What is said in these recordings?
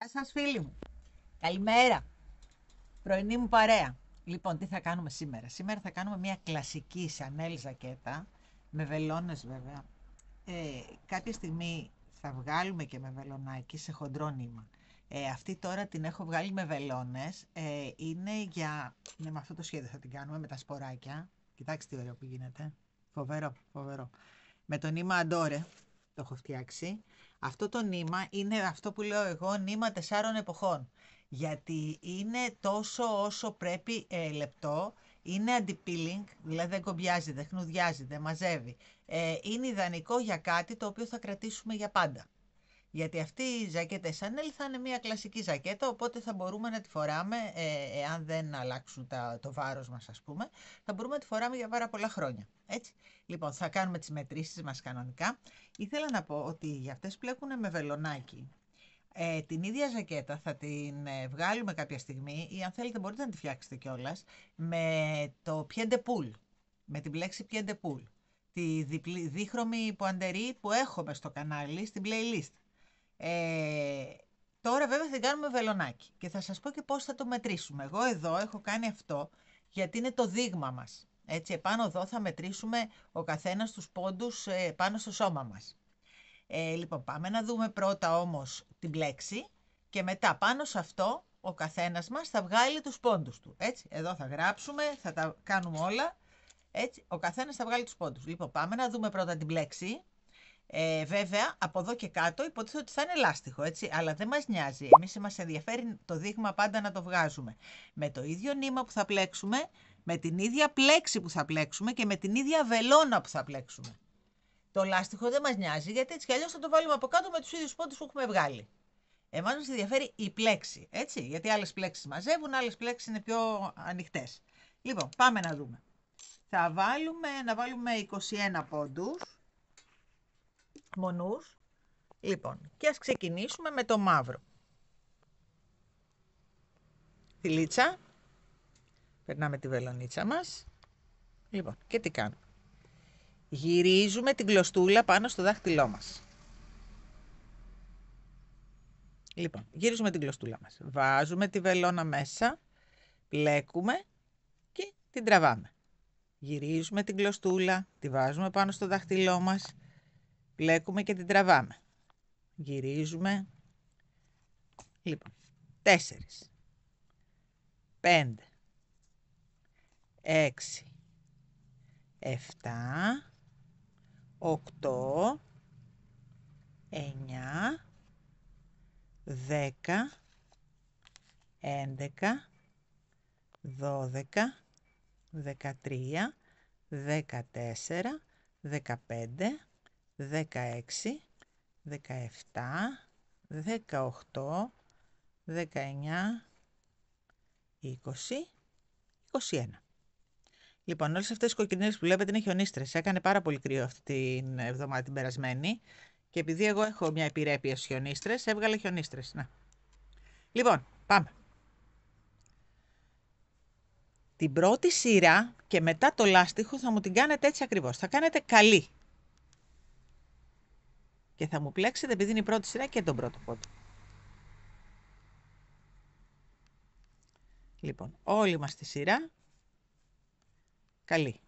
Γεια σας φίλοι μου. Καλημέρα. Πρωινή μου παρέα. Λοιπόν, τι θα κάνουμε σήμερα. Σήμερα θα κάνουμε μια κλασική Chanel ζακέτα, με βελόνες βέβαια. Κάποια στιγμή θα βγάλουμε και με βελονάκι σε χοντρό νήμα. Αυτή τώρα την έχω βγάλει με βελόνες. Είναι για... Ναι, με αυτό το σχέδιο θα την κάνουμε, με τα σποράκια. Κοιτάξτε τι ωραίο που γίνεται. Φοβερό, φοβερό. Με το νήμα Αντόρε το έχω φτιάξει. Αυτό το νήμα είναι αυτό που λέω εγώ, νήμα 4 εποχών. Γιατί είναι τόσο όσο πρέπει λεπτό, είναι anti-peeling, δηλαδή δεν κομπιάζει, δεν χνουδιάζει, δεν μαζεύει. Είναι ιδανικό για κάτι το οποίο θα κρατήσουμε για πάντα. Γιατί αυτή η ζακέτα Chanel θα είναι μια κλασική ζακέτα, οπότε θα μπορούμε να τη φοράμε, εάν δεν αλλάξουν το βάρος μας ας πούμε, θα μπορούμε να τη φοράμε για πάρα πολλά χρόνια. Έτσι. Λοιπόν, θα κάνουμε τις μετρήσεις μας κανονικά. Ήθελα να πω ότι για αυτές που έχουν με βελονάκι, την ίδια ζακέτα θα την βγάλουμε κάποια στιγμή ή αν θέλετε μπορείτε να τη φτιάξετε κιόλας με το pied de poule, με την πλέξη pied de poule, τη δίχρωμη πουαντερή που έχουμε στο κανάλι, στην playlist. Τώρα βέβαια θα την κάνουμε βελονάκι και θα σας πω και πώς θα το μετρήσουμε. Εγώ εδώ έχω κάνει αυτό γιατί είναι το δείγμα μας. Έτσι, επάνω εδώ θα μετρήσουμε ο καθένας τους πόντους πάνω στο σώμα μας. Λοιπόν, πάμε να δούμε πρώτα όμως την πλέξη και μετά πάνω σε αυτό ο καθένας μας θα βγάλει τους πόντους του. Έτσι, εδώ θα γράψουμε, θα τα κάνουμε όλα. Έτσι, ο καθένας θα βγάλει τους πόντους. Λοιπόν, πάμε να δούμε πρώτα την πλέξη. Βέβαια, από εδώ και κάτω υποτίθεται ότι θα είναι λάστιχο, έτσι, αλλά δεν μας νοιάζει. Εμείς μας ενδιαφέρει το δείγμα πάντα να το βγάζουμε. Με το ίδιο νήμα που θα πλέξουμε, με την ίδια πλέξη που θα πλέξουμε και με την ίδια βελόνα που θα πλέξουμε. Το λάστιχο δεν μας νοιάζει, γιατί έτσι κι αλλιώς θα το βάλουμε από κάτω με τους ίδιους πόντους που έχουμε βγάλει. Εμάς μας ενδιαφέρει η πλέξη, έτσι, γιατί άλλες πλέξεις μαζεύουν, άλλες πλέξεις είναι πιο ανοιχτές. Λοιπόν, πάμε να δούμε. Θα βάλουμε 21 πόντους μονούς. Λοιπόν, και ας ξεκινήσουμε με το μαύρο. Φιλίτσα. Περνάμε τη βελονίτσα μας. Λοιπόν, και τι κάνουμε. Γυρίζουμε την κλωστούλα πάνω στο δάχτυλό μας. Λοιπόν, γυρίζουμε την κλωστούλα μας. Βάζουμε τη βελόνα μέσα, πλέκουμε και την τραβάμε. Γυρίζουμε την κλωστούλα, τη βάζουμε πάνω στο δάχτυλό μας, πλέκουμε και την τραβάμε. Γυρίζουμε. Λοιπόν, 4, 5, 6, 7, 8, 9, 10, 11, 12, 13, 14, 15, 16, 17, 18, 19, 20, 21. Λοιπόν, όλες αυτές οι κοκκινίλες που βλέπετε είναι χιονίστρες. Έκανε πάρα πολύ κρύο αυτή την εβδομάδα την περασμένη και επειδή εγώ έχω μια επιρρέπεια στις χιονίστρες, έβγαλε χιονίστρες. Να. Λοιπόν, πάμε. Την πρώτη σειρά και μετά το λάστιχο θα μου την κάνετε έτσι ακριβώς. Θα κάνετε καλή. Και θα μου πλέξετε επειδή είναι η πρώτη σειρά και τον πρώτο πόντο. Λοιπόν, όλη μας τη σειρά καλή.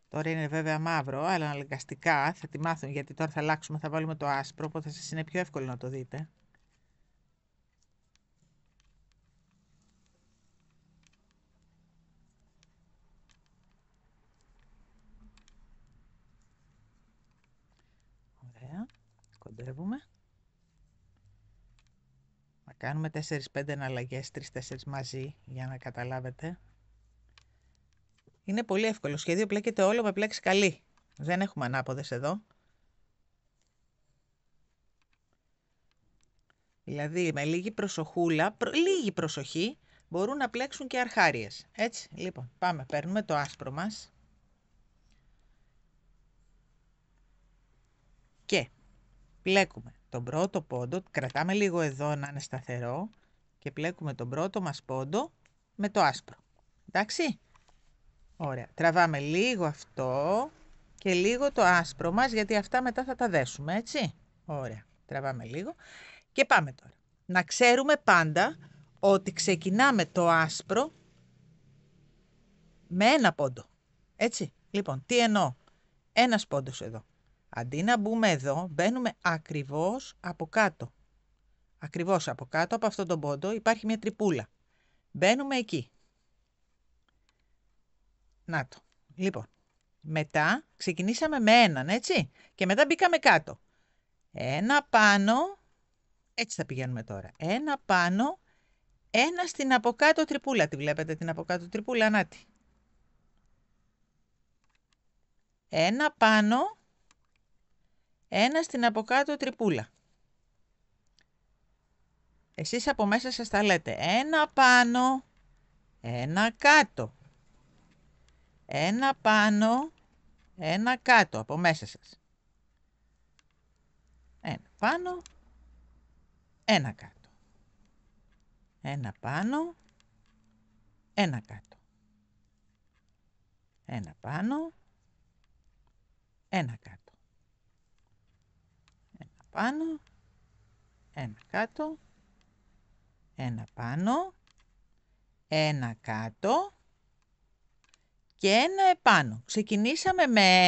Τώρα είναι βέβαια μαύρο, αλλά αναγκαστικά θα τη μάθουν γιατί τώρα θα αλλάξουμε, θα βάλουμε το άσπρο, οπότε θα σας είναι πιο εύκολο να το δείτε. Ωραία, κοντεύουμε. Να κάνουμε 4-5 εναλλαγές, 3-4 μαζί, για να καταλάβετε. Είναι πολύ εύκολο. Σχέδιο πλέκεται όλο με πλέξη καλή. Δεν έχουμε ανάποδες εδώ. Δηλαδή με λίγη προσοχούλα, λίγη προσοχή, μπορούν να πλέξουν και αρχάριες. Έτσι, λοιπόν, πάμε, παίρνουμε το άσπρο μας. Και πλέκουμε τον πρώτο πόντο, κρατάμε λίγο εδώ να είναι σταθερό και πλέκουμε τον πρώτο μας πόντο με το άσπρο. Εντάξει. Ωραία. Τραβάμε λίγο αυτό και λίγο το άσπρο μας, γιατί αυτά μετά θα τα δέσουμε, έτσι. Ωραία. Τραβάμε λίγο και πάμε τώρα. Να ξέρουμε πάντα ότι ξεκινάμε το άσπρο με ένα πόντο. Έτσι. Λοιπόν, τι εννοώ. Ένας πόντος εδώ. Αντί να μπούμε εδώ, μπαίνουμε ακριβώς από κάτω. Ακριβώς από κάτω από αυτόν τον πόντο υπάρχει μια τρυπούλα. Μπαίνουμε εκεί. Να το. Λοιπόν, μετά ξεκινήσαμε με έναν, έτσι. Και μετά μπήκαμε κάτω. Ένα πάνω, έτσι θα πηγαίνουμε τώρα. Ένα πάνω, ένα στην από κάτω τρυπούλα. Τη βλέπετε την από κάτω τρυπούλα, να τη. Ένα πάνω, ένα στην από κάτω τρυπούλα. Εσείς από μέσα σας τα λέτε. Ένα πάνω, ένα κάτω. Ένα πάνω, ένα κάτω από μέσα σας. Ένα πάνω, ένα κάτω. Ένα πάνω, ένα κάτω. Ένα πάνω, ένα κάτω. Ένα πάνω, ένα κάτω. Ένα πάνω, ένα κάτω και ένα επάνω. Ξεκινήσαμε με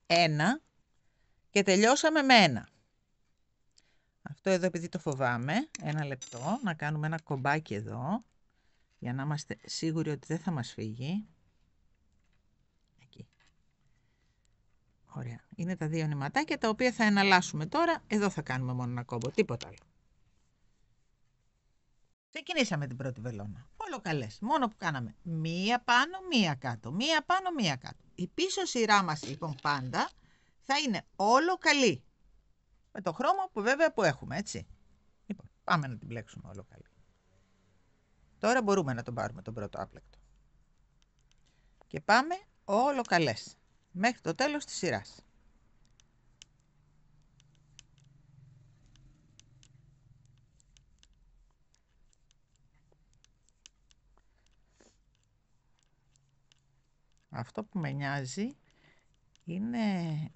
ένα και τελειώσαμε με ένα. Αυτό εδώ επειδή το φοβάμαι, ένα λεπτό, να κάνουμε ένα κομπάκι εδώ, για να είμαστε σίγουροι ότι δεν θα μας φύγει. Εκεί. Ωραία. Είναι τα δύο νηματάκια τα οποία θα εναλλάσσουμε τώρα. Εδώ θα κάνουμε μόνο ένα κόμπο, τίποτα άλλο. Ξεκινήσαμε την πρώτη βελόνα. Όλο καλές. Μόνο που κάναμε μία πάνω, μία κάτω. Μία πάνω, μία κάτω. Η πίσω σειρά μας λοιπόν πάντα θα είναι όλο καλή. Με το χρώμα που βέβαια που έχουμε, έτσι. Λοιπόν, πάμε να την μπλέξουμε όλο καλή. Τώρα μπορούμε να τον πάρουμε τον πρώτο άπλεκτο. Και πάμε όλο καλές. Μέχρι το τέλος της σειράς. Αυτό που με νοιάζει είναι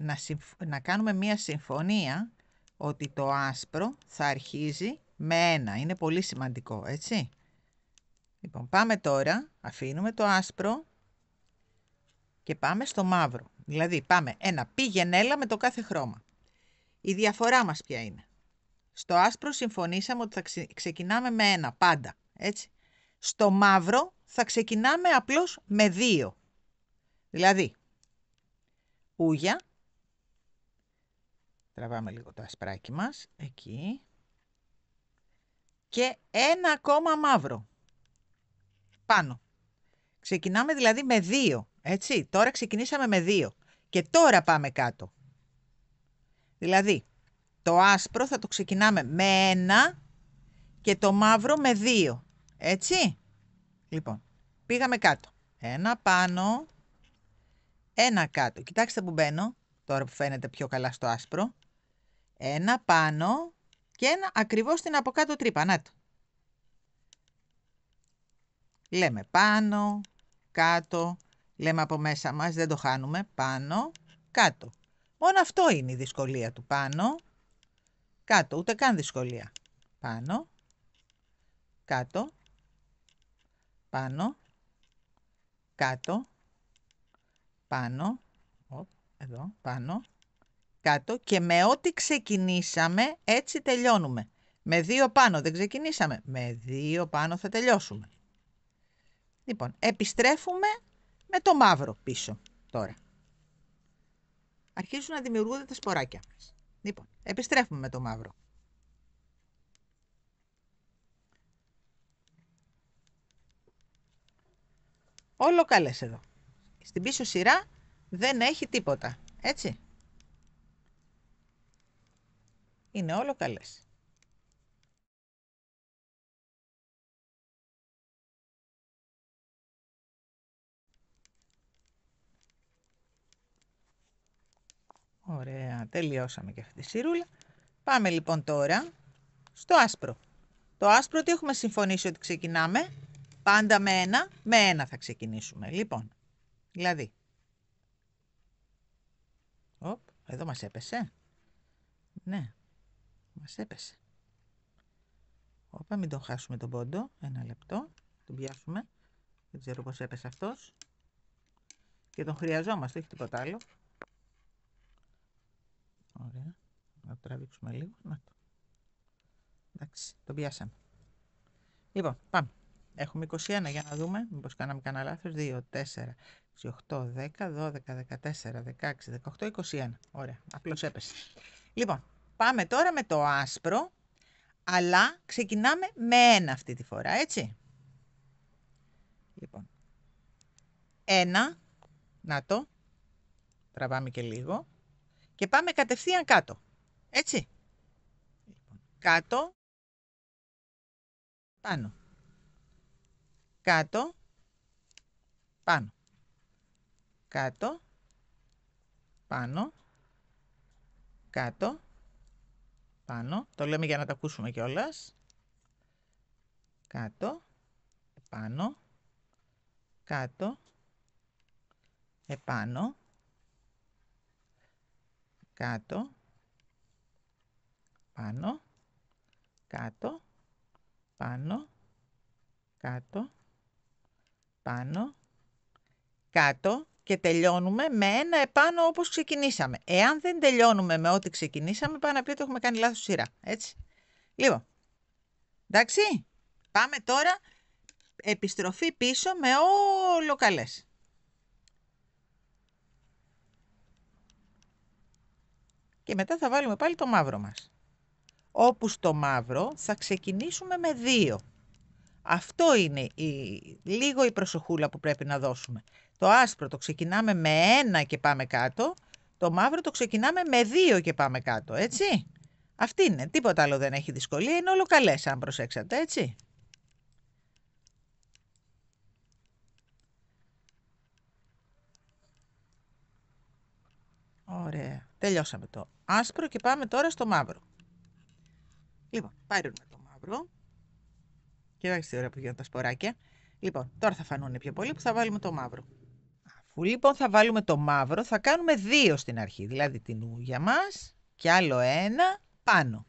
να κάνουμε μία συμφωνία ότι το άσπρο θα αρχίζει με ένα. Είναι πολύ σημαντικό, έτσι. Λοιπόν, πάμε τώρα, αφήνουμε το άσπρο και πάμε στο μαύρο. Δηλαδή, πάμε ένα πήγαινέλα με το κάθε χρώμα. Η διαφορά μας ποια είναι. Στο άσπρο συμφωνήσαμε ότι θα ξεκινάμε με ένα, πάντα, έτσι. Στο μαύρο θα ξεκινάμε απλώς με δύο. Δηλαδή, ούγια, τραβάμε λίγο το ασπράκι μας, εκεί, και ένα ακόμα μαύρο, πάνω. Ξεκινάμε δηλαδή με δύο, έτσι, τώρα ξεκινήσαμε με δύο και τώρα πάμε κάτω. Δηλαδή, το άσπρο θα το ξεκινάμε με ένα και το μαύρο με δύο, έτσι. Λοιπόν, πήγαμε κάτω, ένα πάνω, ένα κάτω. Κοιτάξτε που μπαίνω, τώρα που φαίνεται πιο καλά στο άσπρο. Ένα πάνω και ένα ακριβώς στην από κάτω τρύπα. Να το. Λέμε πάνω, κάτω, λέμε από μέσα μας, δεν το χάνουμε. Πάνω, κάτω. Μόνο αυτό είναι η δυσκολία του. Πάνω, κάτω, ούτε καν δυσκολία. Πάνω, κάτω, πάνω, κάτω, πάνω, εδώ, πάνω, κάτω και με ό,τι ξεκινήσαμε έτσι τελειώνουμε. Με δύο πάνω δεν ξεκινήσαμε, με δύο πάνω θα τελειώσουμε. Λοιπόν, επιστρέφουμε με το μαύρο πίσω τώρα. Αρχίζουν να δημιουργούνται τα σποράκια μας. Λοιπόν, επιστρέφουμε με το μαύρο. Όλο καλές εδώ. Στην πίσω σειρά δεν έχει τίποτα, έτσι. Είναι όλο καλές. Ωραία, τελειώσαμε και αυτή τη σειρούλα. Πάμε λοιπόν τώρα στο άσπρο. Το άσπρο τι έχουμε συμφωνήσει ότι ξεκινάμε? Πάντα με ένα θα ξεκινήσουμε. Λοιπόν, Δηλαδή, εδώ μας έπεσε. Ναι, μας έπεσε. Μην τον χάσουμε τον πόντο. Ένα λεπτό. Τον πιάσουμε. Δεν ξέρω πώς έπεσε αυτός. Και τον χρειαζόμαστε, όχι τίποτα άλλο. Ωραία. Να το τραβήξουμε λίγο. Να το. Εντάξει, τον πιάσαμε. Λοιπόν, πάμε. Έχουμε 21 για να δούμε. Μήπως κάναμε κανένα λάθος. 2, 4, 8, 10, 12, 14, 16, 18, 21. Ωραία. Απλώς έπεσε. Λοιπόν, πάμε τώρα με το άσπρο. Αλλά ξεκινάμε με 1 αυτή τη φορά, έτσι. Λοιπόν, 1. Να το. Τραβάμε και λίγο. Και πάμε κατευθείαν κάτω. Έτσι. Λοιπόν, κάτω. Πάνω. Κάτω. Πάνω. Κάτω. Πάνω. Κάτω. Πάνω. Το λέμε για να το ακούσουμε κιόλας. Κάτω. Επάνω. Κάτω. Επάνω. Κάτω. Πάνω. Κάτω. Πάνω. Κάτω. Πάνω. Κάτω. Και τελειώνουμε με 1 επάνω όπως ξεκινήσαμε. Εάν δεν τελειώνουμε με ό,τι ξεκινήσαμε, πάμε να πει ότι έχουμε κάνει λάθος σειρά. Έτσι. Λοιπόν. Εντάξει. Πάμε τώρα επιστροφή πίσω με όλο καλές. Και μετά θα βάλουμε πάλι το μαύρο μας. Όπου στο μαύρο θα ξεκινήσουμε με 2. Αυτό είναι λίγο η προσοχούλα που πρέπει να δώσουμε. Το άσπρο το ξεκινάμε με 1 και πάμε κάτω. Το μαύρο το ξεκινάμε με 2 και πάμε κάτω, έτσι. Αυτή είναι. Τίποτα άλλο δεν έχει δυσκολία. Είναι όλο καλές, αν προσέξατε, έτσι. Ωραία. Τελειώσαμε το άσπρο και πάμε τώρα στο μαύρο. Λοιπόν, πάρουμε το μαύρο. Κοιτάξτε τι ωραία που γίνονται τα σποράκια. Λοιπόν, τώρα θα φανούν πιο πολύ που θα βάλουμε το μαύρο. Αφού λοιπόν θα βάλουμε το μαύρο, θα κάνουμε 2 στην αρχή. Δηλαδή την ούγια μας και άλλο 1 πάνω.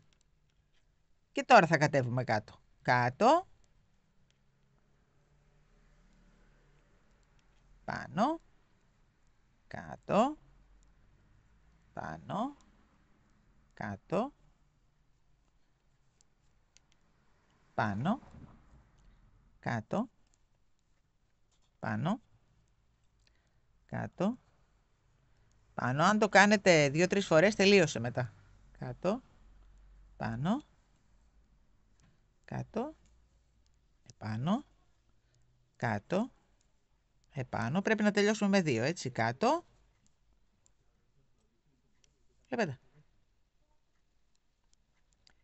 Και τώρα θα κατέβουμε κάτω. Κάτω. Πάνω. Κάτω. Πάνω. Κάτω. Πάνω. Κάτω. Πάνω. Κάτω. Πάνω. Αν το κάνετε 2-3 φορές τελείωσε μετά. Κάτω. Πάνω. Κάτω. Επάνω. Κάτω. Επάνω. Πρέπει να τελειώσουμε με 2, έτσι. Κάτω. Βλέπετε.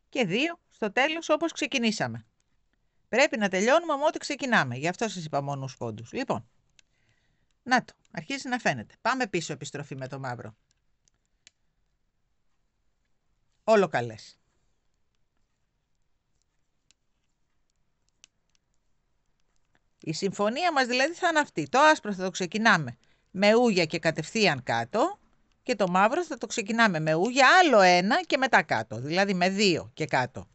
Και 2 στο τέλος όπως ξεκινήσαμε. Πρέπει να τελειώνουμε με ό,τι ξεκινάμε. Γι' αυτό σας είπα μόνους πόντους. Λοιπόν, να το. Αρχίζει να φαίνεται. Πάμε πίσω επιστροφή με το μαύρο. Όλο καλές. Η συμφωνία μας δηλαδή θα είναι αυτή. Το άσπρο θα το ξεκινάμε με ούγια και κατευθείαν κάτω. Και το μαύρο θα το ξεκινάμε με ούγια άλλο 1 και μετά κάτω. Δηλαδή με 2 και κάτω.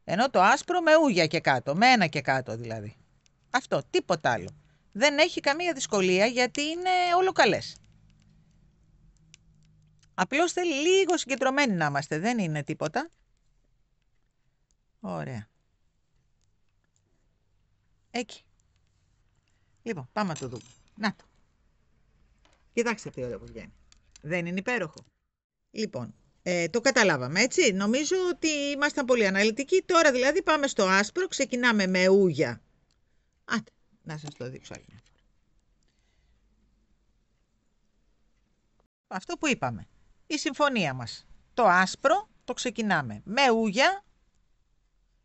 Ενώ το άσπρο με ούγια και κάτω. Με 1 και κάτω δηλαδή. Αυτό. Τίποτα άλλο. Δεν έχει καμία δυσκολία γιατί είναι όλο καλές. Απλώς θέλει λίγο συγκεντρωμένοι να είμαστε. Δεν είναι τίποτα. Ωραία. Εκεί. Λοιπόν, πάμε να το δούμε. Να το. Κοιτάξτε τι ωραίο που βγαίνει. Δεν είναι υπέροχο. Λοιπόν, το καταλάβαμε, έτσι. Νομίζω ότι ήμασταν πολύ αναλυτικοί. Τώρα δηλαδή πάμε στο άσπρο. Ξεκινάμε με ούγια. Άντε, να σας το δείξω άλλη μια φορά. Αυτό που είπαμε. Η συμφωνία μας. Το άσπρο το ξεκινάμε με ούγια.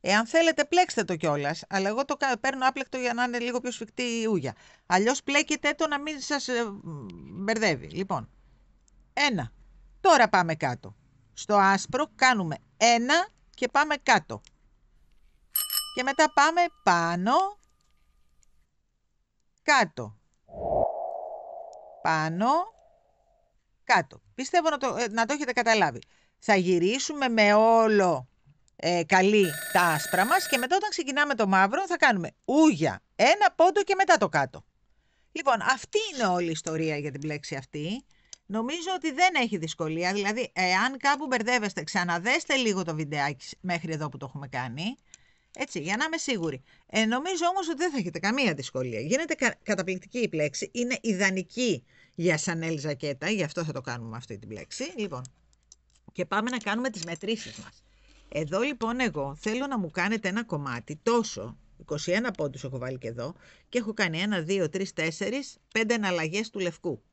Εάν θέλετε πλέξτε το κιόλας, αλλά εγώ το παίρνω άπλεκτο για να είναι λίγο πιο σφιχτή η ούγια. Αλλιώς πλέκετε το να μην σας μπερδεύει. Λοιπόν, 1. Τώρα πάμε κάτω. Στο άσπρο κάνουμε 1 και πάμε κάτω. Και μετά πάμε πάνω, κάτω. πάνω, κάτω. Πιστεύω να το έχετε καταλάβει. Θα γυρίσουμε με όλο καλή τα άσπρα μας και μετά όταν ξεκινάμε το μαύρο θα κάνουμε ούγια, ένα πόντο και μετά το κάτω. Λοιπόν, αυτή είναι όλη η ιστορία για την πλέξη αυτή. Νομίζω ότι δεν έχει δυσκολία, δηλαδή εάν κάπου μπερδεύεστε, ξαναδέστε λίγο το βιντεάκι μέχρι εδώ που το έχουμε κάνει, έτσι, για να είμαι σίγουρη. Νομίζω όμως ότι δεν θα έχετε καμία δυσκολία. Γίνεται καταπληκτική η πλέξη, είναι ιδανική για Chanel ζακέτα, γι' αυτό θα το κάνουμε αυτή την πλέξη. Λοιπόν, και πάμε να κάνουμε τις μετρήσεις μας. Εδώ λοιπόν εγώ θέλω να μου κάνετε ένα κομμάτι τόσο, 21 πόντους έχω βάλει και εδώ, και έχω κάνει 1, 2, 3, 4, 5 εναλλαγές του λευκού.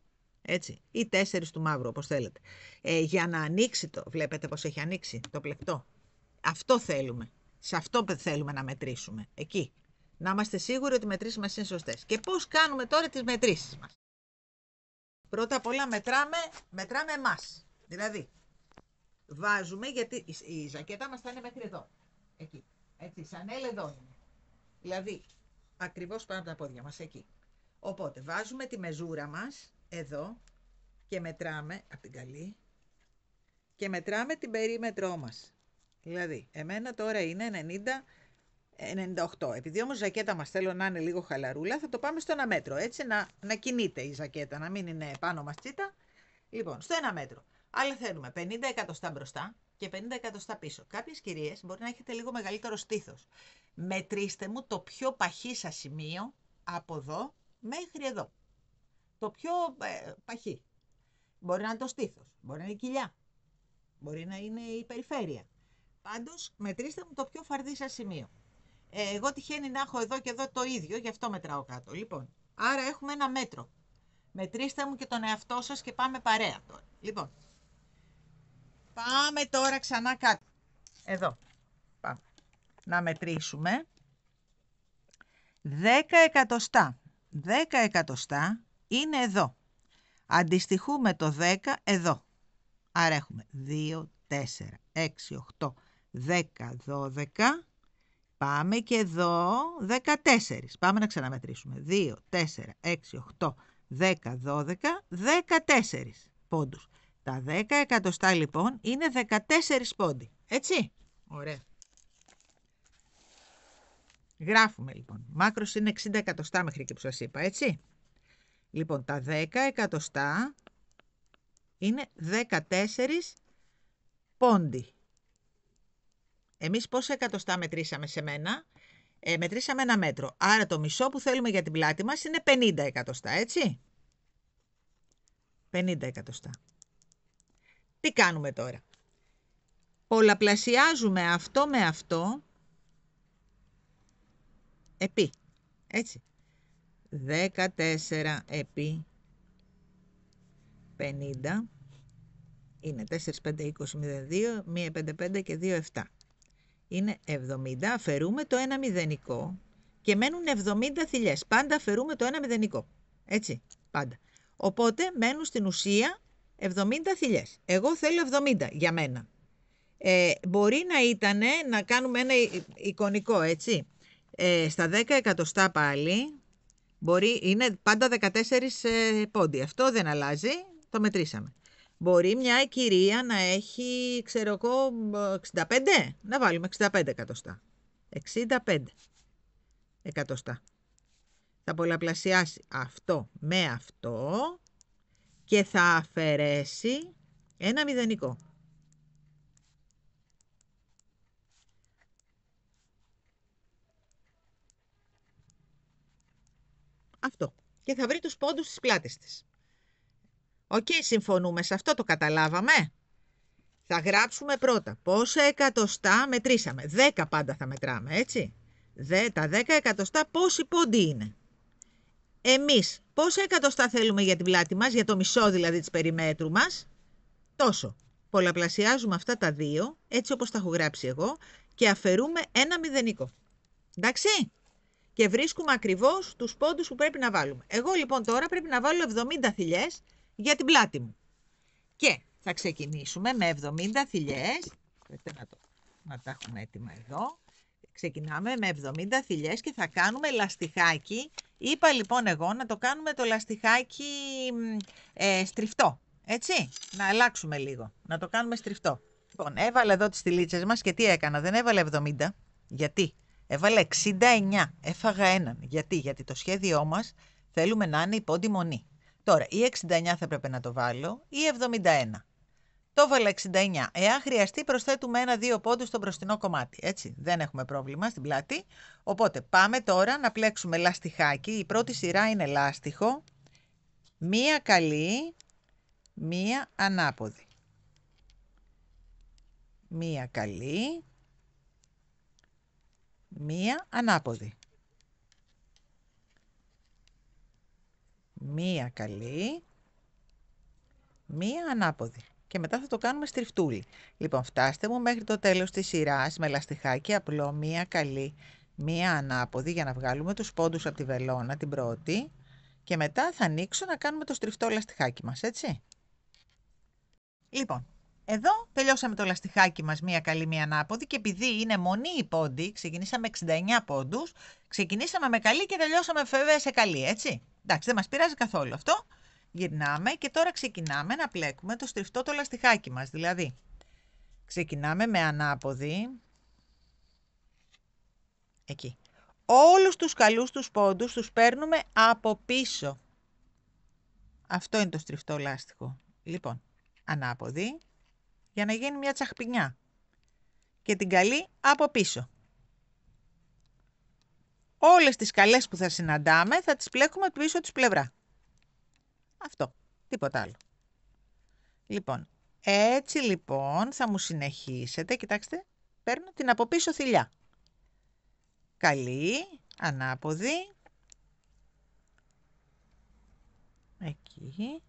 Έτσι, ή 4 του μαύρου, όπως θέλετε. Για να ανοίξει βλέπετε πως έχει ανοίξει το πλεκτό. Αυτό θέλουμε. Σε αυτό θέλουμε να μετρήσουμε. Εκεί. Να είμαστε σίγουροι ότι οι μετρήσεις μας είναι σωστές. Και πώς κάνουμε τώρα τις μετρήσεις μας. Πρώτα απ' όλα μετράμε εμάς. Δηλαδή, βάζουμε, γιατί η ζακέτα μας θα είναι μέχρι εδώ. Εκεί. Έτσι, Chanel εδώ είναι. Δηλαδή, ακριβώς πάνω από τα πόδια μας, εκεί. Οπότε, βάζουμε τη μεζούρα μας εδώ και μετράμε από την καλή και μετράμε την περίμετρό μας. Δηλαδή, εμένα τώρα είναι 98. Επειδή όμως η ζακέτα μας θέλω να είναι λίγο χαλαρούλα, θα το πάμε στο 1 μέτρο. Έτσι, να κινείται η ζακέτα, να μην είναι πάνω μας τσίτα. Λοιπόν, στο 1 μέτρο. Αλλά θέλουμε 50 εκατοστά μπροστά και 50 εκατοστά πίσω. Κάποιες κυρίες μπορεί να έχετε λίγο μεγαλύτερο στήθος. Μετρήστε μου το πιο παχύ σας σημείο από εδώ μέχρι εδώ. Το πιο παχύ. Μπορεί να είναι το στήθος, μπορεί να είναι η κοιλιά, μπορεί να είναι η περιφέρεια. Πάντως, μετρήστε μου το πιο φαρδί σας σημείο. Εγώ τυχαίνει να έχω εδώ και εδώ το ίδιο, γι' αυτό μετράω κάτω. Λοιπόν, άρα έχουμε 1 μέτρο. Μετρήστε μου και τον εαυτό σας και πάμε παρέα τώρα. Λοιπόν, πάμε τώρα ξανά κάτω. Εδώ, πάμε. Να μετρήσουμε 10 εκατοστά. 10 εκατοστά είναι εδώ. Αντιστοιχούμε το 10 εδώ. Άρα έχουμε 2, 4, 6, 8, 10, 12. Πάμε και εδώ 14. Πάμε να ξαναμετρήσουμε. 2, 4, 6, 8, 10, 12, 14 πόντους. Τα 10 εκατοστά λοιπόν είναι 14 πόντοι. Έτσι. Ωραία. Γράφουμε λοιπόν. Μάκρος είναι 60 εκατοστά μέχρι και που σας είπα, έτσι. Λοιπόν, τα 10 εκατοστά είναι 14 πόντι. Εμείς πόσα εκατοστά μετρήσαμε σε μένα? Μετρήσαμε 1 μέτρο. Άρα το μισό που θέλουμε για την πλάτη μας είναι 50 εκατοστά, έτσι. 50 εκατοστά. Τι κάνουμε τώρα? Πολλαπλασιάζουμε αυτό με αυτό επί, έτσι. 14 επί 50 είναι 4, 5, 20, 02, 1, 5, 5 και 2, 7. Είναι 70, αφαιρούμε το 1 μηδενικό και μένουν 70 θηλιές. Πάντα αφαιρούμε το 1 μηδενικό, έτσι, πάντα. Οπότε μένουν στην ουσία 70 θηλιές. Εγώ θέλω 70 για μένα. Μπορεί να ήταν να κάνουμε ένα εικονικό, έτσι. Στα 10 εκατοστά πάλι, είναι πάντα 14 πόντι. Αυτό δεν αλλάζει, το μετρήσαμε. Μπορεί μια κυρία να έχει, ξέρω εγώ, 65, να βάλουμε 65 εκατοστά. 65 εκατοστά. Θα πολλαπλασιάσει αυτό με αυτό και θα αφαιρέσει ένα μηδενικό. Αυτό. Και θα βρει τους πόντους στις πλάτες της. Οκ, συμφωνούμε σε αυτό, το καταλάβαμε. Θα γράψουμε πρώτα πόσα εκατοστά μετρήσαμε. 10 πάντα θα μετράμε, έτσι. Τα 10 εκατοστά πόσοι πόντοι είναι. Εμείς πόσα εκατοστά θέλουμε για την πλάτη μας, για το μισό δηλαδή της περιμέτρου μας. Τόσο. Πολλαπλασιάζουμε αυτά τα δύο, έτσι όπως τα έχω γράψει εγώ, και αφαιρούμε ένα μηδενικό. Εντάξει. Και βρίσκουμε ακριβώς τους πόντους που πρέπει να βάλουμε. Εγώ λοιπόν τώρα πρέπει να βάλω 70 θηλιές για την πλάτη μου. Και θα ξεκινήσουμε με 70 θηλιές. Να τα έχουμε έτοιμα εδώ. Ξεκινάμε με 70 θηλιές και θα κάνουμε λαστιχάκι Είπα λοιπόν εγώ να το κάνουμε το λαστιχάκι στριφτό, έτσι, να αλλάξουμε λίγο, να το κάνουμε στριφτό. Λοιπόν, έβαλα εδώ τις στυλίτσες μας και τι έκανα, δεν έβαλα 70, γιατί? Έβαλα 69, έφαγα έναν. Γιατί το σχέδιό μας θέλουμε να είναι υπόντιμονή. Τώρα, ή 69 θα πρέπει να το βάλω, ή 71. Το έβαλα 69. Εάν χρειαστεί, προσθέτουμε 1-2 πόντους στο μπροστινό κομμάτι. Έτσι, δεν έχουμε πρόβλημα στην πλάτη. Οπότε, πάμε τώρα να πλέξουμε λαστιχάκι. Η πρώτη σειρά είναι λάστιχο, μία καλή, μία ανάποδη. Μία καλή, μία ανάποδη. Μία καλή, μία ανάποδη. Και μετά θα το κάνουμε στριφτούλι. Λοιπόν, φτάστε μου μέχρι το τέλος της σειράς με λαστιχάκι απλό, μία καλή, μία ανάποδη για να βγάλουμε τους πόντους από τη βελόνα την πρώτη και μετά θα ανοίξω να κάνουμε το στριφτό λαστιχάκι μας, έτσι. Λοιπόν, εδώ τελειώσαμε το λαστιχάκι μας μία καλή, μία ανάποδη και επειδή είναι μονή η πόντη, ξεκινήσαμε 69 πόντους, ξεκινήσαμε με καλή και τελειώσαμε βέβαια σε καλή, έτσι. Εντάξει, δεν μας πειράζει καθόλου αυτό. Γυρνάμε και τώρα ξεκινάμε να πλέκουμε το στριφτό το λαστιχάκι μας. Δηλαδή, ξεκινάμε με ανάποδη. Εκεί. Όλους τους καλούς τους πόντους τους παίρνουμε από πίσω. Αυτό είναι το στριφτό λάστιχο. Λοιπόν, ανάποδη για να γίνει μια τσαχπινιά. Και την καλή από πίσω. Όλες τις καλές που θα συναντάμε θα τις πλέκουμε πίσω της πλευρά. Αυτό, τίποτα άλλο. Λοιπόν, έτσι λοιπόν θα μου συνεχίσετε, κοιτάξτε, παίρνω την από πίσω θηλιά. Καλή, ανάποδη. Εκεί.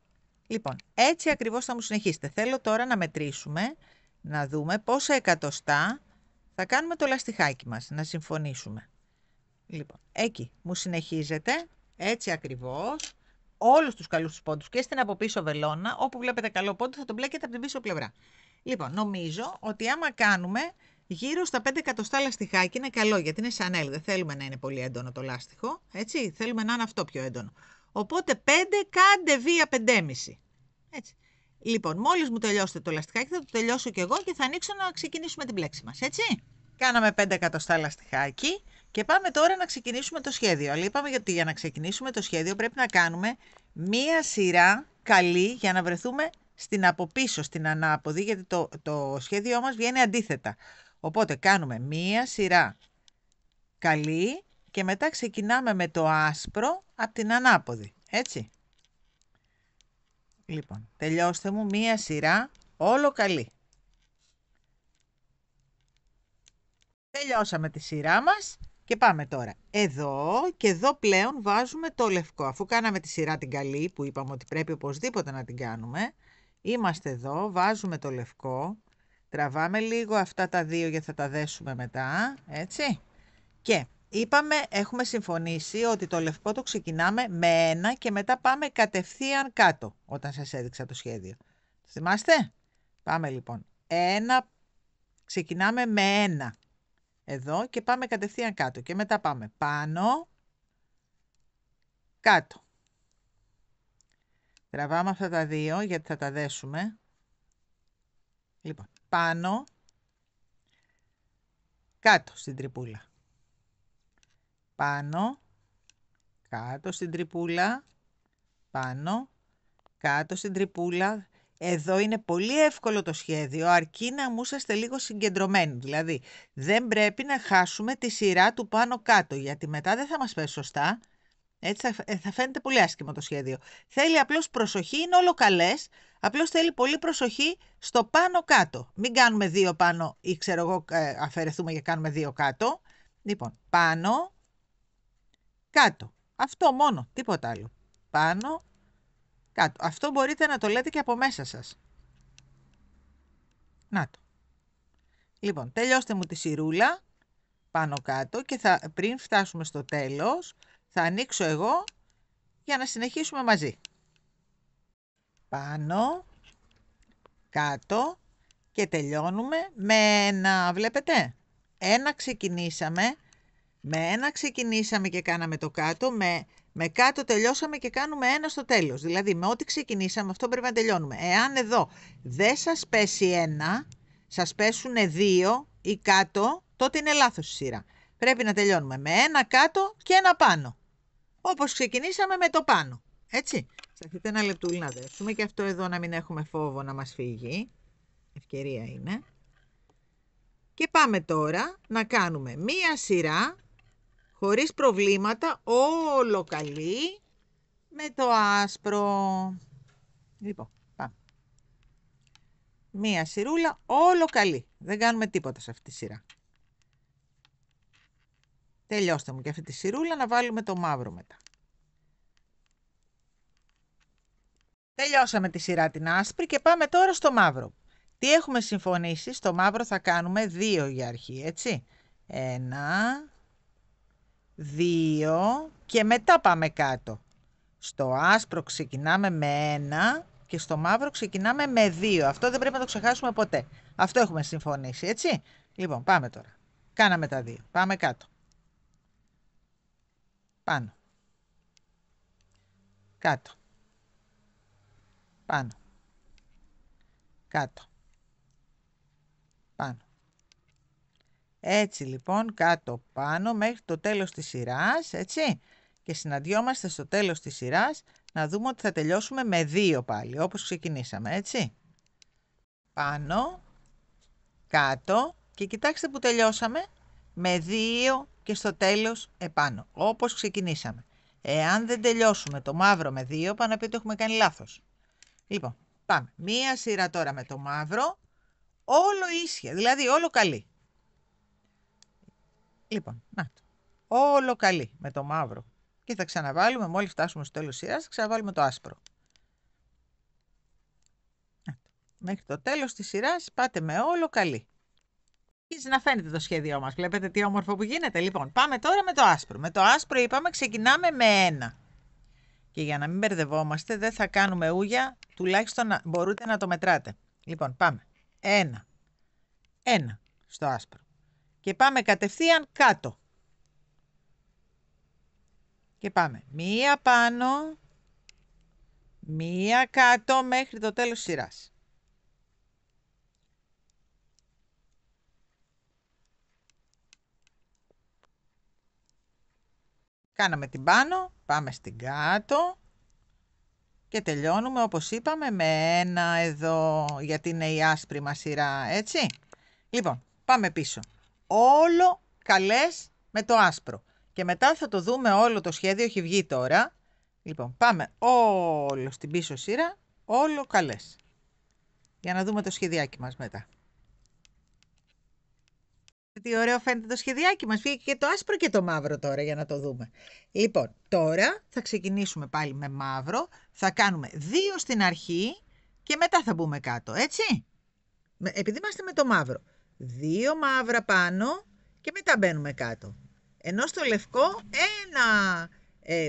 Λοιπόν, έτσι ακριβώς θα μου συνεχίσετε. Θέλω τώρα να μετρήσουμε, να δούμε πόσα εκατοστά θα κάνουμε το λαστιχάκι μας, να συμφωνήσουμε. Λοιπόν, εκεί μου συνεχίζετε, έτσι ακριβώς. Όλους τους καλούς τους πόντους και στην από πίσω βελόνα, όπου βλέπετε καλό πόντο θα τον μπλέκετε από την πίσω πλευρά. Λοιπόν, νομίζω ότι άμα κάνουμε γύρω στα 5 εκατοστά λαστιχάκι είναι καλό, γιατί είναι σανέλ, δεν θέλουμε να είναι πολύ έντονο το λάστιχο, έτσι, θέλουμε να είναι αυτό πιο έντονο. Οπότε 5 κάντε βία 5,5. Έτσι. Λοιπόν, μόλις μου τελειώσετε το λαστιχάκι θα το τελειώσω κι εγώ και θα ανοίξω να ξεκινήσουμε την πλέξη μας, έτσι. Κάναμε 5 εκατοστά λαστιχάκι και πάμε τώρα να ξεκινήσουμε το σχέδιο. Αλλά είπαμε ότι για να ξεκινήσουμε το σχέδιο πρέπει να κάνουμε μία σειρά καλή για να βρεθούμε στην από πίσω, στην ανάποδη, γιατί το σχέδιό μας βγαίνει αντίθετα. Οπότε κάνουμε μία σειρά καλή και μετά ξεκινάμε με το άσπρο από την ανάποδη, έτσι. Λοιπόν, τελειώστε μου μία σειρά όλο καλή. Τελειώσαμε τη σειρά μας και πάμε τώρα. Εδώ και εδώ πλέον βάζουμε το λευκό. Αφού κάναμε τη σειρά την καλή που είπαμε ότι πρέπει οπωσδήποτε να την κάνουμε, είμαστε εδώ, βάζουμε το λευκό, τραβάμε λίγο αυτά τα δύο γιατί θα τα δέσουμε μετά, έτσι. Και είπαμε, έχουμε συμφωνήσει ότι το λευκό το ξεκινάμε με 1 και μετά πάμε κατευθείαν κάτω όταν σας έδειξα το σχέδιο. Θυμάστε? Πάμε λοιπόν. 1, ξεκινάμε με 1. Εδώ και πάμε κατευθείαν κάτω και μετά πάμε πάνω, κάτω. Τραβάμε αυτά τα δύο γιατί θα τα δέσουμε. Λοιπόν, πάνω, κάτω στην τρυπούλα. Πάνω, κάτω στην τρυπούλα, πάνω, κάτω στην τρυπούλα. Εδώ είναι πολύ εύκολο το σχέδιο, αρκεί να μου είσαστε λίγο συγκεντρωμένοι. Δηλαδή, δεν πρέπει να χάσουμε τη σειρά του πάνω-κάτω, γιατί μετά δεν θα μας πέσει σωστά. Έτσι θα φαίνεται πολύ άσχημο το σχέδιο. Θέλει απλώς προσοχή, είναι όλο καλές, απλώς θέλει πολύ προσοχή στο πάνω-κάτω. Μην κάνουμε 2 πάνω ή ξέρω εγώ αφαιρεθούμε και κάνουμε 2 κάτω. Λοιπόν, πάνω, κάτω. Αυτό μόνο, τίποτα άλλο. Πάνω, κάτω. Αυτό μπορείτε να το λέτε και από μέσα σας. Να το. Λοιπόν, τελειώστε μου τη σειρούλα πάνω κάτω και πριν φτάσουμε στο τέλος θα ανοίξω εγώ για να συνεχίσουμε μαζί. Πάνω, κάτω και τελειώνουμε με 1. Βλέπετε? 1 ξεκινήσαμε. Με 1 ξεκινήσαμε και κάναμε το κάτω. Με Με κάτω τελειώσαμε και κάνουμε 1 στο τέλος. Δηλαδή με ό,τι ξεκινήσαμε αυτό πρέπει να τελειώνουμε. Εάν εδώ δεν σας πέσει 1, σας πέσουν 2 ή κάτω, τότε είναι λάθος η σειρά. Πρέπει να τελειώνουμε με 1 κάτω και 1 πάνω. Όπως ξεκινήσαμε με το πάνω. Έτσι. Θα αφήνετε ένα λεπτούλι να δέσουμε και αυτό εδώ να μην έχουμε φόβο να μας φύγει. Ευκαιρία είναι. Και πάμε τώρα να κάνουμε μία σειρά χωρίς προβλήματα, όλο καλή, με το άσπρο. Λοιπόν, πάμε. Μία σειρούλα, όλο καλή. Δεν κάνουμε τίποτα σε αυτή τη σειρά. Τελειώστε μου και αυτή τη σειρούλα να βάλουμε το μαύρο μετά. Τελειώσαμε τη σειρά την άσπρη και πάμε τώρα στο μαύρο. Τι έχουμε συμφωνήσει, στο μαύρο θα κάνουμε 2 για αρχή, έτσι. 1, 2 και μετά πάμε κάτω. Στο άσπρο ξεκινάμε με 1 και στο μαύρο ξεκινάμε με 2. Αυτό δεν πρέπει να το ξεχάσουμε ποτέ. Αυτό έχουμε συμφωνήσει, έτσι. Λοιπόν, πάμε τώρα. Κάναμε τα 2. Πάμε κάτω. Πάνω. Κάτω. Πάνω. Κάτω. Πάνω. Έτσι λοιπόν, κάτω πάνω μέχρι το τέλος της σειράς, έτσι. Και συναντιόμαστε στο τέλος της σειράς να δούμε ότι θα τελειώσουμε με 2 πάλι, όπως ξεκινήσαμε, έτσι. Πάνω, κάτω και κοιτάξτε που τελειώσαμε με 2 και στο τέλος επάνω, όπως ξεκινήσαμε. Εάν δεν τελειώσουμε το μαύρο με 2, πάνω να πει ότι έχουμε κάνει λάθος. Λοιπόν, πάμε. Μία σειρά τώρα με το μαύρο, όλο ίσια, δηλαδή όλο καλή. Λοιπόν, να το. Όλο καλή με το μαύρο. Και θα ξαναβάλουμε, μόλις φτάσουμε στο τέλος σειράς, θα ξαναβάλουμε το άσπρο. Μέχρι το τέλος της σειράς πάτε με όλο καλή. Αρχίζει να φαίνεται το σχέδιό μας. Βλέπετε τι όμορφο που γίνεται. Λοιπόν, πάμε τώρα με το άσπρο. Με το άσπρο είπαμε ξεκινάμε με 1. Και για να μην μπερδευόμαστε, δεν θα κάνουμε ούγια, τουλάχιστον μπορείτε να το μετράτε. Λοιπόν, πάμε. 1. 1 στο άσπρο. Και πάμε κατευθείαν κάτω. Και πάμε μία πάνω, μία κάτω μέχρι το τέλος της σειράς. Κάναμε την πάνω, πάμε στην κάτω και τελειώνουμε όπως είπαμε με 1 εδώ, γιατί είναι η άσπρη μας σειρά, έτσι. Λοιπόν, πάμε πίσω. Όλο καλές με το άσπρο. Και μετά θα το δούμε όλο το σχέδιο, έχει βγει τώρα. Λοιπόν, πάμε όλο στην πίσω σειρά, όλο καλές. Για να δούμε το σχεδιάκι μας μετά. Τι ωραίο φαίνεται το σχεδιάκι μας. Βγήκε και το άσπρο και το μαύρο τώρα για να το δούμε. Λοιπόν, τώρα θα ξεκινήσουμε πάλι με μαύρο. Θα κάνουμε 2 στην αρχή και μετά θα μπούμε κάτω, έτσι. Επειδή είμαστε με το μαύρο. 2 μαύρα πάνω και μετά μπαίνουμε κάτω. Ενώ στο λευκό 1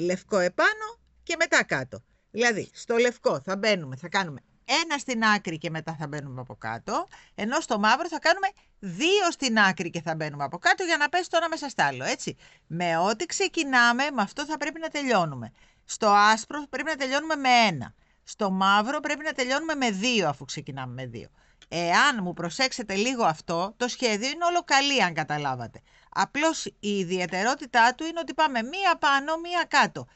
λευκό επάνω και μετά κάτω. Δηλαδή στο λευκό θα κάνουμε 1 στην άκρη και μετά θα μπαίνουμε από κάτω. Ενώ στο μαύρο θα κάνουμε 2 στην άκρη και θα μπαίνουμε από κάτω για να πέσει το ένα μέσα στο άλλο, έτσι. Με ό,τι ξεκινάμε, με αυτό θα πρέπει να τελειώνουμε. Στο άσπρο πρέπει να τελειώνουμε με 1. Στο μαύρο πρέπει να τελειώνουμε με 2 αφού ξεκινάμε με 2. Εάν μου προσέξετε λίγο αυτό, το σχέδιο είναι όλο καλή αν καταλάβατε. Απλώς η ιδιαιτερότητά του είναι ότι πάμε μία πάνω, μία κάτω.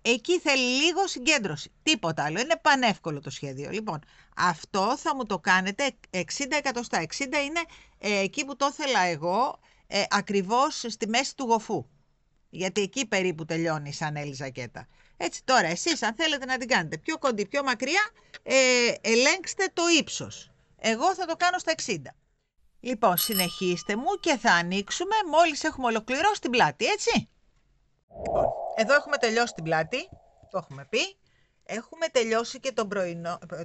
Εκεί θέλει λίγο συγκέντρωση. Τίποτα άλλο. Είναι πανεύκολο το σχέδιο. Λοιπόν, αυτό θα μου το κάνετε 60 εκατοστά. 60 είναι εκεί που το ήθελα εγώ, ακριβώς στη μέση του γοφού. Γιατί εκεί περίπου τελειώνει η σανέλη ζακέτα. Έτσι, τώρα εσείς αν θέλετε να την κάνετε πιο κοντή, πιο μακριά, ελέγξτε το ύψος. Εγώ θα το κάνω στα 60. Λοιπόν, συνεχίστε μου και θα ανοίξουμε μόλις έχουμε ολοκληρώσει την πλάτη, έτσι. Λοιπόν, εδώ έχουμε τελειώσει την πλάτη, το έχουμε πει. Έχουμε τελειώσει και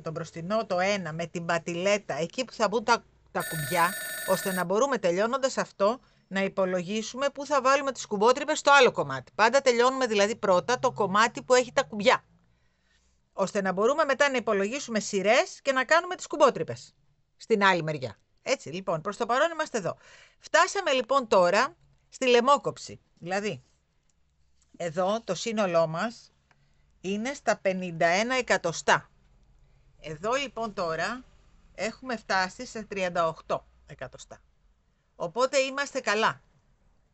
τον μπροστινό, το 1, με την πατηλέτα, εκεί που θα μπουν τα κουμπιά, ώστε να μπορούμε τελειώνοντας αυτό να υπολογίσουμε πού θα βάλουμε τις κουμπότρυπες στο άλλο κομμάτι. Πάντα τελειώνουμε δηλαδή πρώτα το κομμάτι που έχει τα κουμπιά, ώστε να μπορούμε μετά να υπολογίσουμε σειρές και να κάνουμε τις κουμπότρυπες στην άλλη μεριά. Έτσι, λοιπόν, προς το παρόν είμαστε εδώ. Φτάσαμε λοιπόν τώρα στη λαιμόκοψη. Δηλαδή, Εδώ το σύνολό μας είναι στα 51 εκατοστά. Εδώ λοιπόν τώρα έχουμε φτάσει σε 38 εκατοστά. Οπότε είμαστε καλά.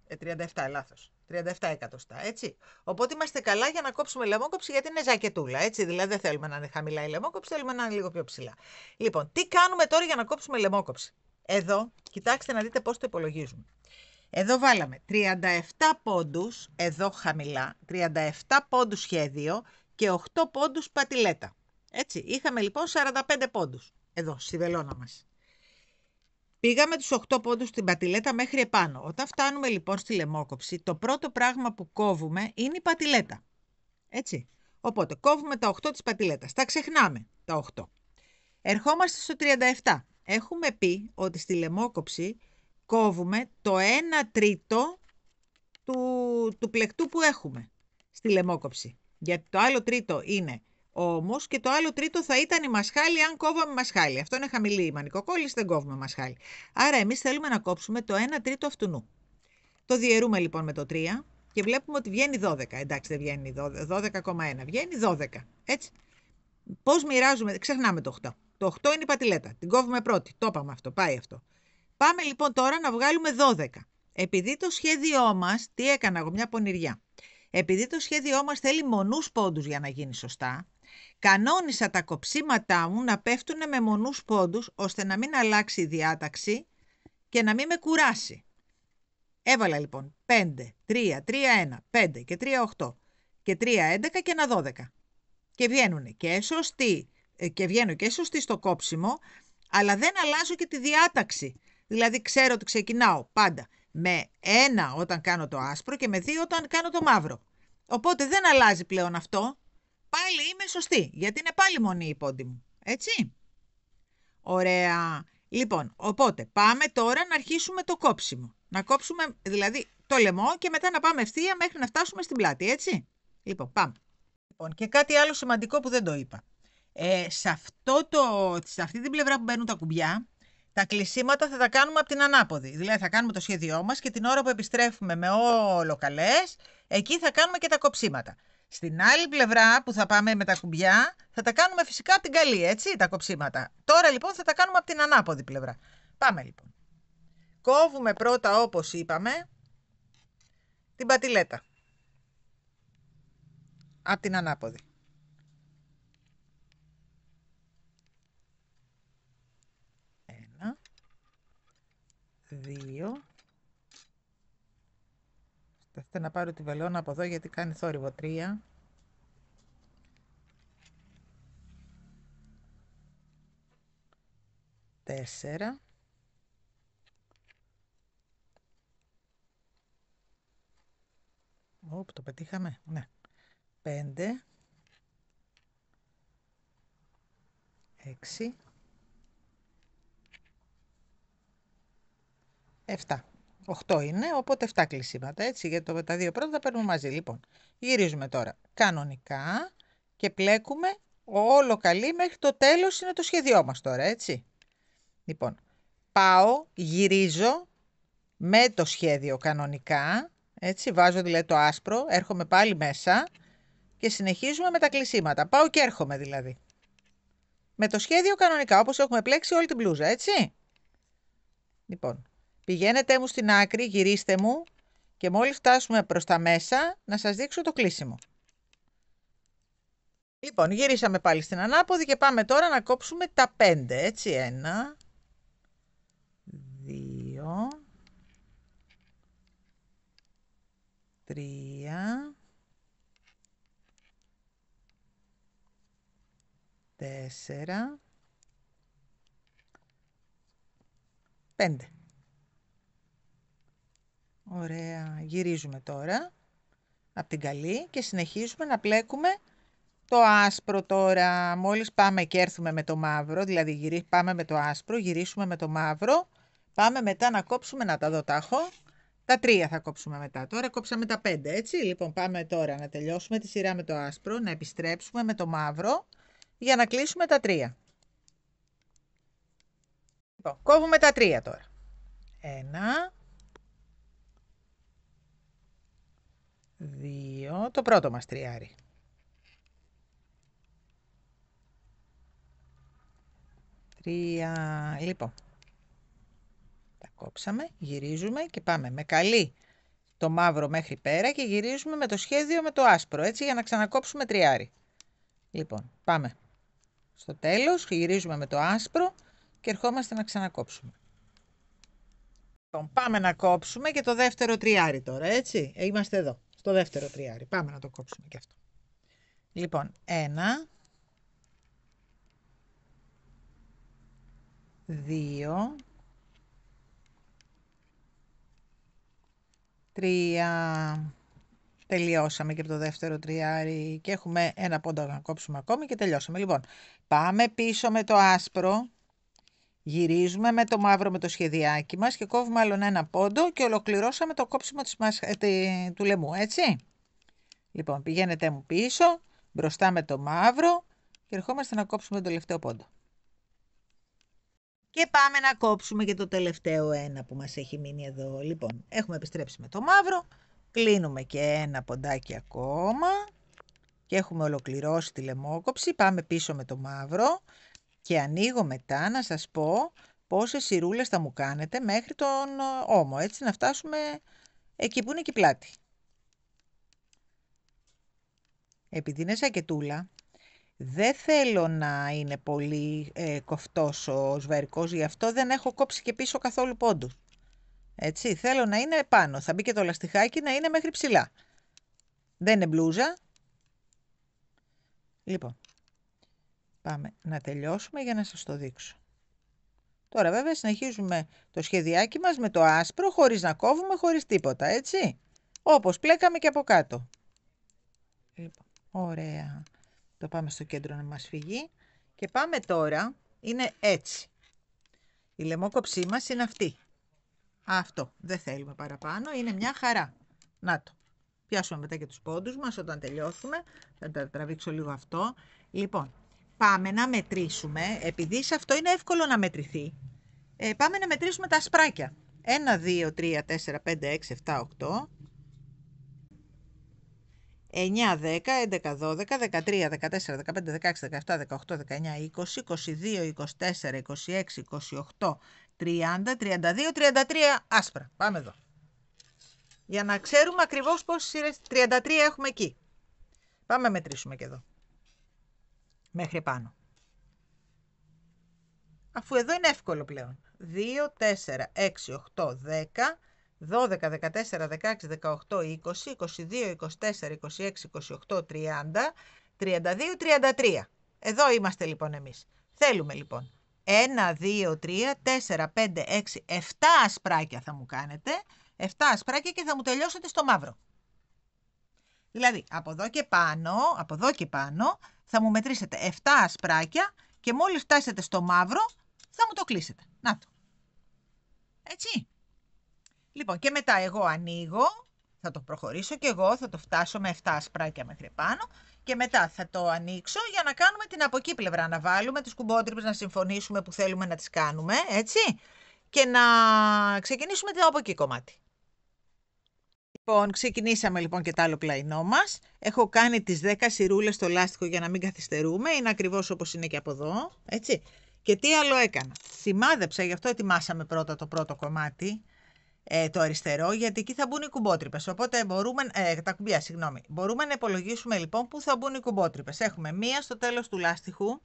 37, λάθος. 37 εκατοστά, έτσι. Οπότε είμαστε καλά για να κόψουμε λαιμόκοψη, γιατί είναι ζακετούλα, έτσι. Δηλαδή δεν θέλουμε να είναι χαμηλά η λαιμόκοψη, θέλουμε να είναι λίγο πιο ψηλά. Λοιπόν, τι κάνουμε τώρα για να κόψουμε λαιμόκοψη? Εδώ, κοιτάξτε να δείτε πώς το υπολογίζουμε. Εδώ βάλαμε 37 πόντους, εδώ χαμηλά, 37 πόντους σχέδιο και 8 πόντους πατηλέτα. Έτσι, είχαμε λοιπόν 45 πόντους, εδώ, στη βελόνα μας. Πήγαμε τους 8 πόντους στην πατηλέτα μέχρι επάνω. Όταν φτάνουμε λοιπόν στη λαιμόκοψη, το πρώτο πράγμα που κόβουμε είναι η πατηλέτα. Έτσι. Οπότε κόβουμε τα 8 της πατηλέτας. Τα ξεχνάμε τα 8. Ερχόμαστε στο 37. Έχουμε πει ότι στη λαιμόκοψη κόβουμε το 1 τρίτο του πλεκτού που έχουμε στη λαιμόκοψη. Γιατί το άλλο τρίτο είναι όμως και το άλλο τρίτο θα ήταν η μασχάλη αν κόβαμε μασχάλη. Αυτό είναι χαμηλή η μανικοκόλληση, δεν κόβουμε μασχάλη. Άρα εμείς θέλουμε να κόψουμε το 1 τρίτο αυτού. Το διαιρούμε λοιπόν με το 3 και βλέπουμε ότι βγαίνει 12. Εντάξει, δεν βγαίνει 12,1, βγαίνει 12. Έτσι. Πώς μοιράζουμε, ξεχνάμε το 8. Το 8 είναι η πατηλέτα. Την κόβουμε πρώτη. Το είπαμε αυτό, πάει αυτό. Πάμε λοιπόν τώρα να βγάλουμε 12. Επειδή το σχέδιό μας, τι έκανα εγώ, μια πονηριά. Επειδή το σχέδιό μας θέλει μονούς πόντους για να γίνει σωστά, κανόνισα τα κοψίματά μου να πέφτουν με μονούς πόντους, ώστε να μην αλλάξει η διάταξη και να μην με κουράσει. Έβαλα λοιπόν 5, 3, 3, 1, 5 και 3, 8 και 3, 11 και ένα 12. Και βγαίνουν και σωστοί, και βγαίνω και σωστή στο κόψιμο, αλλά δεν αλλάζω και τη διάταξη. Δηλαδή ξέρω ότι ξεκινάω πάντα με 1 όταν κάνω το άσπρο και με 2 όταν κάνω το μαύρο. Οπότε δεν αλλάζει πλέον αυτό. Πάλι είμαι σωστή, γιατί είναι πάλι μονή η πόντη μου. Έτσι. Ωραία. Λοιπόν, οπότε πάμε τώρα να αρχίσουμε το κόψιμο. Να κόψουμε δηλαδή το λαιμό και μετά να πάμε ευθεία μέχρι να φτάσουμε στην πλάτη, έτσι. Λοιπόν, πάμε. Λοιπόν, και κάτι άλλο σημαντικό που δεν το είπα. Σε αυτή την πλευρά που μπαίνουν τα κουμπιά, τα κλεισίματα θα τα κάνουμε από την ανάποδη. Δηλαδή θα κάνουμε το σχέδιό μας και την ώρα που επιστρέφουμε με όλο καλές, εκεί θα κάνουμε και τα κοψίματα. Στην άλλη πλευρά που θα πάμε με τα κουμπιά, θα τα κάνουμε φυσικά από την καλή, έτσι, τα κοψίματα. Τώρα λοιπόν θα τα κάνουμε από την ανάποδη πλευρά. Πάμε λοιπόν. Κόβουμε πρώτα, όπως είπαμε, την πατηλέτα. Από την ανάποδη. 1, 2. Σταθείτε να πάρω τη βελόνα από εδώ γιατί κάνει θόρυβο. 3. 4. 'Ωπ, το πετύχαμε. Ναι. 5. 6. 7. 8 είναι, οπότε 7 κλεισίματα, έτσι, γιατί τα δύο πρώτα τα παίρνουμε μαζί. Λοιπόν, γυρίζουμε τώρα κανονικά και πλέκουμε όλο καλή μέχρι το τέλος είναι το σχέδιό μας τώρα, έτσι. Λοιπόν, πάω, γυρίζω με το σχέδιο κανονικά, έτσι, βάζω δηλαδή το άσπρο, έρχομαι πάλι μέσα και συνεχίζουμε με τα κλεισίματα. Πάω και έρχομαι δηλαδή. Με το σχέδιο κανονικά, όπως έχουμε πλέξει όλη την μπλούζα, έτσι. Λοιπόν, πηγαίνετε μου στην άκρη, γυρίστε μου και μόλις φτάσουμε προς τα μέσα να σας δείξω το κλείσιμο. Λοιπόν, γυρίσαμε πάλι στην ανάποδη και πάμε τώρα να κόψουμε τα 5, έτσι. 1, 2, 3, 4, 5. Ωραία. Γυρίζουμε τώρα από την καλή και συνεχίζουμε να πλέκουμε το άσπρο τώρα. Μόλις πάμε και έρθουμε με το μαύρο, δηλαδή πάμε με το άσπρο, γυρίσουμε με το μαύρο, πάμε μετά να κόψουμε, να τα δω τα έχω, τα 3 θα κόψουμε μετά. Τώρα κόψαμε τα 5, έτσι. Λοιπόν, πάμε τώρα να τελειώσουμε τη σειρά με το άσπρο, να επιστρέψουμε με το μαύρο για να κλείσουμε τα 3. Λοιπόν, κόβουμε τα 3 τώρα. 1, 2, το πρώτο μας τριάρι. 3, λοιπόν. Τα κόψαμε, γυρίζουμε και πάμε με καλή το μαύρο μέχρι πέρα και γυρίζουμε με το σχέδιο με το άσπρο, έτσι, για να ξανακόψουμε τριάρι. Λοιπόν, πάμε. Στο τέλος γυρίζουμε με το άσπρο και ερχόμαστε να ξανακόψουμε. Λοιπόν, πάμε να κόψουμε και το δεύτερο τριάρι τώρα, έτσι. Είμαστε εδώ, στο δεύτερο τριάρι. Πάμε να το κόψουμε και αυτό. Λοιπόν, 1, 2, 3. Τελειώσαμε και από το δεύτερο τριάρι και έχουμε ένα πόντο να κόψουμε ακόμη και τελειώσαμε. Λοιπόν, πάμε πίσω με το άσπρο, γυρίζουμε με το μαύρο με το σχεδιάκι μας και κόβουμε άλλον ένα πόντο και ολοκληρώσαμε το κόψιμο του λαιμού, έτσι. Λοιπόν, πηγαίνετε μου πίσω, μπροστά με το μαύρο και ερχόμαστε να κόψουμε τον τελευταίο πόντο. Και πάμε να κόψουμε και το τελευταίο ένα που μας έχει μείνει εδώ. Λοιπόν, έχουμε επιστρέψει με το μαύρο, κλείνουμε και ένα ποντάκι ακόμα και έχουμε ολοκληρώσει τη λαιμόκοψη. Πάμε πίσω με το μαύρο και ανοίγω μετά να σας πω πόσες σειρούλες θα μου κάνετε μέχρι τον ώμο, έτσι να φτάσουμε εκεί που είναι και η πλάτη. Επειδή είναι σακετούλα, δεν θέλω να είναι πολύ κοφτός ο σβερικός, γι' αυτό δεν έχω κόψει και πίσω καθόλου πόντους. Έτσι, θέλω να είναι πάνω. Θα μπει και το λαστιχάκι να είναι μέχρι ψηλά. Δεν είναι μπλούζα. Λοιπόν, πάμε να τελειώσουμε για να σας το δείξω. Τώρα βέβαια συνεχίζουμε το σχεδιάκι μας με το άσπρο, χωρίς να κόβουμε, χωρίς τίποτα, έτσι. Όπως πλέκαμε και από κάτω. Λοιπόν, ωραία. Το πάμε στο κέντρο να μας φύγει. Και πάμε τώρα, είναι έτσι. Η λαιμόκοψή μας είναι αυτή. Αυτό, δεν θέλουμε παραπάνω, είναι μια χαρά. Να το. Πιάσουμε μετά και τους πόντους μας όταν τελειώσουμε. Θα τραβήξω λίγο αυτό. Λοιπόν, πάμε να μετρήσουμε, επειδή σε αυτό είναι εύκολο να μετρηθεί. Πάμε να μετρήσουμε τα ασπράκια. 1, 2, 3, 4, 5, 6, 7, 8. 9, 10, 11, 12, 13, 14, 15, 16, 17, 18, 19, 20, 22, 24, 26, 28, 30, 32, 33 άσπρα. Πάμε εδώ. Για να ξέρουμε ακριβώς πόσες σειρές, 33 έχουμε εκεί. Πάμε να μετρήσουμε και εδώ. Μέχρι πάνω. Αφού εδώ είναι εύκολο πλέον. 2, 4, 6, 8, 10, 12, 14, 16, 18, 20, 22, 24, 26, 28, 30, 32, 33. Εδώ είμαστε λοιπόν εμείς. Θέλουμε λοιπόν 1, 2, 3, 4, 5, 6, 7 ασπράκια θα μου κάνετε. 7 ασπράκια και θα μου τελειώσετε στο μαύρο. Δηλαδή από εδώ και πάνω θα μου μετρήσετε 7 ασπράκια και μόλις φτάσετε στο μαύρο θα μου το κλείσετε. Να το. Έτσι. Λοιπόν, και μετά εγώ ανοίγω, θα το προχωρήσω και εγώ, θα το φτάσω με 7 ασπράκια μέχρι πάνω και μετά θα το ανοίξω για να κάνουμε την από εκεί πλευρά, να βάλουμε τις κουμπότρυπες, να συμφωνήσουμε που θέλουμε να τις κάνουμε, έτσι, και να ξεκινήσουμε το από εκεί κομμάτι. Λοιπόν, ξεκινήσαμε λοιπόν και το άλλο πλαϊνό μας. Έχω κάνει τις 10 σειρούλες στο λάστιχο για να μην καθυστερούμε, είναι ακριβώς όπως είναι και από εδώ, έτσι. Και τι άλλο έκανα. Σημάδεψα, γι' αυτό ετοιμάσαμε πρώτα το πρώτο κομμάτι, το αριστερό, γιατί εκεί θα μπουν οι κουμπότρυπες. Οπότε μπορούμε, τα κουμπιά, συγγνώμη. Μπορούμε να υπολογίσουμε λοιπόν πού θα μπουν οι κουμπότρυπες. Έχουμε μία στο τέλος του λάστιχου,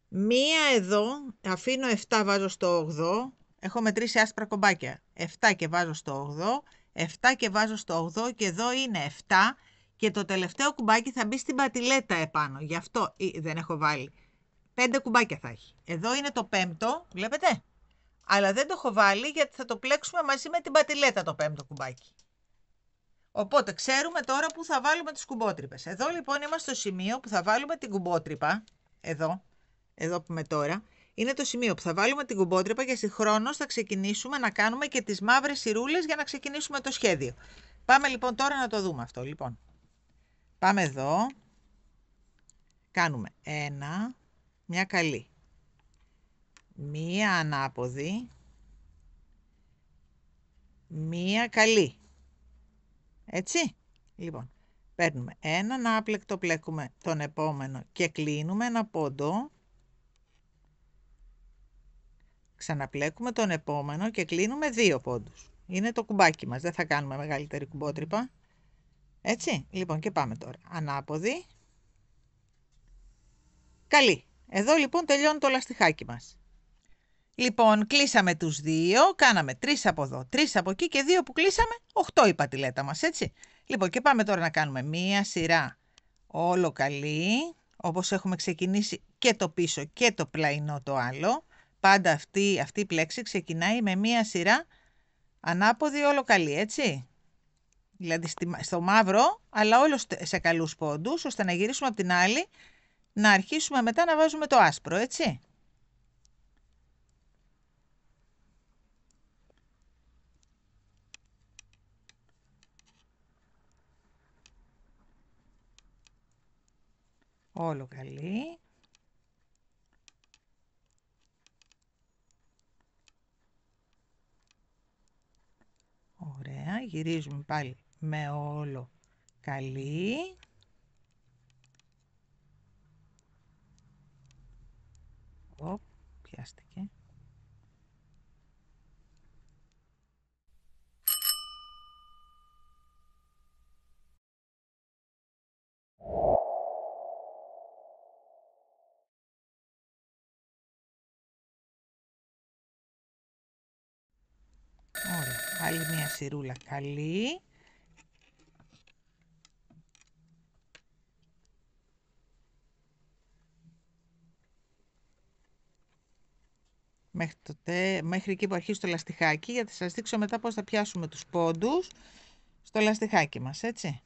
μία εδώ, αφήνω 7, βάζω στο 8, έχω μετρήσει άσπρα κομπάκια. 7 και βάζω στο 8, 7 και βάζω στο 8 και εδώ είναι 7 και το τελευταίο κουμπάκι θα μπει στην πατηλέτα επάνω. Γι' αυτό δεν έχω βάλει. 5 κουμπάκια θα έχει. Εδώ είναι το πέμπτο, βλέπετε. Αλλά δεν το έχω βάλει γιατί θα το πλέξουμε μαζί με την πατηλέτα το πέμπτο κουμπάκι. Οπότε ξέρουμε τώρα που θα βάλουμε τις κουμπότρυπες. Εδώ λοιπόν είμαστε στο σημείο που θα βάλουμε την κουμπότρυπα. Εδώ που είμαι τώρα. Είναι το σημείο που θα βάλουμε την κουμπότρυπα και συγχρόνως θα ξεκινήσουμε να κάνουμε και τις μαύρες σειρούλες για να ξεκινήσουμε το σχέδιο. Πάμε λοιπόν τώρα να το δούμε αυτό. Λοιπόν, πάμε εδώ. Κάνουμε μια καλή. Μία ανάποδη, μία καλή, έτσι. Λοιπόν, παίρνουμε έναν άπλεκτο, πλέκουμε τον επόμενο και κλείνουμε ένα πόντο. Ξαναπλέκουμε τον επόμενο και κλείνουμε 2 πόντους. Είναι το κουμπάκι μας, δεν θα κάνουμε μεγαλύτερη κουμπότρυπα. Έτσι, λοιπόν, και πάμε τώρα. Ανάποδη. Καλή. Εδώ λοιπόν τελειώνει το λαστιχάκι μας. Λοιπόν, κλείσαμε τους 2, κάναμε 3 από εδώ, 3 από εκεί και 2 που κλείσαμε, 8 η πατηλέτα μας, έτσι. Λοιπόν, και πάμε τώρα να κάνουμε μία σειρά όλο καλή, όπως έχουμε ξεκινήσει και το πίσω και το πλαϊνό το άλλο. Πάντα αυτή η πλέξη ξεκινάει με μία σειρά ανάποδη όλο καλή, έτσι. Δηλαδή στο μαύρο, αλλά όλο σε καλούς πόντους, ώστε να γυρίσουμε από την άλλη, να αρχίσουμε μετά να βάζουμε το άσπρο, έτσι. Όλο καλή. Ωραία, γυρίζουμε πάλι με όλο καλή. Πιάστηκε. Ωραία, άλλη μία σειρούλα καλή. Μέχρι εκεί που αρχίζει το λαστιχάκι, γιατί θα σας δείξω μετά πώς θα πιάσουμε τους πόντους στο λαστιχάκι μας, έτσι.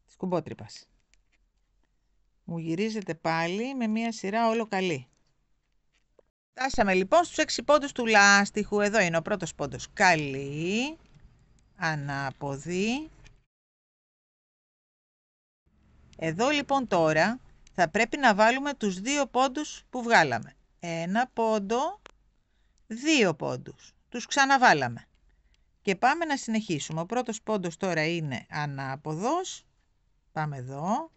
Της κουμπότρυπας. Μου γυρίζετε πάλι με μία σειρά όλο καλή. Φτάσαμε λοιπόν στους 6 πόντους του λάστιχου. Εδώ είναι ο πρώτος πόντος. Καλή, ανάποδη. Εδώ λοιπόν τώρα θα πρέπει να βάλουμε τους 2 πόντους που βγάλαμε. 1 πόντο, 2 πόντους. Τους ξαναβάλαμε. Και πάμε να συνεχίσουμε. Ο πρώτος πόντος τώρα είναι ανάποδος. Πάμε εδώ.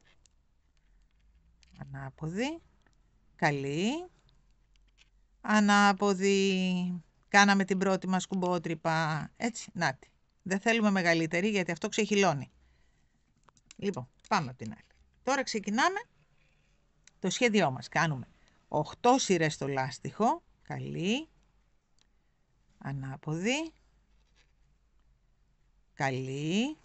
Ανάποδη. Καλή. Ανάποδη. Κάναμε την πρώτη μας κουμπότρυπα. Έτσι, νάτι. Δεν θέλουμε μεγαλύτερη γιατί αυτό ξεχυλώνει. Λοιπόν, πάμε από την άλλη. Τώρα ξεκινάμε το σχέδιό μας. Κάνουμε 8 σειρές στο λάστιχο. Καλή. Ανάποδη. Καλή.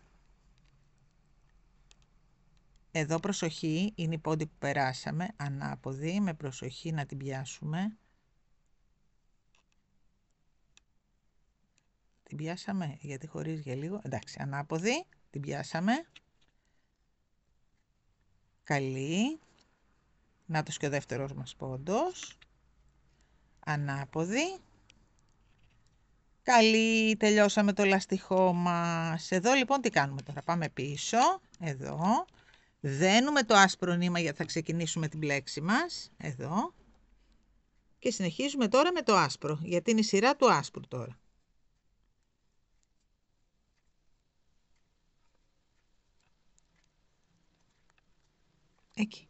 Εδώ προσοχή, είναι η πόντη που περάσαμε. Ανάποδη, με προσοχή να την πιάσουμε. Την πιάσαμε, γιατί χωρίζει για λίγο. Εντάξει, ανάποδη, την πιάσαμε. Καλή. Νάτος και ο δεύτερος μας πόντος. Ανάποδη. Καλή, τελειώσαμε το λαστιχό μας. Εδώ λοιπόν τι κάνουμε τώρα. Πάμε πίσω, εδώ. Δένουμε το άσπρο νήμα γιατί θα ξεκινήσουμε την πλέξη μας. Εδώ. Και συνεχίζουμε τώρα με το άσπρο, γιατί είναι η σειρά του άσπρου τώρα. Εκεί.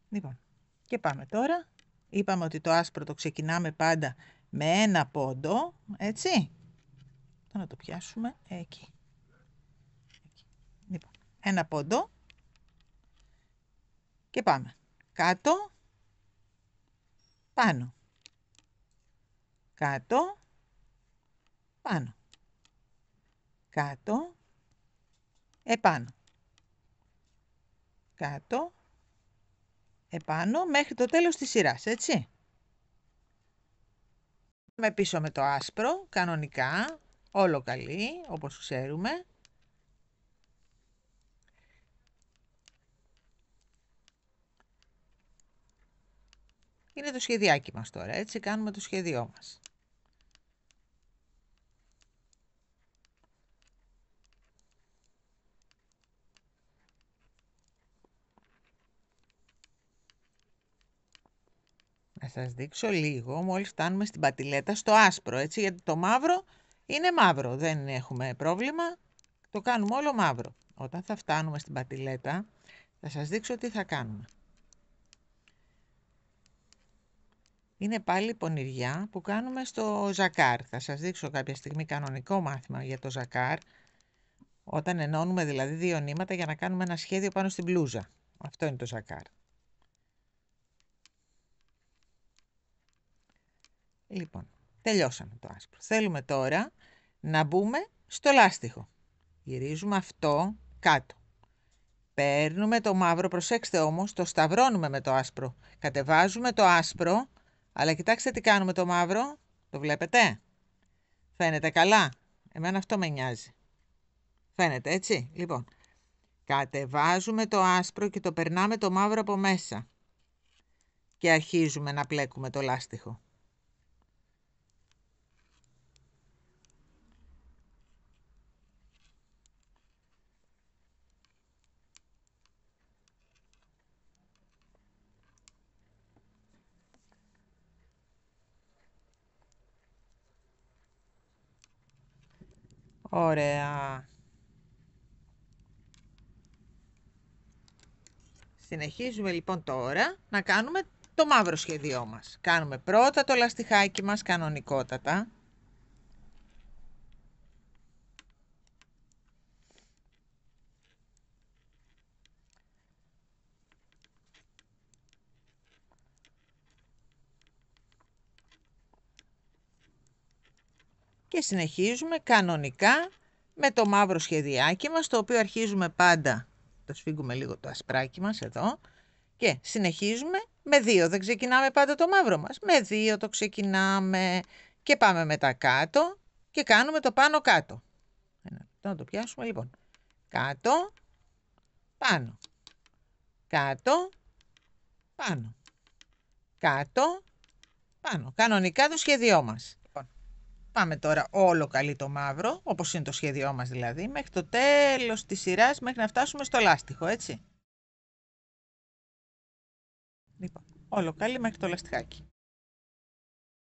Λοιπόν, και πάμε τώρα. Είπαμε ότι το άσπρο το ξεκινάμε πάντα με 1 πόντο, έτσι. Τώρα να το πιάσουμε εκεί. Λοιπόν, 1 πόντο. Και πάμε. Κάτω. Πάνω. Κάτω. Πάνω. Κάτω. Επάνω. Κάτω. Επάνω μέχρι το τέλος της σειράς, έτσι. Πάμε πίσω με το άσπρο, κανονικά, όλο καλή, όπως ξέρουμε. Είναι το σχεδιάκι μας τώρα, έτσι κάνουμε το σχέδιό μας. Να σας δείξω λίγο, μόλις φτάνουμε στην πατηλέτα, στο άσπρο, έτσι, γιατί το μαύρο Είναι μαύρο, δεν έχουμε πρόβλημα. Το κάνουμε όλο μαύρο. Όταν θα φτάνουμε στην πατηλέτα, θα σας δείξω τι θα κάνουμε. Είναι πάλι πονηριά που κάνουμε στο ζακάρ. Θα σας δείξω κάποια στιγμή κανονικό μάθημα για το ζακάρ. Όταν ενώνουμε δηλαδή δύο νήματα για να κάνουμε ένα σχέδιο πάνω στην μπλούζα. Αυτό είναι το ζακάρ. Λοιπόν, τελειώσαμε το άσπρο. Θέλουμε τώρα να μπούμε στο λάστιχο. Γυρίζουμε αυτό κάτω. Παίρνουμε το μαύρο, προσέξτε όμως, το σταυρώνουμε με το άσπρο. Κατεβάζουμε το άσπρο, αλλά κοιτάξτε τι κάνουμε το μαύρο. Το βλέπετε? Φαίνεται καλά? Εμένα αυτό με νοιάζει. Φαίνεται έτσι? Λοιπόν, κατεβάζουμε το άσπρο και το περνάμε το μαύρο από μέσα. Και αρχίζουμε να πλέκουμε το λάστιχο. Ωραία. Συνεχίζουμε λοιπόν τώρα να κάνουμε το μαύρο σχέδιό μας. Κάνουμε πρώτα το λαστιχάκι μας κανονικότατα. Και συνεχίζουμε κανονικά με το μαύρο σχεδιάκι μας, το οποίο αρχίζουμε πάντα, το σφίγγουμε λίγο το ασπράκι μας εδώ, και συνεχίζουμε με 2, δεν ξεκινάμε πάντα το μαύρο μας, με 2 το ξεκινάμε και πάμε μετά κάτω και κάνουμε το πάνω κάτω. Να το πιάσουμε λοιπόν, κάτω, πάνω, κάτω, πάνω, κάτω, πάνω, κανονικά το σχέδιό μας. Πάμε τώρα όλο καλή το μαύρο, όπως είναι το σχέδιό μας δηλαδή, μέχρι το τέλος της σειράς, μέχρι να φτάσουμε στο λάστιχο, έτσι. Λοιπόν, όλο καλή μέχρι το λαστιχάκι.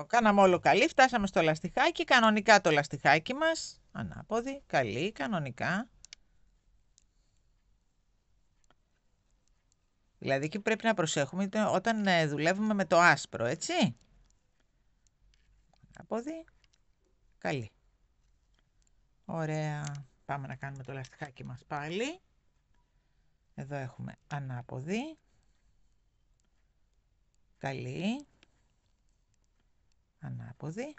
Κάναμε όλο καλή, φτάσαμε στο λαστιχάκι, κανονικά το λαστιχάκι μας, ανάποδη, καλή, κανονικά. Δηλαδή εκεί πρέπει να προσέχουμε όταν δουλεύουμε με το άσπρο, έτσι. Ανάποδη, καλή. Ωραία. Πάμε να κάνουμε το λαστιχάκι μας πάλι. Εδώ έχουμε ανάποδη. Καλή. Ανάποδη.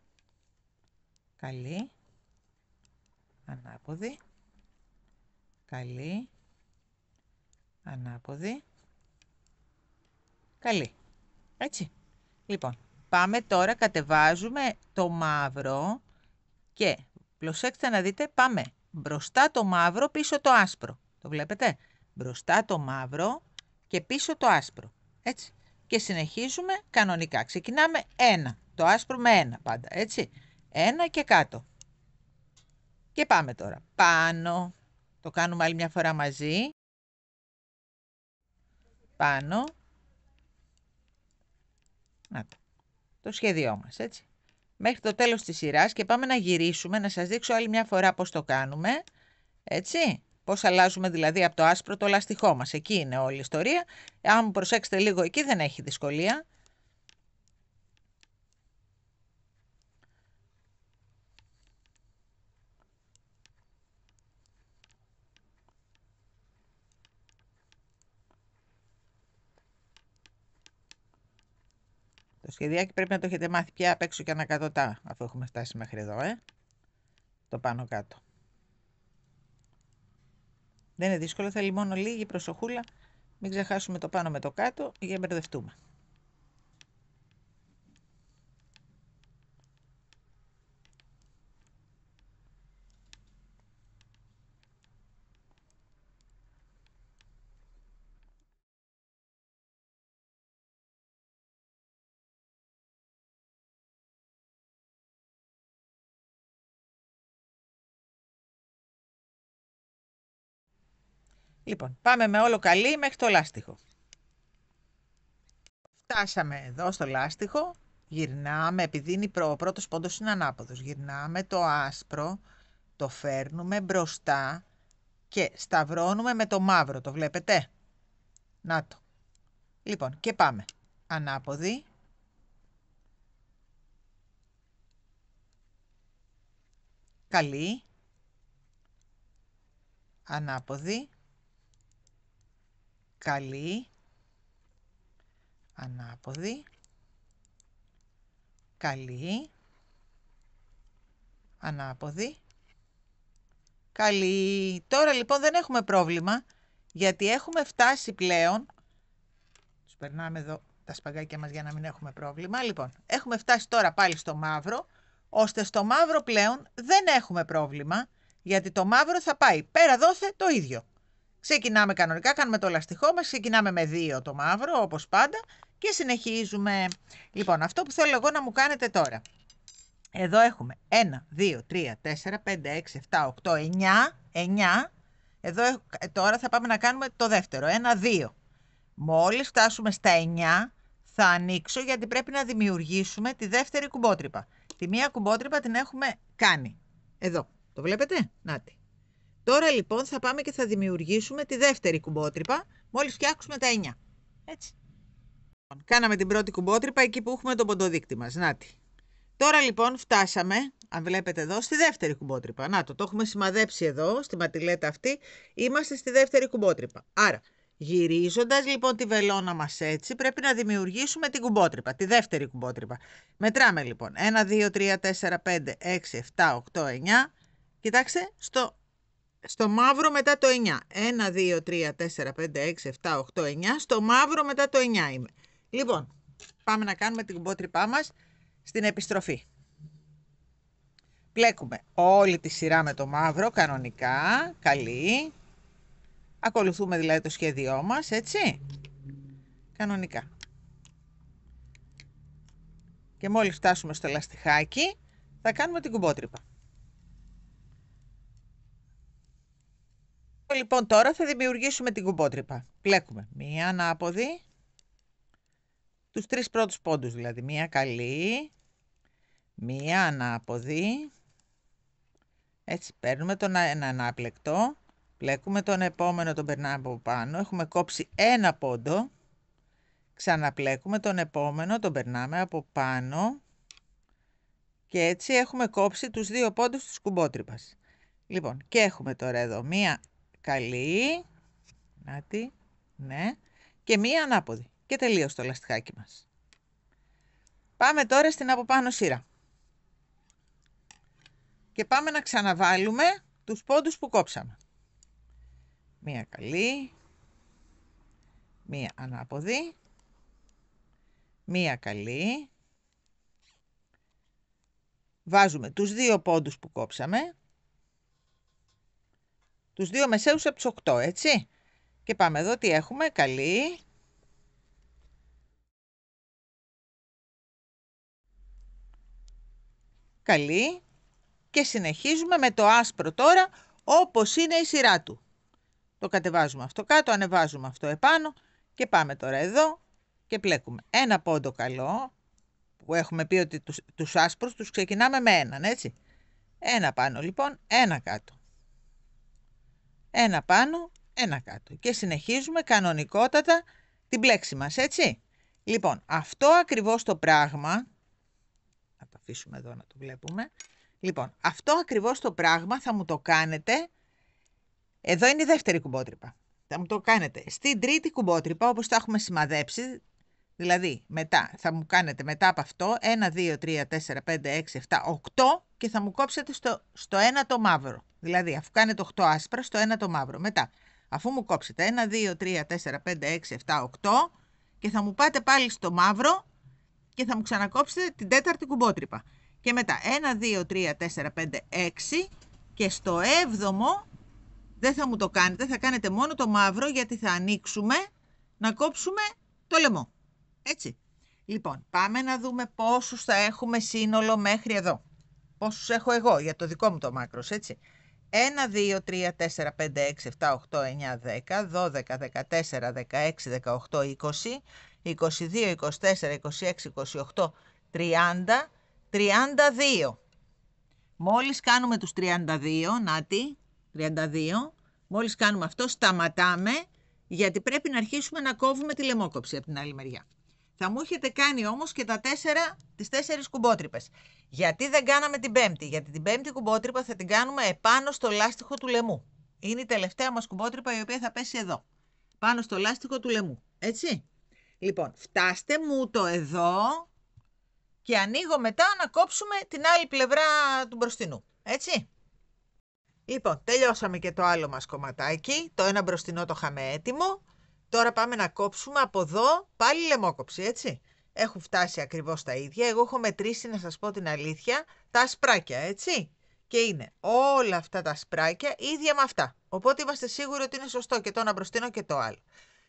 Καλή. Ανάποδη. Καλή. Ανάποδη. Καλή. Έτσι. Λοιπόν, πάμε τώρα, κατεβάζουμε το μαύρο και προσέξτε να δείτε, πάμε μπροστά το μαύρο, πίσω το άσπρο. Το βλέπετε? Μπροστά το μαύρο και πίσω το άσπρο. Έτσι. Και συνεχίζουμε κανονικά. Ξεκινάμε 1. Το άσπρο με 1 πάντα. Έτσι. 1 και κάτω. Και πάμε τώρα. Πάνω. Το κάνουμε άλλη μια φορά μαζί. Πάνω. Να το σχέδιό μας. Έτσι. Μέχρι το τέλος της σειράς και πάμε να γυρίσουμε, να σας δείξω άλλη μια φορά πώς το κάνουμε. Έτσι. Πώς αλλάζουμε δηλαδή από το άσπρο το λαστιχό μας. Εκεί είναι όλη η ιστορία. Αν προσέξετε λίγο εκεί δεν έχει δυσκολία. Το σχεδιάκι πρέπει να το έχετε μάθει πια απ' έξω και ανακατοτά, αφού έχουμε φτάσει μέχρι εδώ, το πάνω κάτω. Δεν είναι δύσκολο, θέλει μόνο λίγη προσοχούλα. Μην ξεχάσουμε το πάνω με το κάτω για να μπερδευτούμε. Λοιπόν, πάμε με όλο καλή μέχρι το λάστιχο. Φτάσαμε εδώ στο λάστιχο, Γυρνάμε, επειδή είναι ο πρώτος πόντος είναι ανάποδος. Γυρνάμε το άσπρο, το φέρνουμε μπροστά και σταυρώνουμε με το μαύρο. Το βλέπετε? Να το. Λοιπόν, και πάμε. Ανάποδη. Καλή. Ανάποδη. Καλή. Ανάποδη. Καλή. Ανάποδη. Καλή. Τώρα λοιπόν δεν έχουμε πρόβλημα, γιατί έχουμε φτάσει πλέον. Τους περνάμε εδώ τα σπαγάκια μας για να μην έχουμε πρόβλημα. Λοιπόν, έχουμε φτάσει τώρα πάλι στο μαύρο, ώστε στο μαύρο πλέον δεν έχουμε πρόβλημα, γιατί το μαύρο θα πάει πέρα δόθε το ίδιο. Ξεκινάμε κανονικά, κάνουμε το λαστιχό μας, ξεκινάμε με 2 το μαύρο, όπως πάντα, και συνεχίζουμε. Λοιπόν, αυτό που θέλω εγώ να μου κάνετε τώρα. Εδώ έχουμε 1, 2, 3, 4, 5, 6, 7, 8, 9. Εδώ τώρα θα πάμε να κάνουμε το δεύτερο, 1, 2. Μόλις φτάσουμε στα 9, θα ανοίξω, γιατί πρέπει να δημιουργήσουμε τη δεύτερη κουμπότρυπα. Τη μία κουμπότρυπα την έχουμε κάνει. Εδώ, το βλέπετε? Νάτι. Τώρα λοιπόν θα πάμε και θα δημιουργήσουμε τη δεύτερη κουμπότρυπα, μόλις φτιάξουμε τα 9. Έτσι. Κάναμε την πρώτη κουμπότρυπα εκεί που έχουμε τον ποντοδείκτη μας. Νάτι. Τώρα λοιπόν φτάσαμε, αν βλέπετε εδώ, στη δεύτερη κουμπότρυπα. Να το έχουμε σημαδέψει εδώ, στη ματιλέτα αυτή. Είμαστε στη δεύτερη κουμπότρυπα. Άρα, γυρίζοντας λοιπόν τη βελόνα μας έτσι, πρέπει να δημιουργήσουμε την κουμπότρυπα, τη δεύτερη κουμπότρυπα. Μετράμε λοιπόν 1, 2, 3, 4, 5, 6, 7, 8, 9. Κοιτάξτε, στο μαύρο μετά το 9. 1, 2, 3, 4, 5, 6, 7, 8, 9. Στο μαύρο μετά το 9 είμαι. Λοιπόν, πάμε να κάνουμε την κουμπότρυπά μας στην επιστροφή. Πλέκουμε όλη τη σειρά με το μαύρο, κανονικά, καλή. Ακολουθούμε δηλαδή το σχέδιό μας, έτσι. Κανονικά. Και μόλις φτάσουμε στο λαστιχάκι, θα κάνουμε την κουμπότρυπα. Λοιπόν, τώρα θα δημιουργήσουμε την κουμπότρυπα. Πλέκουμε μία ανάποδη, τους 3 πρώτους πόντους δηλαδή. Μία καλή, μία ανάποδη. Έτσι, παίρνουμε τον ένα ανάπλεκτο, πλέκουμε τον επόμενο, τον περνάμε από πάνω. Έχουμε κόψει ένα πόντο, ξαναπλέκουμε τον επόμενο, τον περνάμε από πάνω. Και έτσι έχουμε κόψει τους 2 πόντους της κουμπότρυπας. Λοιπόν, και έχουμε τώρα εδώ μία καλή, νάτι, ναι, και μία ανάποδη. Και τελείωσε το λαστιχάκι μας. Πάμε τώρα στην από πάνω σειρά. Και πάμε να ξαναβάλουμε τους πόντους που κόψαμε. Μία καλή, μία ανάποδη, μία καλή. Βάζουμε τους 2 πόντους που κόψαμε, τους 2 μεσαίους από τους 8, έτσι. Και πάμε εδώ τι έχουμε, καλή. Καλή. Και συνεχίζουμε με το άσπρο τώρα, όπως είναι η σειρά του. Το κατεβάζουμε αυτό κάτω, ανεβάζουμε αυτό επάνω και πάμε τώρα εδώ και πλέκουμε ένα πόντο καλό, που έχουμε πει ότι τους άσπρους τους ξεκινάμε με έναν, έτσι. Ένα πάνω λοιπόν, ένα κάτω. Ένα πάνω, ένα κάτω. Και συνεχίζουμε κανονικότατα την πλέξη μας, έτσι. Λοιπόν, αυτό ακριβώς το πράγμα, να το αφήσουμε εδώ να το βλέπουμε. Λοιπόν, αυτό ακριβώς το πράγμα θα μου το κάνετε, εδώ είναι η δεύτερη κουμπότρυπα. Θα μου το κάνετε στην τρίτη κουμπότρυπα, όπως τα έχουμε σημαδέψει. Δηλαδή, μετά, θα μου κάνετε μετά από αυτό 1, 2, 3, 4, 5, 6, 7, 8 και θα μου κόψετε στο 1 το μαύρο. Δηλαδή, αφού κάνετε 8 άσπρα, στο 1 το μαύρο. Μετά, αφού μου κόψετε 1, 2, 3, 4, 5, 6, 7, 8 και θα μου πάτε πάλι στο μαύρο και θα μου ξανακόψετε την τέταρτη κουμπότρυπα. Και μετά 1, 2, 3, 4, 5, 6 και στο 7ο δεν θα μου το κάνετε, θα κάνετε μόνο το μαύρο γιατί θα ανοίξουμε να κόψουμε το λαιμό. Έτσι. Λοιπόν, πάμε να δούμε πόσους θα έχουμε σύνολο μέχρι εδώ. Πόσους έχω εγώ για το δικό μου το μάκρος, έτσι. 1, 2, 3, 4, 5, 6, 7, 8, 9, 10, 12, 14, 16, 18, 20, 22, 24, 26, 28, 30, 32. Μόλις κάνουμε τους 32, νάτι, 32, μόλις κάνουμε αυτό σταματάμε, γιατί πρέπει να αρχίσουμε να κόβουμε τη λαιμόκοψη από την άλλη μεριά. Θα μου έχετε κάνει όμως και τις 4 κουμπότρυπες. Γιατί δεν κάναμε την πέμπτη? Γιατί την πέμπτη κουμπότρυπα θα την κάνουμε επάνω στο λάστιχο του λαιμού. Είναι η τελευταία μας κουμπότρυπα η οποία θα πέσει εδώ, πάνω στο λάστιχο του λαιμού. Έτσι. Λοιπόν, φτάστε μου το εδώ και ανοίγω μετά να κόψουμε την άλλη πλευρά του μπροστινού. Έτσι. Λοιπόν, τελειώσαμε και το άλλο μας κομματάκι. Το ένα μπροστινό το είχαμε έτοιμο. Τώρα πάμε να κόψουμε από εδώ πάλι λαιμόκοψη, έτσι. Έχουν φτάσει ακριβώς τα ίδια. Εγώ έχω μετρήσει, να σας πω την αλήθεια, τα ασπράκια, έτσι. Και είναι όλα αυτά τα ασπράκια ίδια με αυτά. Οπότε είμαστε σίγουροι ότι είναι σωστό και το ένα μπροστινό και το άλλο.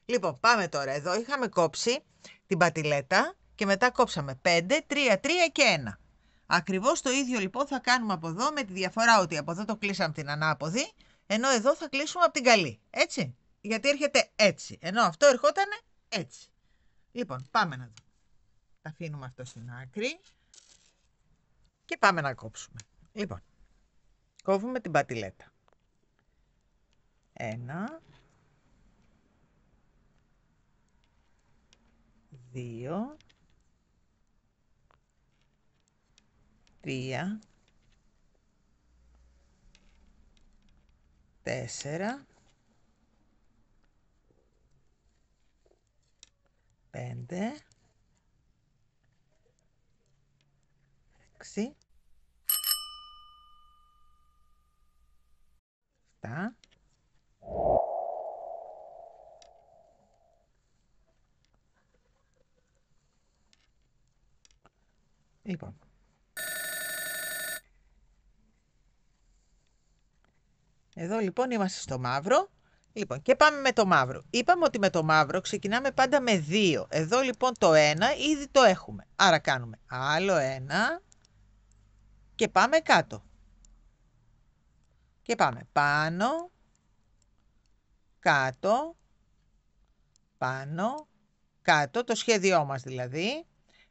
Λοιπόν, πάμε τώρα. Εδώ είχαμε κόψει την πατηλέτα και μετά κόψαμε 5, 3, 3 και 1. Ακριβώς το ίδιο λοιπόν θα κάνουμε από εδώ, με τη διαφορά ότι από εδώ το κλείσαμε την ανάποδη, ενώ εδώ θα κλείσουμε από την καλή. Έτσι. Γιατί έρχεται έτσι, ενώ αυτό ερχόταν έτσι. Λοιπόν, πάμε να δούμε. Τα αφήνουμε αυτό στην άκρη και πάμε να κόψουμε. Λοιπόν, κόβουμε την πατηλέτα. 1, 2, 3, 4, 5, 6, 7, 8. Λοιπόν, εδώ λοιπόν είμαστε στο μαύρο. Λοιπόν, και πάμε με το μαύρο. Είπαμε ότι με το μαύρο ξεκινάμε πάντα με 2. Εδώ λοιπόν το 1 ήδη το έχουμε. Άρα κάνουμε άλλο 1 και πάμε κάτω. Και πάμε πάνω, κάτω, πάνω, κάτω, το σχέδιό μας δηλαδή,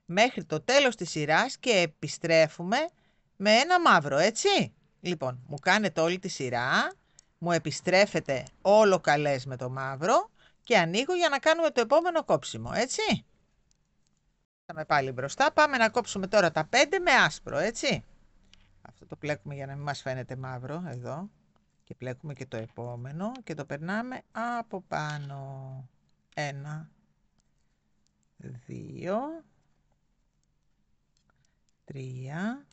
μέχρι το τέλος της σειράς και επιστρέφουμε με ένα μαύρο, έτσι. Λοιπόν, μου κάνετε όλη τη σειρά, μου επιστρέφετε όλο καλές με το μαύρο και ανοίγω για να κάνουμε το επόμενο κόψιμο, έτσι. Πάμε πάλι μπροστά, πάμε να κόψουμε τώρα τα 5 με άσπρο, έτσι. Αυτό το πλέκουμε για να μην μας φαίνεται μαύρο, εδώ. Και πλέκουμε και το επόμενο και το περνάμε από πάνω. 1, 2, 3,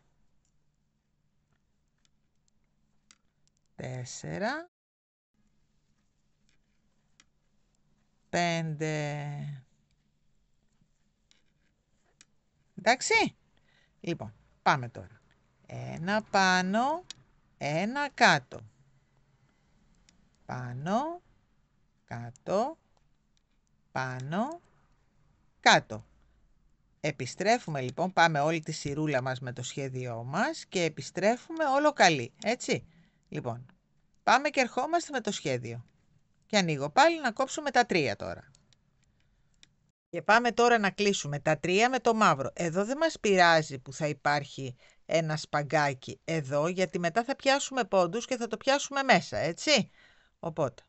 4, 5. Εντάξει. Λοιπόν, πάμε τώρα. 1 πάνω, 1 κάτω. Πάνω, κάτω, πάνω, κάτω. Επιστρέφουμε λοιπόν, πάμε όλη τη σειρούλα μας με το σχέδιό μας και επιστρέφουμε όλο καλή, έτσι. Λοιπόν, πάμε και ερχόμαστε με το σχέδιο. Και ανοίγω πάλι να κόψουμε τα 3 τώρα. Και πάμε τώρα να κλείσουμε τα 3 με το μαύρο. Εδώ δεν μας πειράζει που θα υπάρχει ένα σπαγκάκι εδώ, γιατί μετά θα πιάσουμε πόντους και θα το πιάσουμε μέσα, έτσι. Οπότε,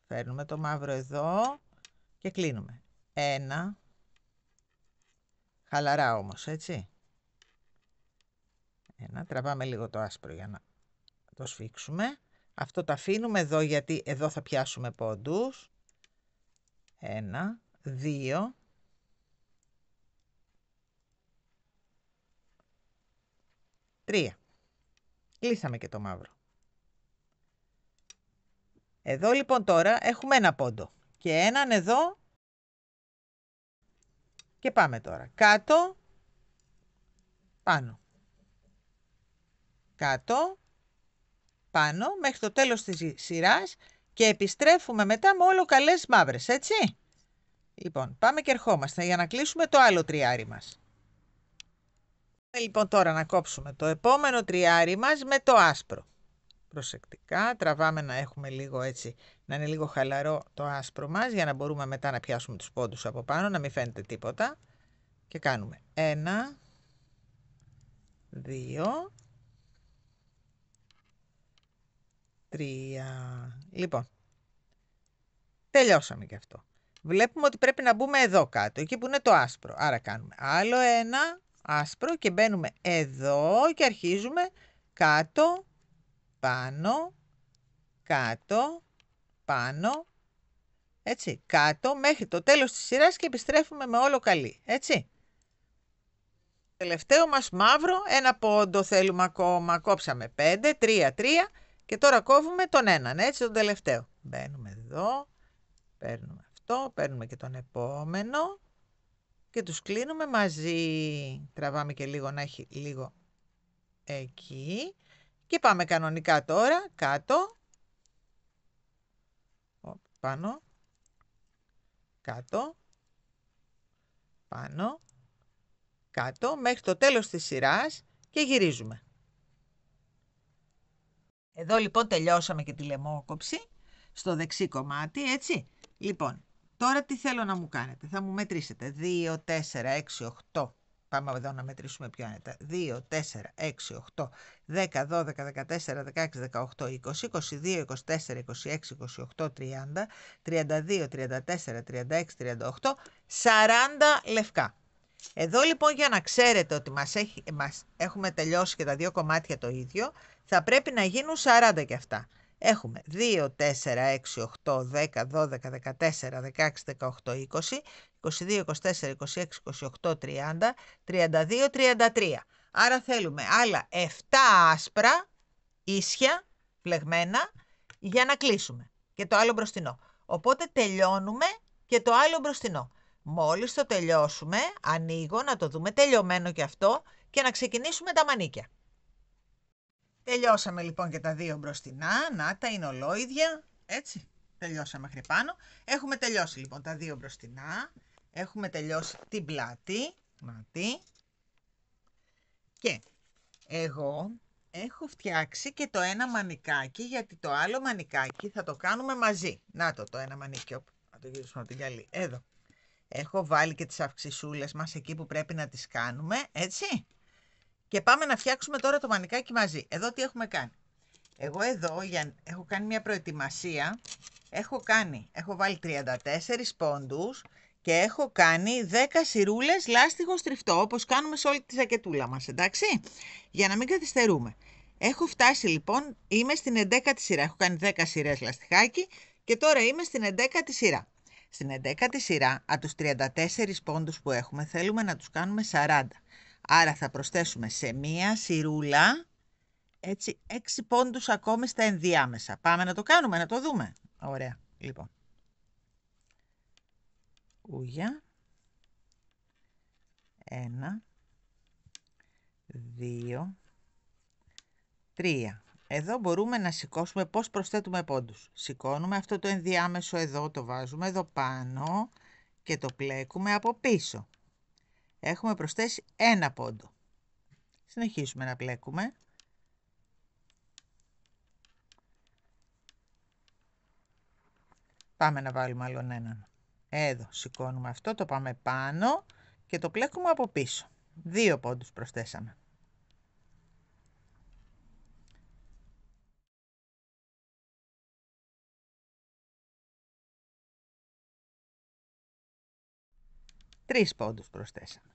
φέρνουμε το μαύρο εδώ και κλείνουμε. 1, χαλαρά όμως, έτσι. 1, τραβάμε λίγο το άσπρο για να το σφίξουμε. Αυτό το αφήνουμε εδώ, γιατί εδώ θα πιάσουμε πόντους. 1, 2, 3. Κλείσαμε και το μαύρο. Εδώ λοιπόν τώρα έχουμε ένα πόντο και έναν εδώ και πάμε τώρα. Κάτω, πάνω. Κάτω, πάνω μέχρι το τέλος της σειράς και επιστρέφουμε μετά με όλο καλές μαύρες, έτσι. Λοιπόν, πάμε και ερχόμαστε για να κλείσουμε το άλλο τριάρι μας. Λοιπόν τώρα να κόψουμε το επόμενο τριάρι μας με το άσπρο. Προσεκτικά, τραβάμε να έχουμε λίγο έτσι, να είναι λίγο χαλαρό το άσπρο μας για να μπορούμε μετά να πιάσουμε τους πόντους από πάνω, να μην φαίνεται τίποτα. Και κάνουμε 1, 2, 3. Λοιπόν, τελειώσαμε και αυτό. Βλέπουμε ότι πρέπει να μπούμε εδώ κάτω, εκεί που είναι το άσπρο. Άρα κάνουμε άλλο ένα άσπρο και μπαίνουμε εδώ και αρχίζουμε κάτω, πάνω, κάτω, πάνω, έτσι, κάτω μέχρι το τέλος της σειράς και επιστρέφουμε με όλο καλή, έτσι. Τελευταίο μας μαύρο, ένα πόντο θέλουμε ακόμα, κόψαμε 5, 3, 3 και τώρα κόβουμε τον έναν, έτσι, τον τελευταίο. Μπαίνουμε εδώ, παίρνουμε αυτό, παίρνουμε και τον επόμενο και τους κλείνουμε μαζί. Τραβάμε και λίγο να έχει λίγο εκεί και πάμε κανονικά τώρα κάτω, πάνω, κάτω, πάνω, κάτω μέχρι το τέλος της σειράς και γυρίζουμε. Εδώ λοιπόν τελειώσαμε και τη λαιμόκοψη στο δεξί κομμάτι, έτσι. Λοιπόν, τώρα τι θέλω να μου κάνετε. Θα μου μετρήσετε 2, 4, 6, 8. Πάμε εδώ να μετρήσουμε ποιο είναι τα 2, 4, 6, 8, 10, 12, 14, 16, 18, 20, 22, 24, 26, 28, 30, 32, 34, 36, 38, 40 λευκά. Εδώ λοιπόν για να ξέρετε ότι έχουμε τελειώσει και τα δύο κομμάτια το ίδιο, θα πρέπει να γίνουν 40 και αυτά. Έχουμε 2, 4, 6, 8, 10, 12, 14, 16, 18, 20, 22, 24, 26, 28, 30, 32, 33. Άρα θέλουμε άλλα 7 άσπρα, ίσια, φλεγμένα, για να κλείσουμε. Και το άλλο μπροστινό. Οπότε τελειώνουμε και το άλλο μπροστινό. Μόλις το τελειώσουμε, ανοίγω να το δούμε τελειωμένο και αυτό και να ξεκινήσουμε τα μανίκια. Τελειώσαμε λοιπόν και τα δύο μπροστινά, να τα είναι ολόιδια, έτσι, τελειώσαμε μέχρι πάνω. Έχουμε τελειώσει λοιπόν τα δύο μπροστινά, έχουμε τελειώσει την πλάτη, και εγώ έχω φτιάξει και το ένα μανικάκι, γιατί το άλλο μανικάκι θα το κάνουμε μαζί. Να το ένα μανίκι, να το γυρίσουμε από την γυαλί, εδώ. Έχω βάλει και τις αυξησούλες μας εκεί που πρέπει να τις κάνουμε, έτσι. Και πάμε να φτιάξουμε τώρα το μανικάκι μαζί. Εδώ τι έχουμε κάνει. Εγώ εδώ έχω κάνει μια προετοιμασία. Έχω βάλει 34 πόντους και έχω κάνει 10 σειρούλες λάστιχο στριφτό, όπως κάνουμε σε όλη τη ζακετούλα μας, εντάξει. Για να μην καθυστερούμε. Έχω φτάσει λοιπόν, είμαι στην 11η σειρά. Έχω κάνει 10 σειρές λαστιχάκι και τώρα είμαι στην 11η σειρά. Στην 11η σειρά, από τους 34 πόντους που έχουμε, θέλουμε να τους κάνουμε 40. Άρα θα προσθέσουμε σε μία σειρούλα, έτσι, 6 πόντους ακόμη στα ενδιάμεσα. Πάμε να το κάνουμε, να το δούμε. Ωραία, λοιπόν. Ούγια. 1, 2, 3. Εδώ μπορούμε να σηκώσουμε πώς προσθέτουμε πόντους. Σηκώνουμε αυτό το ενδιάμεσο εδώ, το βάζουμε εδώ πάνω και το πλέκουμε από πίσω. Έχουμε προσθέσει 1 πόντο. Συνεχίσουμε να πλέκουμε. Πάμε να βάλουμε άλλον έναν. Εδώ σηκώνουμε αυτό, το πάμε πάνω και το πλέκουμε από πίσω. 2 πόντους προσθέσαμε. Τρεις πόντους προσθέσαμε.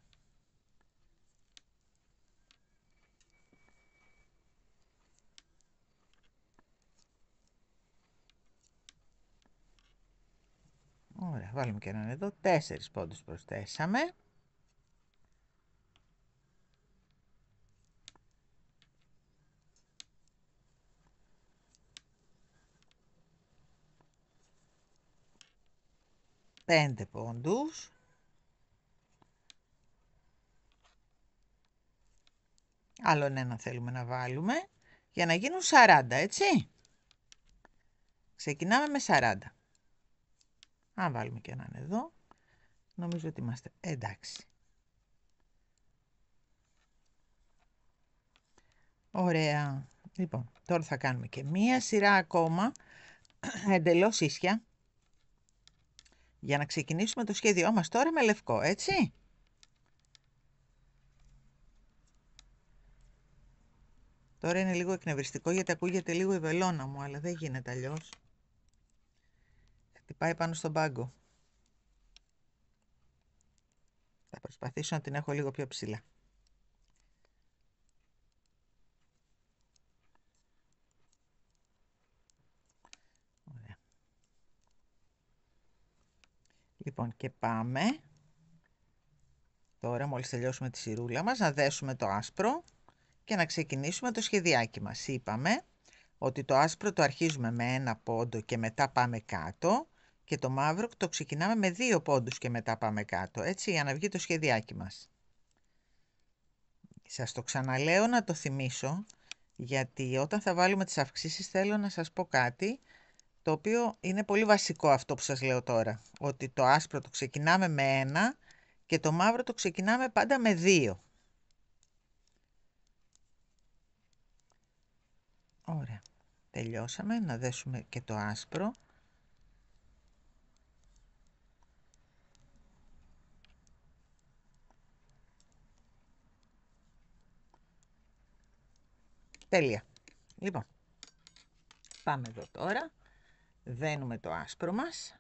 Ωραία, βάλουμε και έναν εδώ. 4 πόντους προσθέσαμε. Πέντε πόντους. Άλλον ένα θέλουμε να βάλουμε για να γίνουν 40, έτσι. Ξεκινάμε με 40. Αν βάλουμε και έναν εδώ, νομίζω ότι είμαστε εντάξει. Ωραία. Λοιπόν, τώρα θα κάνουμε και μία σειρά ακόμα, εντελώς ίσια, για να ξεκινήσουμε το σχέδιό μας τώρα με λευκό, έτσι. Τώρα είναι λίγο εκνευριστικό γιατί ακούγεται λίγο η βελόνα μου, αλλά δεν γίνεται αλλιώς. Χτυπάει πάνω στον πάγκο. Θα προσπαθήσω να την έχω λίγο πιο ψηλά. Ωραία. Λοιπόν, και πάμε. Τώρα, μόλις τελειώσουμε τη σειρούλα μας, να δέσουμε το άσπρο και να ξεκινήσουμε το σχεδιάκι μας. Είπαμε ότι το άσπρο το αρχίζουμε με 1 πόντο και μετά πάμε κάτω και το μαύρο το ξεκινάμε με 2 πόντους και μετά πάμε κάτω, έτσι, για να βγει το σχεδιάκι μας. Σας το ξαναλέω να το θυμίσω, γιατί όταν θα βάλουμε τις αυξήσεις θέλω να σας πω κάτι, το οποίο είναι πολύ βασικό αυτό που σας λέω τώρα, ότι το άσπρο το ξεκινάμε με 1 και το μαύρο το ξεκινάμε πάντα με 2. Ωραία. Τελειώσαμε. Να δέσουμε και το άσπρο. Τέλεια. Λοιπόν, πάμε εδώ τώρα. Δένουμε το άσπρο μας.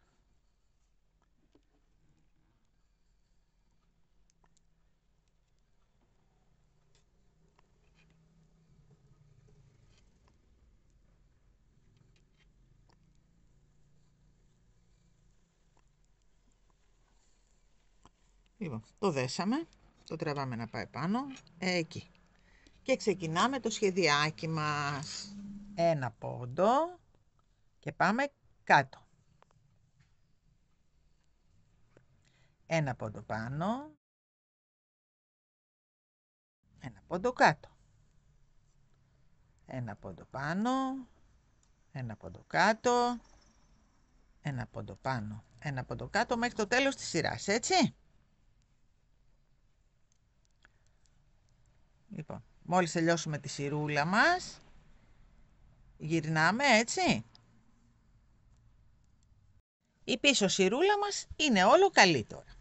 Λοιπόν, το δέσαμε, το τραβάμε να πάει πάνω, εκεί. Και ξεκινάμε το σχεδιάκι μας. 1 πόντο και πάμε κάτω. 1 πόντο πάνω. 1 πόντο κάτω. 1 πόντο πάνω. 1 πόντο κάτω. 1 πόντο πάνω. 1 πόντο κάτω μέχρι το τέλος της σειράς, έτσι. Λοιπόν, μόλις τελειώσουμε τη σειρούλα μας, γυρνάμε, έτσι. Η πίσω σειρούλα μας είναι όλο καλή τώρα.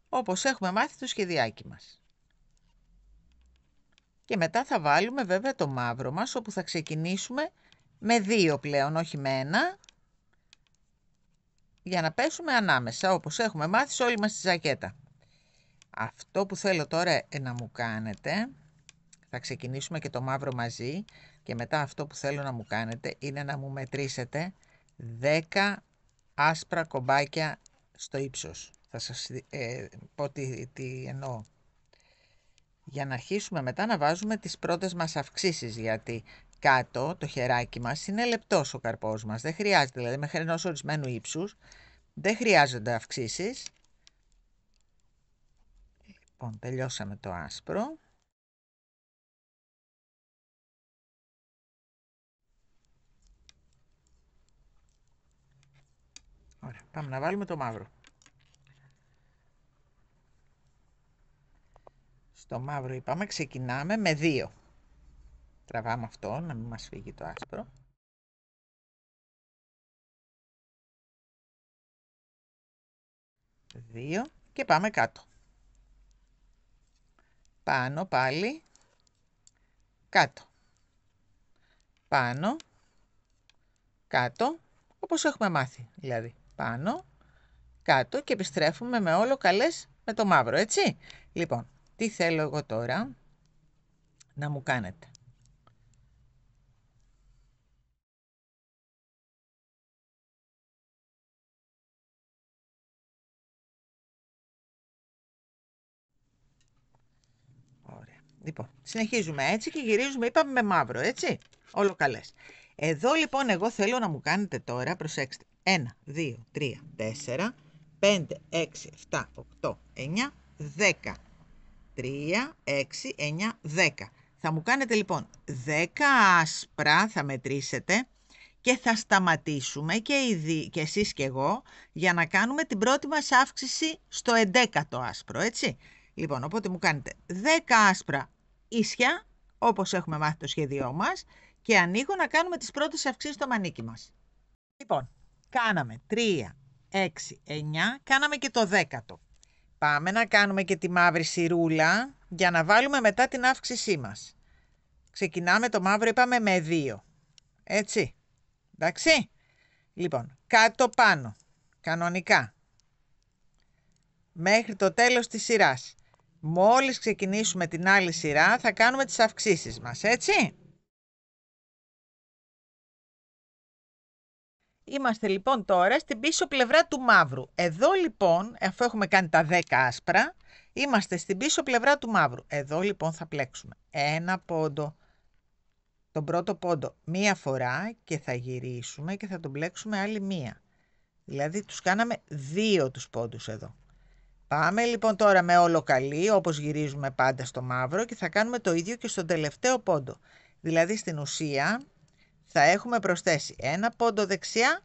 Όπως έχουμε μάθει το σχεδιάκι μας. Και μετά θα βάλουμε βέβαια το μαύρο μας, όπου θα ξεκινήσουμε με 2 πλέον, όχι με 1, για να πέσουμε ανάμεσα, όπως έχουμε μάθει σε όλη μας τη ζακέτα. Αυτό που θέλω τώρα να μου κάνετε, θα ξεκινήσουμε και το μαύρο μαζί, και μετά αυτό που θέλω να μου κάνετε είναι να μου μετρήσετε 10 άσπρα κομπάκια στο ύψος. Θα σας πω τι εννοώ. Για να αρχίσουμε μετά να βάζουμε τις πρώτες μας αυξήσεις, γιατί κάτω το χεράκι μας είναι λεπτός ο καρπός μας. Δεν χρειάζεται, δηλαδή μέχρι ενός ορισμένου ύψους, δεν χρειάζονται αυξήσεις. Λοιπόν, τελειώσαμε το άσπρο. Ωραία, πάμε να βάλουμε το μαύρο. Στο μαύρο είπαμε ξεκινάμε με 2. Τραβάμε αυτό, να μην μας φύγει το άσπρο. Δύο και πάμε κάτω. Πάνω πάλι, κάτω. Πάνω, κάτω, όπως έχουμε μάθει δηλαδή. Πάνω, κάτω και επιστρέφουμε με όλο καλές με το μαύρο, έτσι. Λοιπόν, τι θέλω εγώ τώρα να μου κάνετε. Ωραία. Λοιπόν, συνεχίζουμε έτσι και γυρίζουμε, είπαμε με μαύρο, έτσι. Όλο καλές. Εδώ λοιπόν εγώ θέλω να μου κάνετε τώρα, προσέξτε, 1, 2, 3, 4, 5, 6, 7, 8, 9, 10. 3, 6, 9, 10. Θα μου κάνετε λοιπόν 10 άσπρα, θα μετρήσετε και θα σταματήσουμε και εσείς και εγώ για να κάνουμε την πρώτη μας αύξηση στο 11ο άσπρο, έτσι. Λοιπόν, οπότε μου κάνετε 10 άσπρα ίσια, όπως έχουμε μάθει το σχέδιό μας, και ανοίγω να κάνουμε τις πρώτες αυξήσεις στο μανίκι μας. Λοιπόν, κάναμε 3, 6, 9, κάναμε και το 10ο. Πάμε να κάνουμε και τη μαύρη σειρούλα για να βάλουμε μετά την αύξησή μας. Ξεκινάμε το μαύρο, είπαμε, με 2. Έτσι. Εντάξει. Λοιπόν, κάτω πάνω. Κανονικά. Μέχρι το τέλος της σειράς. Μόλις ξεκινήσουμε την άλλη σειρά θα κάνουμε τις αυξήσεις μας. Έτσι. Είμαστε λοιπόν τώρα στην πίσω πλευρά του μαύρου. Εδώ λοιπόν, αφού έχουμε κάνει τα 10 άσπρα, είμαστε στην πίσω πλευρά του μαύρου. Εδώ λοιπόν θα πλέξουμε ένα πόντο, τον πρώτο πόντο μία φορά και θα γυρίσουμε και θα τον πλέξουμε άλλη μία. Δηλαδή τους κάναμε 2 τους πόντους εδώ. Πάμε λοιπόν τώρα με όλο καλή, όπως γυρίζουμε πάντα στο μαύρο, και θα κάνουμε το ίδιο και στον τελευταίο πόντο. Δηλαδή στην ουσία θα έχουμε προσθέσει ένα πόντο δεξιά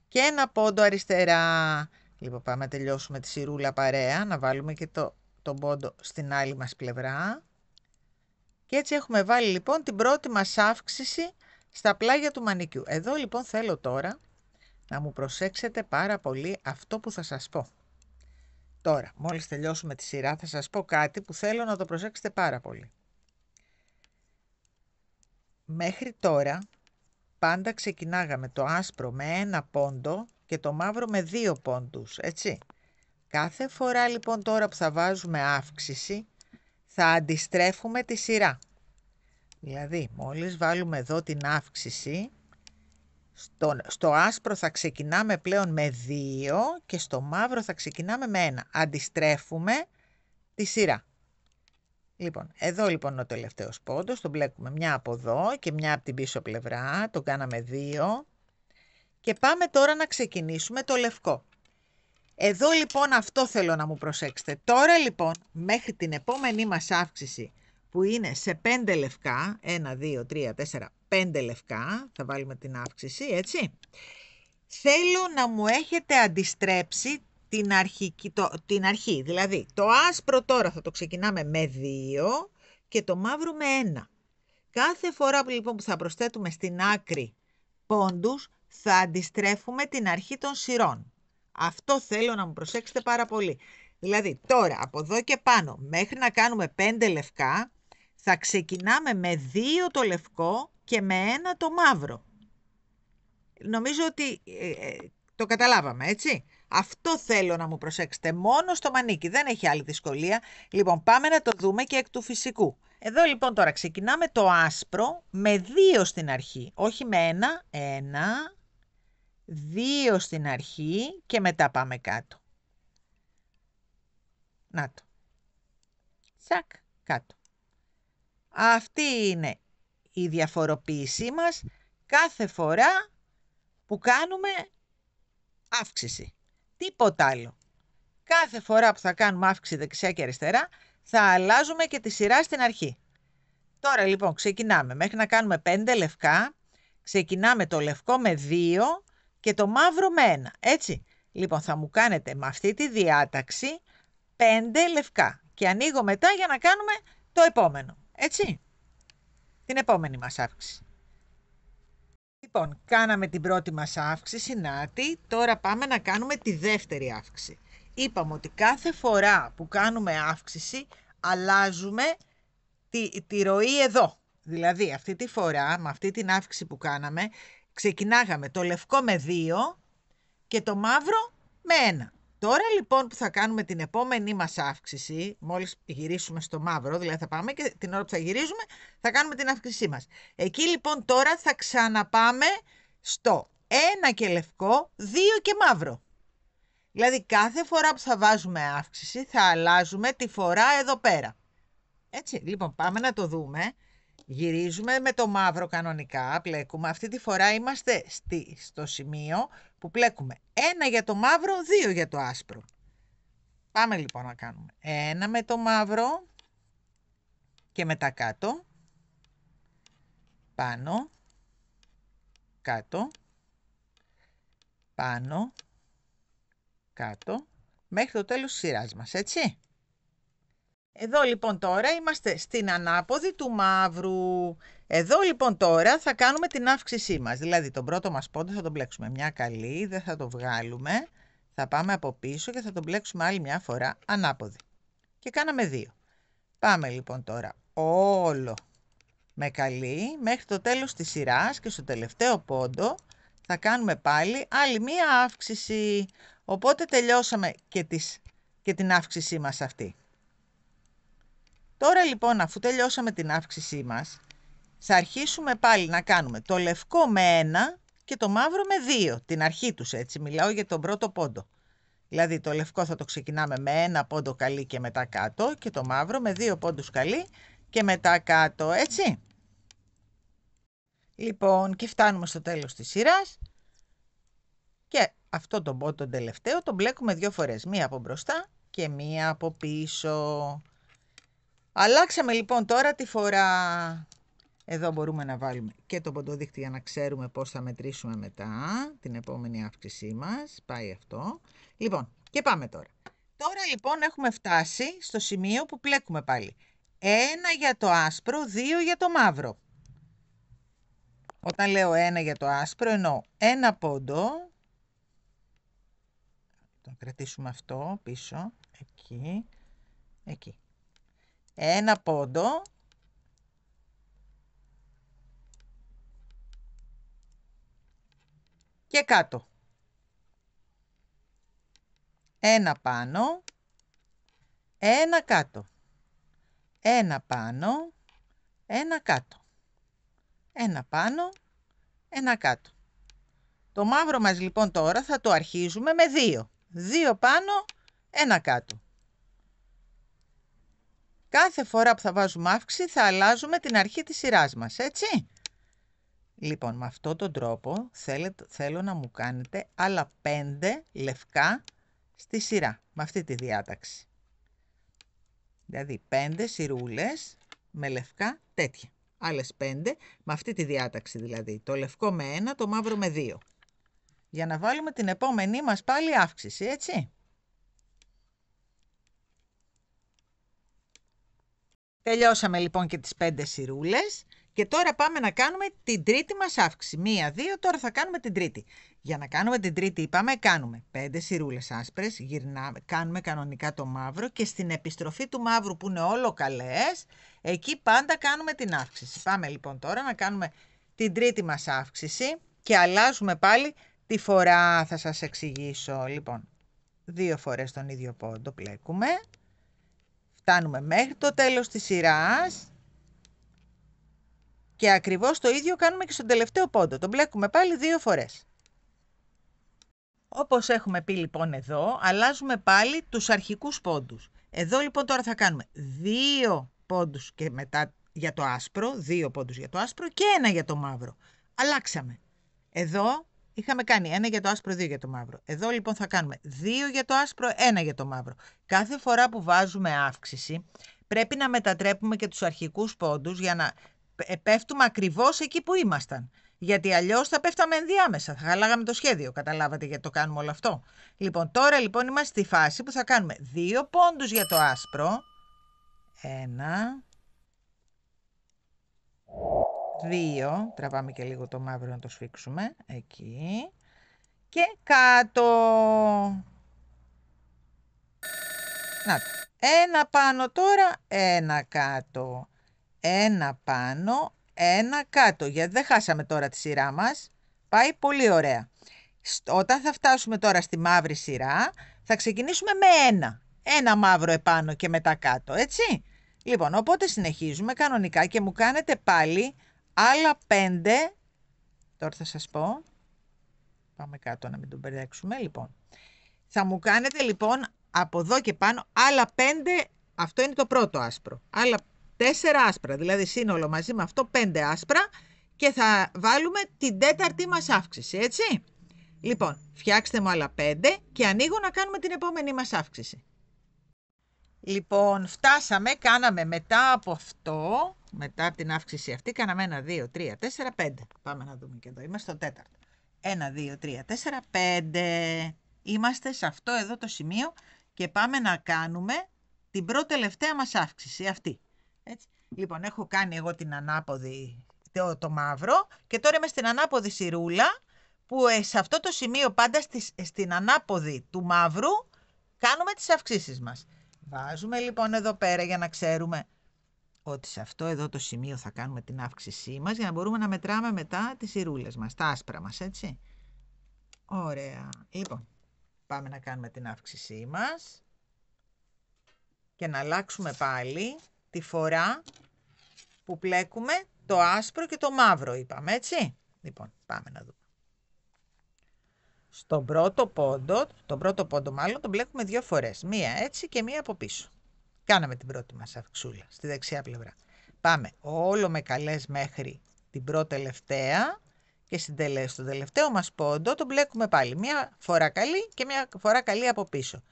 και ένα πόντο αριστερά. Λοιπόν, πάμε να τελειώσουμε τη σειρούλα παρέα, να βάλουμε και τον πόντο στην άλλη μας πλευρά. Και έτσι έχουμε βάλει λοιπόν την πρώτη μας αύξηση στα πλάγια του μανικιού. Εδώ λοιπόν θέλω τώρα να μου προσέξετε πάρα πολύ αυτό που θα σας πω. Τώρα, μόλις τελειώσουμε τη σειρά, θα σας πω κάτι που θέλω να το προσέξετε πάρα πολύ. Μέχρι τώρα, πάντα ξεκινάγαμε το άσπρο με 1 πόντο και το μαύρο με 2 πόντους, έτσι. Κάθε φορά λοιπόν τώρα που θα βάζουμε αύξηση, θα αντιστρέφουμε τη σειρά. Δηλαδή, μόλις βάλουμε εδώ την αύξηση, στο άσπρο θα ξεκινάμε πλέον με 2 και στο μαύρο θα ξεκινάμε με 1. Αντιστρέφουμε τη σειρά. Λοιπόν, εδώ λοιπόν είναι ο τελευταίος πόντος, τον μπλέκουμε μια από εδώ και μια από την πίσω πλευρά, το κάναμε 2. Και πάμε τώρα να ξεκινήσουμε το λευκό. Εδώ λοιπόν αυτό θέλω να μου προσέξετε. Τώρα λοιπόν μέχρι την επόμενή μας αύξηση που είναι σε 5 λευκά, 1, 2, 3, 4, 5 λευκά, θα βάλουμε την αύξηση, έτσι. Θέλω να μου έχετε αντιστρέψει την αρχή, δηλαδή το άσπρο τώρα θα το ξεκινάμε με 2 και το μαύρο με 1. Κάθε φορά που λοιπόν που θα προσθέτουμε στην άκρη πόντους θα αντιστρέφουμε την αρχή των σειρών. Αυτό θέλω να μου προσέξετε πάρα πολύ. Δηλαδή τώρα από εδώ και πάνω μέχρι να κάνουμε 5 λευκά θα ξεκινάμε με 2 το λευκό και με 1 το μαύρο. Νομίζω ότι το καταλάβαμε, έτσι. Αυτό θέλω να μου προσέξετε μόνο στο μανίκι, δεν έχει άλλη δυσκολία. Λοιπόν, πάμε να το δούμε και εκ του φυσικού. Εδώ λοιπόν τώρα ξεκινάμε το άσπρο με 2 στην αρχή, όχι με 1, 2 στην αρχή και μετά πάμε κάτω. Να το. Τσακ, κάτω. Αυτή είναι η διαφοροποίησή μας κάθε φορά που κάνουμε αύξηση. Τίποτα άλλο. Κάθε φορά που θα κάνουμε αύξηση δεξιά και αριστερά θα αλλάζουμε και τη σειρά στην αρχή. Τώρα λοιπόν ξεκινάμε μέχρι να κάνουμε 5 λευκά. Ξεκινάμε το λευκό με 2 και το μαύρο με 1. Έτσι. Λοιπόν θα μου κάνετε με αυτή τη διάταξη 5 λευκά. Και ανοίγω μετά για να κάνουμε το επόμενο. Έτσι. Την επόμενη μας αύξηση. Λοιπόν, κάναμε την πρώτη μας αύξηση, νάτι, τώρα πάμε να κάνουμε τη δεύτερη αύξηση. Είπαμε ότι κάθε φορά που κάνουμε αύξηση, αλλάζουμε τη ροή εδώ. Δηλαδή, αυτή τη φορά, με αυτή την αύξηση που κάναμε, ξεκινάγαμε το λευκό με 2 και το μαύρο με 1. Τώρα λοιπόν που θα κάνουμε την επόμενή μας αύξηση, μόλις γυρίσουμε στο μαύρο, δηλαδή θα πάμε και την ώρα που θα γυρίζουμε θα κάνουμε την αύξησή μας. Εκεί λοιπόν τώρα θα ξαναπάμε στο 1 και λευκό, 2 και μαύρο. Δηλαδή κάθε φορά που θα βάζουμε αύξηση θα αλλάζουμε τη φορά εδώ πέρα. Έτσι, λοιπόν πάμε να το δούμε. Γυρίζουμε με το μαύρο κανονικά, πλέκουμε. Αυτή τη φορά είμαστε στο σημείο που πλέκουμε 1 για το μαύρο, 2 για το άσπρο. Πάμε λοιπόν να κάνουμε 1 με το μαύρο και μετά κάτω, πάνω, κάτω, πάνω, κάτω, μέχρι το τέλος της σειράς μας, έτσι. Εδώ λοιπόν τώρα είμαστε στην ανάποδη του μαύρου. Εδώ λοιπόν τώρα θα κάνουμε την αύξησή μας. Δηλαδή τον πρώτο μας πόντο θα τον πλέξουμε μια καλή, δεν θα το βγάλουμε. Θα πάμε από πίσω και θα τον μπλέξουμε άλλη μια φορά ανάποδη. Και κάναμε 2. Πάμε λοιπόν τώρα όλο με καλή μέχρι το τέλος της σειράς και στο τελευταίο πόντο θα κάνουμε πάλι άλλη μία αύξηση. Οπότε τελειώσαμε και την αύξησή μας αυτή. Τώρα λοιπόν, αφού τελειώσαμε την αύξησή μας, θα αρχίσουμε πάλι να κάνουμε το λευκό με 1 και το μαύρο με 2. Την αρχή τους, έτσι, μιλάω για τον πρώτο πόντο. Δηλαδή το λευκό θα το ξεκινάμε με 1 πόντο καλή και μετά κάτω και το μαύρο με 2 πόντους καλή και μετά κάτω, έτσι. Λοιπόν, και φτάνουμε στο τέλος της σειράς και αυτό τον πόντο τελευταίο τον μπλέκουμε 2 φορές. Μία από μπροστά και μία από πίσω. Αλλάξαμε λοιπόν τώρα τη φορά. Εδώ μπορούμε να βάλουμε και το ποντοδείκτη για να ξέρουμε πώς θα μετρήσουμε μετά την επόμενη αύξησή μας. Πάει αυτό. Λοιπόν, και πάμε τώρα. Τώρα λοιπόν έχουμε φτάσει στο σημείο που πλέκουμε πάλι. 1 για το άσπρο, 2 για το μαύρο. Όταν λέω 1 για το άσπρο εννοώ 1 πόντο. Το κρατήσουμε αυτό πίσω. Εκεί. Εκεί. 1 πόντο. Και κάτω. 1 πάνω. 1 κάτω. 1 πάνω. 1 κάτω. 1 πάνω. 1 κάτω. Το μαύρο μας λοιπόν τώρα θα το αρχίζουμε με 2. 2 πάνω, 1 κάτω. Κάθε φορά που θα βάζουμε αύξηση θα αλλάζουμε την αρχή της σειράς μας, έτσι. Λοιπόν, με αυτόν τον τρόπο θέλω να μου κάνετε άλλα 5 λευκά στη σειρά, με αυτή τη διάταξη. Δηλαδή 5 σειρούλες με λευκά τέτοια. Άλλες 5 με αυτή τη διάταξη δηλαδή. Το λευκό με 1, το μαύρο με 2. Για να βάλουμε την επόμενή μας πάλι αύξηση, έτσι. Τελειώσαμε λοιπόν και τις 5 σειρούλες και τώρα πάμε να κάνουμε την τρίτη μας αύξηση. 1, 2, τώρα θα κάνουμε την τρίτη. Για να κάνουμε την τρίτη είπαμε κάνουμε 5 σειρούλες άσπρες, γυρνάμε, κάνουμε κανονικά το μαύρο και στην επιστροφή του μαύρου που είναι όλο καλές, εκεί πάντα κάνουμε την αύξηση. Πάμε λοιπόν τώρα να κάνουμε την τρίτη μας αύξηση και αλλάζουμε πάλι τη φορά. Θα σας εξηγήσω. Λοιπόν, 2 φορές τον ίδιο πόντο πλέκουμε. Φτάνουμε μέχρι το τέλος της σειράς και ακριβώς το ίδιο κάνουμε και στον τελευταίο πόντο. Τον μπλέκουμε πάλι 2 φορές. Όπως έχουμε πει λοιπόν εδώ, αλλάζουμε πάλι τους αρχικούς πόντους. Εδώ λοιπόν τώρα θα κάνουμε 2 πόντους και μετά για το άσπρο, 2 πόντους για το άσπρο και 1 για το μαύρο. Αλλάξαμε. Εδώ είχαμε κάνει 1 για το άσπρο, 2 για το μαύρο. Εδώ λοιπόν θα κάνουμε 2 για το άσπρο, 1 για το μαύρο. Κάθε φορά που βάζουμε αύξηση πρέπει να μετατρέπουμε και τους αρχικούς πόντους για να πέφτουμε ακριβώς εκεί που ήμασταν. Γιατί αλλιώς θα πέφταμε ενδιάμεσα, θα χαλάγαμε το σχέδιο. Καταλάβατε γιατί το κάνουμε όλο αυτό. Λοιπόν, τώρα λοιπόν είμαστε στη φάση που θα κάνουμε 2 πόντους για το άσπρο. 1, 2, τραβάμε και λίγο το μαύρο να το σφίξουμε, εκεί, και κάτω. Να το, 1 πάνω τώρα, 1 κάτω, 1 πάνω, 1 κάτω, γιατί δεν χάσαμε τώρα τη σειρά μας, πάει πολύ ωραία. Όταν θα φτάσουμε τώρα στη μαύρη σειρά, θα ξεκινήσουμε με 1 μαύρο επάνω και μετά κάτω, έτσι. Λοιπόν, οπότε συνεχίζουμε κανονικά και μου κάνετε πάλι άλλα 5, τώρα θα σας πω, πάμε κάτω να μην τον μπερδέξουμε, λοιπόν. Θα μου κάνετε λοιπόν από εδώ και πάνω άλλα 5, αυτό είναι το πρώτο άσπρο, άλλα 4 άσπρα, δηλαδή σύνολο μαζί με αυτό 5 άσπρα και θα βάλουμε την τέταρτη μας αύξηση, έτσι. Λοιπόν, φτιάξτε μου άλλα 5 και ανοίγω να κάνουμε την επόμενη μας αύξηση. Λοιπόν, φτάσαμε, κάναμε μετά από αυτό, μετά από την αύξηση αυτή, κάναμε 1, 2, 3, 4, 5. Πάμε να δούμε και εδώ, είμαστε στο τέταρτο. 1, 2, 3, 4, 5. Είμαστε σε αυτό εδώ το σημείο και πάμε να κάνουμε την πρώτη τελευταία μας αύξηση, αυτή. Έτσι. Λοιπόν, έχω κάνει εγώ την ανάποδη, το μαύρο και τώρα είμαι στην ανάποδη σειρούλα που σε αυτό το σημείο πάντα στην ανάποδη του μαύρου κάνουμε τις αυξήσεις μας. Βάζουμε λοιπόν εδώ πέρα για να ξέρουμε ότι σε αυτό εδώ το σημείο θα κάνουμε την αύξησή μας για να μπορούμε να μετράμε μετά τις σειρούλες μας, τα άσπρα μας, έτσι. Ωραία. Λοιπόν, πάμε να κάνουμε την αύξησή μας και να αλλάξουμε πάλι τη φορά που πλέκουμε το άσπρο και το μαύρο, είπαμε, έτσι. Λοιπόν, πάμε να δούμε. Στον πρώτο πόντο, τον πρώτο πόντο μάλλον, τον μπλέκουμε 2 φορές. Μία έτσι και μία από πίσω. Κάναμε την πρώτη μας αυξούλα στη δεξιά πλευρά. Πάμε όλο με καλές μέχρι την πρώτη τελευταία και στον τελευταίο μας πόντο τον μπλέκουμε πάλι. Μία φορά καλή και μία φορά καλή από πίσω.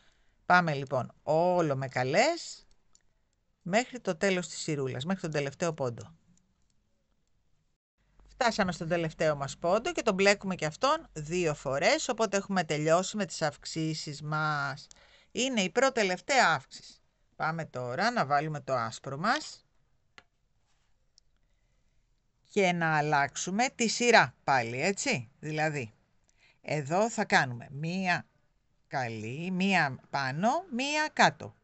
Πάμε λοιπόν όλο με καλές μέχρι το τέλος της σειρούλας, μέχρι τον τελευταίο πόντο. Φτάσαμε στον τελευταίο μας πόντο και τον μπλέκουμε και αυτόν 2 φορές, οπότε έχουμε τελειώσει με τις αυξήσεις μας. Είναι η πρώτη τελευταία αύξηση. Πάμε τώρα να βάλουμε το άσπρο μας και να αλλάξουμε τη σειρά πάλι, έτσι. Δηλαδή, εδώ θα κάνουμε μία καλή, μία πάνω, μία κάτω.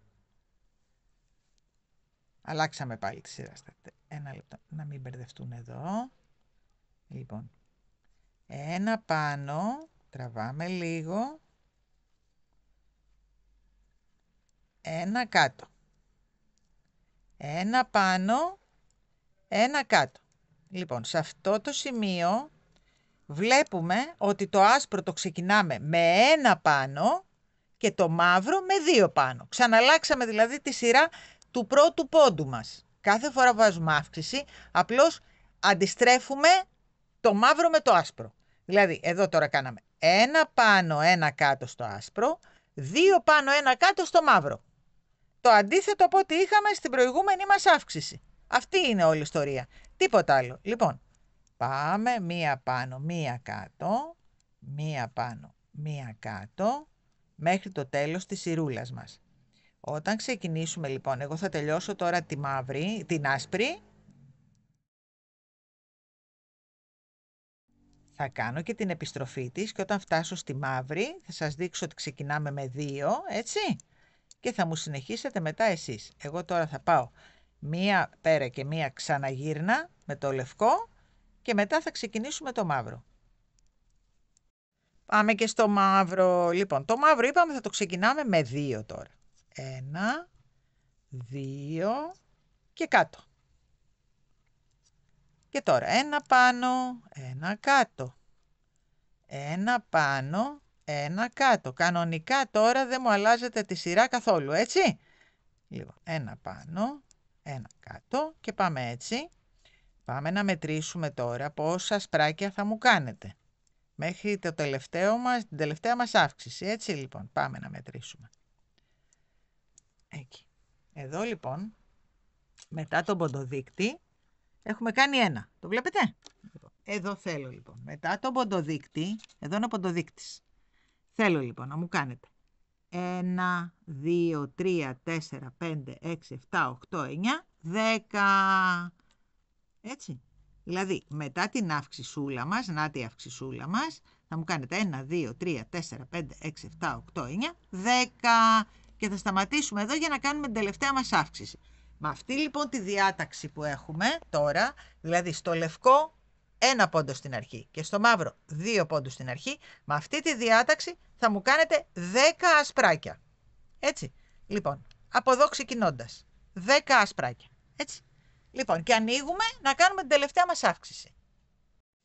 Αλλάξαμε πάλι τη σειρά. Ένα λεπτό, να μην μπερδευτούν εδώ. Λοιπόν, ένα πάνω, τραβάμε λίγο, ένα κάτω. Ένα πάνω, ένα κάτω. Λοιπόν, σε αυτό το σημείο βλέπουμε ότι το άσπρο το ξεκινάμε με ένα πάνω και το μαύρο με 2 πάνω. Ξαναλλάξαμε δηλαδή τη σειρά του πρώτου πόντου μας. Κάθε φορά βάζουμε αύξηση, απλώς αντιστρέφουμε το μαύρο με το άσπρο. Δηλαδή, εδώ τώρα κάναμε ένα πάνω, ένα κάτω στο άσπρο, 2 πάνω, ένα κάτω στο μαύρο. Το αντίθετο από ό,τι είχαμε στην προηγούμενη μας αύξηση. Αυτή είναι όλη η ιστορία. Τίποτα άλλο. Λοιπόν, πάμε μία πάνω, μία κάτω, μία πάνω, μία κάτω, μέχρι το τέλος της σειρούλας μας. Όταν ξεκινήσουμε λοιπόν, εγώ θα τελειώσω τώρα την άσπρη. Θα κάνω και την επιστροφή της και όταν φτάσω στη μαύρη θα σας δείξω ότι ξεκινάμε με 2, έτσι, και θα μου συνεχίσετε μετά εσείς. Εγώ τώρα θα πάω μία πέρα και μία ξαναγύρνα με το λευκό και μετά θα ξεκινήσουμε το μαύρο. Πάμε και στο μαύρο. Λοιπόν, το μαύρο είπαμε θα το ξεκινάμε με 2 τώρα. 1, 2 και κάτω. Και τώρα ένα πάνω, ένα κάτω. Ένα πάνω, ένα κάτω. Κανονικά τώρα δεν μου αλλάζετε τη σειρά καθόλου, έτσι. Λοιπόν, ένα πάνω, ένα κάτω και πάμε έτσι. Πάμε να μετρήσουμε τώρα πόσα σπράκια θα μου κάνετε. Μέχρι την τελευταία μας αύξηση, έτσι λοιπόν. Πάμε να μετρήσουμε. Εκεί. Εδώ λοιπόν, μετά τον ποντοδείκτη, έχουμε κάνει 1. Το βλέπετε? Εδώ θέλω λοιπόν, μετά τον ποντοδείκτη, εδώ είναι ο ποντοδείκτης. Θέλω λοιπόν να μου κάνετε 1, 2, 3, 4, 5, 6, 7, 8, 9, 10. Έτσι. Δηλαδή, μετά την αυξησούλα μας, να τη αυξησούλα μας, θα μου κάνετε 1, 2, 3, 4, 5, 6, 7, 8, 9, 10. Και θα σταματήσουμε εδώ για να κάνουμε την τελευταία μας αύξηση. Με αυτή λοιπόν τη διάταξη που έχουμε τώρα, δηλαδή στο λευκό 1 πόντο στην αρχή και στο μαύρο 2 πόντους στην αρχή, με αυτή τη διάταξη θα μου κάνετε 10 ασπράκια. Έτσι. Λοιπόν, από εδώ ξεκινώντας. 10 ασπράκια. Έτσι. Λοιπόν, και ανοίγουμε να κάνουμε την τελευταία μας αύξηση.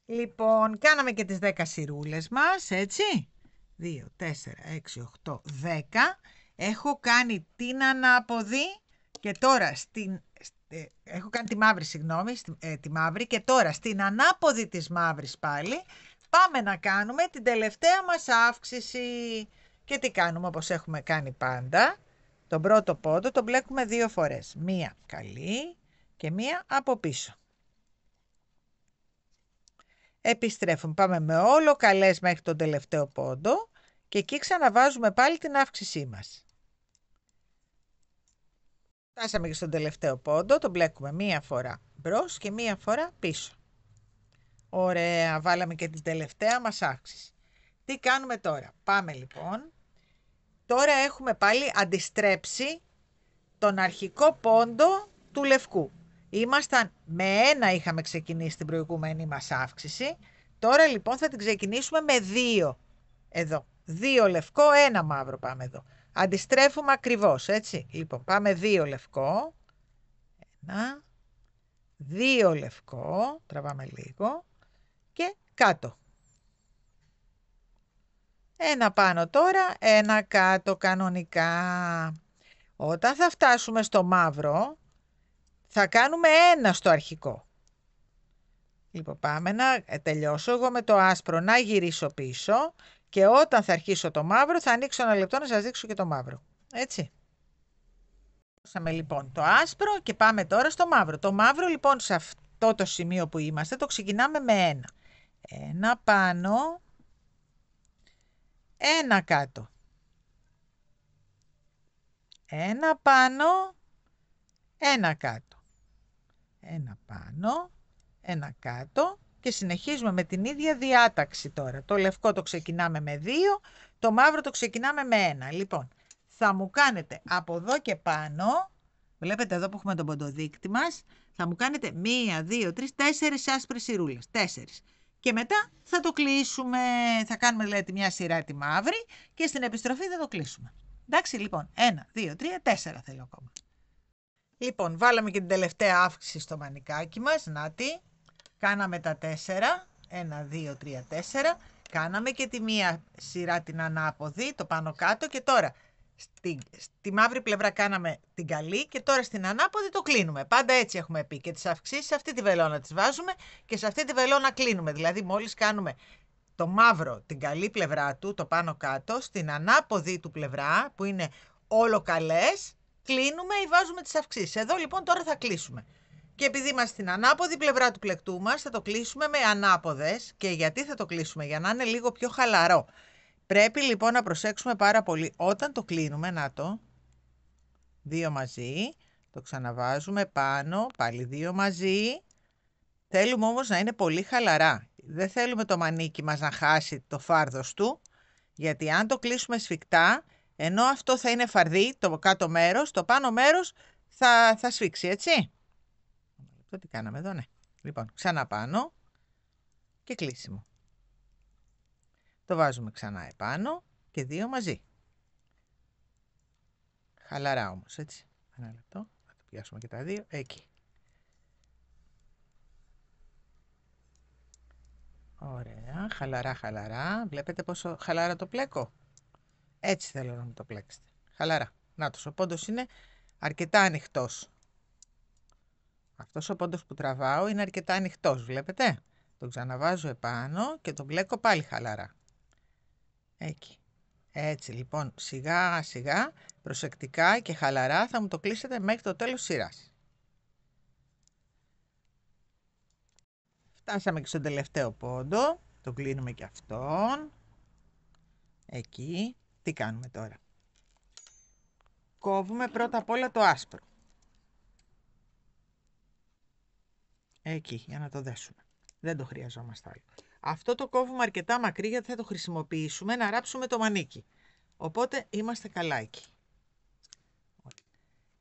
Λοιπόν, κάναμε και τις 10 σειρούλες μας, έτσι. 2, 4, 6, 8, 10. Έχω κάνει την ανάποδη και τώρα έχω κάνει τη μαύρη, τη μαύρη και τώρα στην ανάποδη της μαύρης πάλι πάμε να κάνουμε την τελευταία μας αύξηση. Και τι κάνουμε όπως έχουμε κάνει πάντα? Τον πρώτο πόντο τον μπλέκουμε 2 φορές. Μία καλή και μία από πίσω. Επιστρέφουμε, πάμε με όλο καλές μέχρι τον τελευταίο πόντο και εκεί ξαναβάζουμε πάλι την αύξησή μας. Φτάσαμε και στον τελευταίο πόντο, τον μπλέκουμε μία φορά μπρος και μία φορά πίσω. Ωραία, βάλαμε και την τελευταία μας αύξηση. Τι κάνουμε τώρα? Πάμε λοιπόν. Τώρα έχουμε πάλι αντιστρέψει τον αρχικό πόντο του λευκού. Ήμασταν με 1, είχαμε ξεκινήσει την προηγούμενη μας αύξηση. Τώρα λοιπόν θα την ξεκινήσουμε με 2. Εδώ. 2 λευκό, 1 μαύρο πάμε εδώ. Αντιστρέφουμε ακριβώς, έτσι. Λοιπόν, πάμε 2 λευκό. 1. 2 λευκό. Τραβάμε λίγο. Και κάτω. 1 πάνω τώρα, 1 κάτω κανονικά. Όταν θα φτάσουμε στο μαύρο, θα κάνουμε 1 στο αρχικό. Λοιπόν, πάμε να τελειώσω εγώ με το άσπρο, να γυρίσω πίσω και όταν θα αρχίσω το μαύρο θα ανοίξω ένα λεπτό να σας δείξω και το μαύρο. Έτσι. Δώσαμε λοιπόν το άσπρο και πάμε τώρα στο μαύρο. Το μαύρο λοιπόν σε αυτό το σημείο που είμαστε το ξεκινάμε με 1. 1 πάνω, 1 κάτω. 1 πάνω, 1 κάτω. 1 πάνω, 1 κάτω και συνεχίζουμε με την ίδια διάταξη τώρα. Το λευκό το ξεκινάμε με 2, το μαύρο το ξεκινάμε με 1. Λοιπόν, θα μου κάνετε από εδώ και πάνω, βλέπετε εδώ που έχουμε τον ποντοδείκτη μας, θα μου κάνετε 1, 2, 3, 4 άσπρες σειρούλες. 4. Και μετά θα το κλείσουμε, θα κάνουμε δηλαδή μια σειρά τη μαύρη και στην επιστροφή θα το κλείσουμε. Εντάξει, λοιπόν, 1, 2, 3, 4 θέλω ακόμα. Λοιπόν, βάλαμε και την τελευταία αύξηση στο μανικάκι μας, νάτι. Κάναμε τα 4, 1, 2, 3, 4. Κάναμε και τη μία σειρά την ανάποδη, το πάνω κάτω και τώρα στη μαύρη πλευρά κάναμε την καλή και τώρα στην ανάποδη το κλείνουμε. Πάντα έτσι έχουμε πει και τις αυξήσεις σε αυτή τη βελόνα τις βάζουμε και σε αυτή τη βελόνα κλείνουμε. Δηλαδή μόλις κάνουμε το μαύρο την καλή πλευρά του, το πάνω κάτω, στην ανάποδη του πλευρά που είναι όλο καλές, κλείνουμε ή βάζουμε τις αυξήσεις. Εδώ λοιπόν τώρα θα κλείσουμε. Και επειδή είμαστε στην ανάποδη πλευρά του πλεκτού μας, θα το κλείσουμε με ανάποδες. Και γιατί θα το κλείσουμε? Για να είναι λίγο πιο χαλαρό. Πρέπει λοιπόν να προσέξουμε πάρα πολύ. Όταν το κλείνουμε, να το, 2 μαζί, το ξαναβάζουμε πάνω, πάλι 2 μαζί. Θέλουμε όμως να είναι πολύ χαλαρά. Δεν θέλουμε το μανίκι μας να χάσει το φάρδος του, γιατί αν το κλείσουμε σφιχτά, ενώ αυτό θα είναι φαρδί, το κάτω μέρος, το πάνω μέρος θα σφίξει, έτσι. Το τι κάναμε εδώ, ναι. Λοιπόν, ξανά πάνω και κλείσιμο. Το βάζουμε ξανά επάνω και 2 μαζί. Χαλαρά όμως, έτσι. Ένα λεπτό, θα το πιάσουμε και τα 2, εκεί. Ωραία, χαλαρά, χαλαρά. Βλέπετε πόσο χαλαρά το πλέκω? Έτσι θέλω να μου το πλέξετε. Χαλαρά. Νάτος, ο πόντος είναι αρκετά ανοιχτός. Αυτός ο πόντος που τραβάω είναι αρκετά ανοιχτός, βλέπετε. Τον ξαναβάζω επάνω και τον πλέκω πάλι χαλαρά. Εκεί. Έτσι λοιπόν, σιγά σιγά, προσεκτικά και χαλαρά θα μου το κλείσετε μέχρι το τέλος σειράς. Φτάσαμε και στον τελευταίο πόντο. Τον κλείνουμε και αυτόν. Εκεί. Τι κάνουμε τώρα? Κόβουμε πρώτα απ' όλα το άσπρο. Εκεί, για να το δέσουμε. Δεν το χρειαζόμαστε άλλο. Αυτό το κόβουμε αρκετά μακρύ γιατί θα το χρησιμοποιήσουμε να ράψουμε το μανίκι. Οπότε είμαστε καλά εκεί.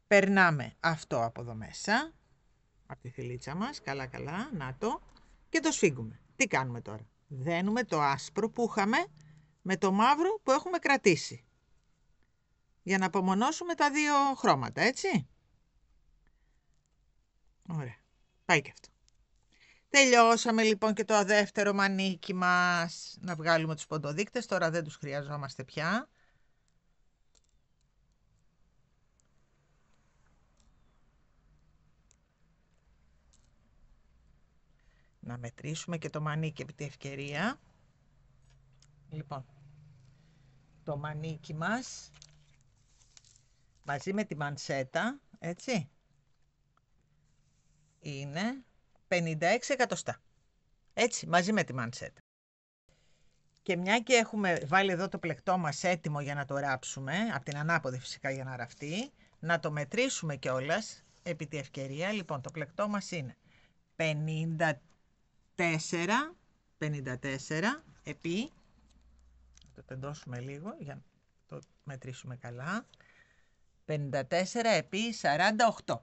Περνάμε αυτό από εδώ μέσα, από τη θηλίτσα μας, καλά καλά, να το, και το σφίγγουμε. Τι κάνουμε τώρα? Δένουμε το άσπρο που είχαμε με το μαύρο που έχουμε κρατήσει. Για να απομονώσουμε τα 2 χρώματα, έτσι. Ωραία, πάει και αυτό. Τελειώσαμε λοιπόν και το δεύτερο μανίκι μας. Να βγάλουμε τους ποντοδείκτες, τώρα δεν τους χρειαζόμαστε πια. Να μετρήσουμε και το μανίκι επί τη ευκαιρία. Λοιπόν, το μανίκι μας μαζί με τη μανσέτα, έτσι, είναι 56 εκατοστά. Έτσι, μαζί με τη μανσέτα. Και μια και έχουμε βάλει εδώ το πλεκτό μας έτοιμο για να το ράψουμε, από την ανάποδη φυσικά για να ραφτεί, να το μετρήσουμε κιόλας επί τη ευκαιρία. Λοιπόν, το πλεκτό μας είναι 53 54 επί, θα το τεντώσουμε λίγο για να το μετρήσουμε καλά, 54 επί 48.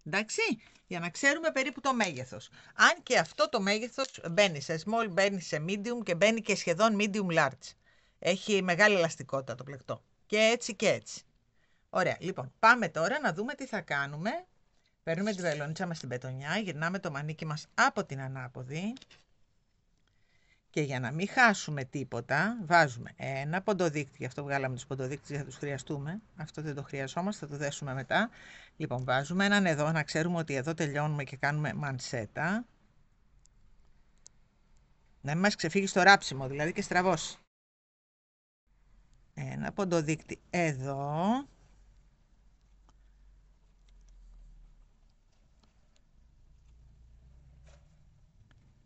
Εντάξει, για να ξέρουμε περίπου το μέγεθος. Αν και αυτό το μέγεθος μπαίνει σε small, μπαίνει σε medium και μπαίνει και σχεδόν medium large. Έχει μεγάλη ελαστικότητα το πλεκτό. Και έτσι και έτσι. Ωραία, λοιπόν, πάμε τώρα να δούμε τι θα κάνουμε. Παίρνουμε τη βελονίτσα μας στην πετονιά, γυρνάμε το μανίκι μας από την ανάποδη. Και για να μην χάσουμε τίποτα, βάζουμε ένα ποντοδείκτη, γι' αυτό βγάλαμε τους ποντοδείκτες για να τους χρειαστούμε. Αυτό δεν το χρειαζόμαστε, θα το δέσουμε μετά. Λοιπόν, βάζουμε έναν εδώ, να ξέρουμε ότι εδώ τελειώνουμε και κάνουμε μανσέτα. Να μην μας ξεφύγει στο ράψιμο, δηλαδή και στραβώσει. Ένα ποντοδείκτη εδώ.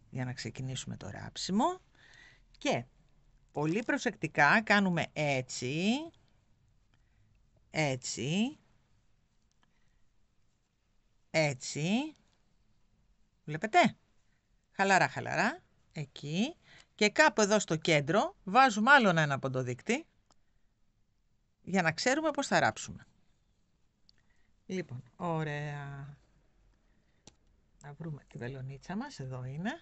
Για να ξεκινήσουμε το ράψιμο. Και πολύ προσεκτικά κάνουμε έτσι, έτσι, έτσι. Βλέπετε? Χαλαρά, χαλαρά. Εκεί. Και κάπου εδώ στο κέντρο βάζουμε άλλον ένα ποντοδείκτη για να ξέρουμε πώς θα ράψουμε. Λοιπόν, ωραία. Να βρούμε τη βελονίτσα μας. Εδώ είναι.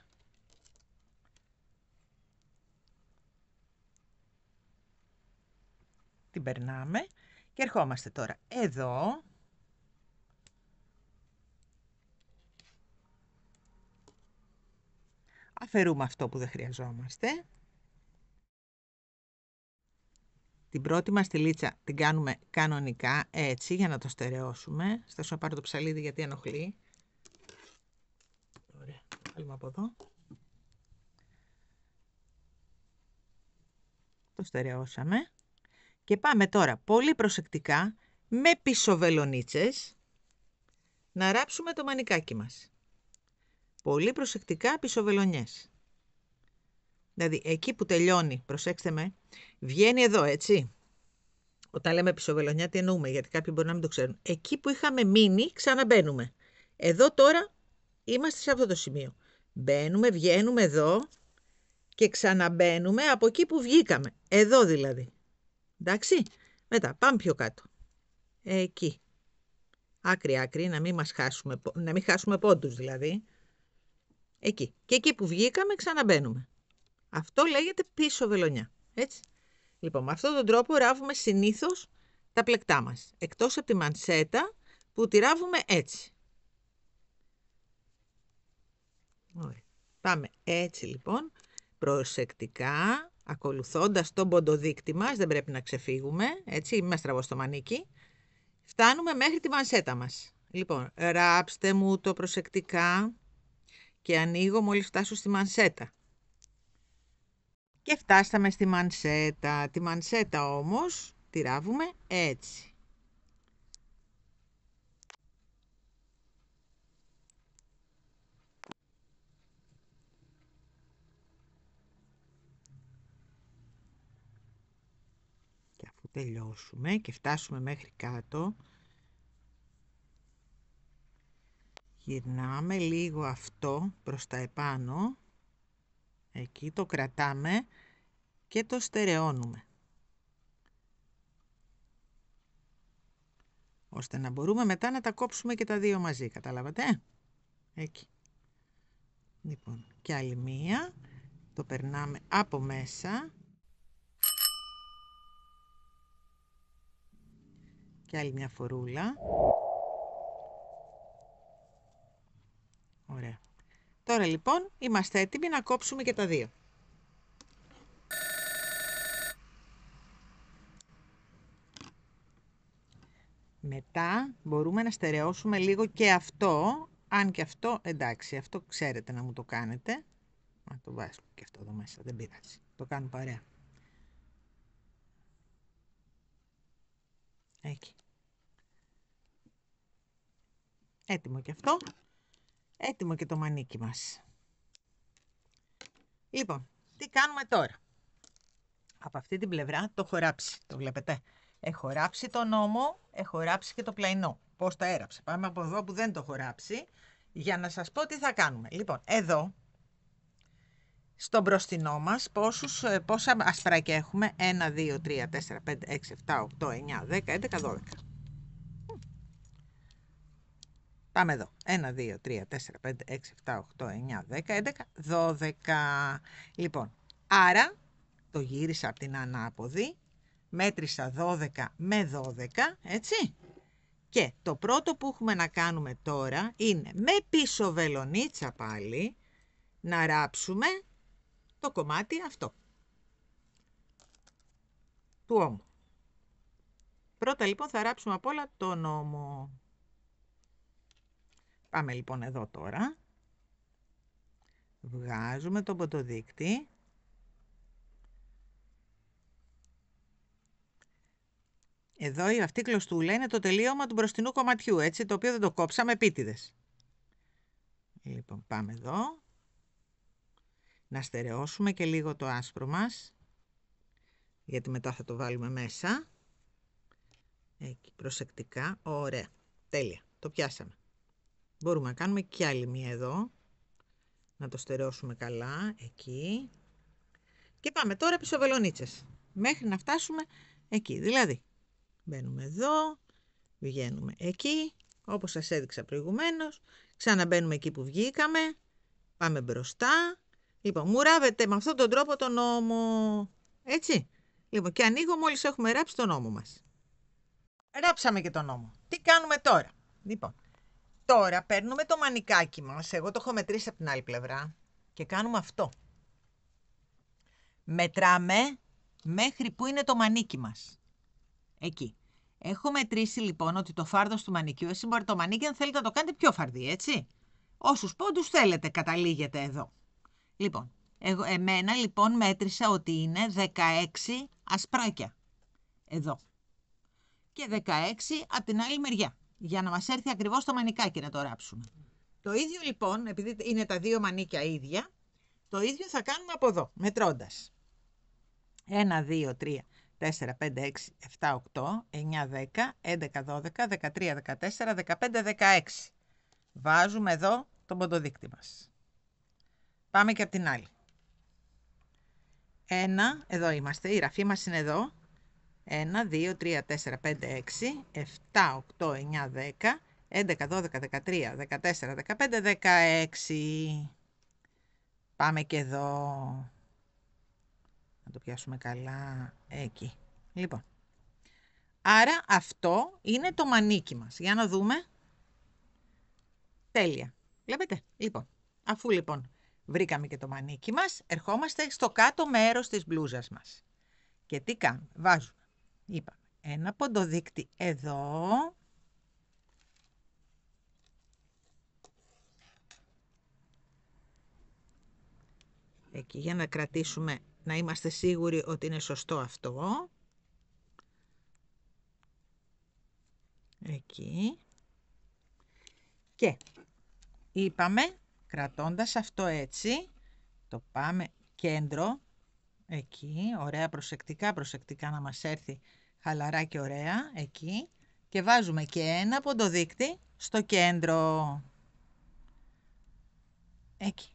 Την περνάμε και ερχόμαστε τώρα εδώ. Αφαιρούμε αυτό που δεν χρειαζόμαστε. Την πρώτη μας στυλίτσα την κάνουμε κανονικά έτσι για να το στερεώσουμε. Στάσω να πάρω το ψαλίδι γιατί ενοχλεί. Ωραία, βάλουμε από εδώ. Το στερεώσαμε. Και πάμε τώρα πολύ προσεκτικά με πισωβελονίτσες να ράψουμε το μανικάκι μας. Πολύ προσεκτικά πισωβελονιές. Δηλαδή εκεί που τελειώνει, προσέξτε με, βγαίνει εδώ έτσι. Όταν λέμε πισωβελονιά τι εννοούμε, γιατί κάποιοι μπορεί να μην το ξέρουν. Εκεί που είχαμε μείνει ξαναμπαίνουμε. Εδώ τώρα είμαστε σε αυτό το σημείο. Μπαίνουμε, βγαίνουμε εδώ και ξαναμπαίνουμε από εκεί που βγήκαμε. Εδώ δηλαδή. Εντάξει, μετά πάμε πιο κάτω. Εκεί. Άκρη άκρη, να μην χάσουμε πόντους δηλαδή. Εκεί. Και εκεί που βγήκαμε ξαναμπαίνουμε. Αυτό λέγεται πίσω βελονιά. Έτσι. Λοιπόν, με αυτόν τον τρόπο ράβουμε συνήθως τα πλεκτά μας. Εκτός από τη μανσέτα που τη ράβουμε έτσι. Ωραία. Πάμε έτσι λοιπόν, προσεκτικά, ακολουθώντας τον ποντοδείκτη μας, δεν πρέπει να ξεφύγουμε, έτσι, μην μας τραβώ στο μανίκι. Φτάνουμε μέχρι τη μανσέτα μας. Λοιπόν, ράψτε μου το προσεκτικά και ανοίγω μόλις φτάσω στη μανσέτα. Και φτάσαμε στη μανσέτα. Τη μανσέτα όμως τη ράβουμε έτσι. Και αφού τελειώσουμε και φτάσουμε μέχρι κάτω, γυρνάμε λίγο αυτό προς τα επάνω. Εκεί το κρατάμε και το στερεώνουμε. Ώστε να μπορούμε μετά να τα κόψουμε και τα δύο μαζί. Καταλάβατε? Εκεί. Λοιπόν, και άλλη μία. Το περνάμε από μέσα. Και άλλη μια φορούλα. Ωραία. Τώρα λοιπόν είμαστε έτοιμοι να κόψουμε και τα δύο. Μετά μπορούμε να στερεώσουμε λίγο και αυτό, αν και αυτό, εντάξει, αυτό ξέρετε να μου το κάνετε. Να το βάζουμε και αυτό εδώ μέσα, δεν πειράζει. Το κάνω παρέα. Εκεί. Έτοιμο και αυτό. Έτοιμο και το μανίκι μας. Λοιπόν, τι κάνουμε τώρα. Από αυτή την πλευρά το έχω ράψει, το βλέπετε. Έχω ράψει τον ώμο, έχω ράψει και το πλαϊνό. Πώς τα έραψε. Πάμε από εδώ που δεν το έχω ράψει για να σας πω τι θα κάνουμε. Λοιπόν, εδώ, στο μπροστινό μας, πόσα ασπράκια έχουμε? 1, 2, 3, 4, 5, 6, 7, 8, 9, 10, 11, 12. Πάμε εδώ. 1, 2, 3, 4, 5, 6, 7, 8, 9, 10, 11, 12. Λοιπόν, άρα το γύρισα από την ανάποδη, μέτρησα 12 με 12, έτσι. Και το πρώτο που έχουμε να κάνουμε τώρα είναι με πίσω βελονίτσα πάλι να ράψουμε το κομμάτι αυτό του ώμου. Πρώτα λοιπόν θα ράψουμε απ' όλα τον ώμο. Πάμε λοιπόν εδώ τώρα. Βγάζουμε τον ποντοδείκτη. Εδώ αυτή η κλωστούλα είναι το τελείωμα του μπροστινού κομματιού, έτσι, το οποίο δεν το κόψαμε επίτηδες. Λοιπόν, πάμε εδώ. Να στερεώσουμε και λίγο το άσπρο μας, γιατί μετά θα το βάλουμε μέσα. Εκεί, προσεκτικά. Ωραία. Τέλεια. Το πιάσαμε. Μπορούμε να κάνουμε και άλλη μία εδώ. Να το στερεώσουμε καλά. Εκεί. Και πάμε τώρα πίσω βελονίτσες. Μέχρι να φτάσουμε εκεί. Δηλαδή, μπαίνουμε εδώ. Βγαίνουμε εκεί. Όπως σας έδειξα προηγουμένως. Ξαναμπαίνουμε εκεί που βγήκαμε. Πάμε μπροστά. Λοιπόν, μου ράβετε με αυτόν τον τρόπο τον ώμο. Έτσι. Λοιπόν, και ανοίγω μόλις έχουμε ράψει τον ώμο μας. Ράψαμε και τον ώμο. Τι κάνουμε τώρα? Λοιπόν, τώρα παίρνουμε το μανικάκι μας. Εγώ το έχω μετρήσει από την άλλη πλευρά. Και κάνουμε αυτό. Μετράμε μέχρι που είναι το μανίκι μας. Εκεί. Έχω μετρήσει λοιπόν ότι το φάρδος του μανικιού, εσείς μπορείτε το μανίκι αν θέλετε να το κάνετε πιο φαρδί, έτσι. Όσους πόντους θέλετε καταλήγετε εδώ. Λοιπόν, εμένα λοιπόν μέτρησα ότι είναι 16 ασπράκια. Εδώ. Και 16 από την άλλη μεριά. Για να μας έρθει ακριβώς το μανικάκι να το ράψουμε. Το ίδιο λοιπόν, επειδή είναι τα δύο μανίκια ίδια, το ίδιο θα κάνουμε από εδώ, μετρώντας. 1, 2, 3, 4, 5, 6, 7, 8, 9, 10, 11, 12, 13, 14, 15, 16. Βάζουμε εδώ τον ποντοδείκτη μας. Πάμε και από την άλλη. 1, εδώ είμαστε, η ραφή μας είναι εδώ. 1, 2, 3, 4, 5, 6, 7, 8, 9, 10, 11, 12, 13, 14, 15, 16. Πάμε και εδώ. Να το πιάσουμε καλά. Εκεί. Λοιπόν. Άρα αυτό είναι το μανίκι μας. Για να δούμε. Τέλεια. Βλέπετε. Λοιπόν. Αφού λοιπόν βρήκαμε και το μανίκι μας, ερχόμαστε στο κάτω μέρος της μπλούζας μας. Και τι κάνουμε? Βάζουμε. Είπαμε. Ένα ποντοδείκτη εδώ. Εκεί για να κρατήσουμε, να είμαστε σίγουροι ότι είναι σωστό αυτό. Εκεί. Και είπαμε, κρατώντας αυτό έτσι, το πάμε κέντρο. Εκεί, ωραία, προσεκτικά να μας έρθει χαλαρά και ωραία. Εκεί. Και βάζουμε και ένα ποντοδείκτη στο κέντρο. Εκεί.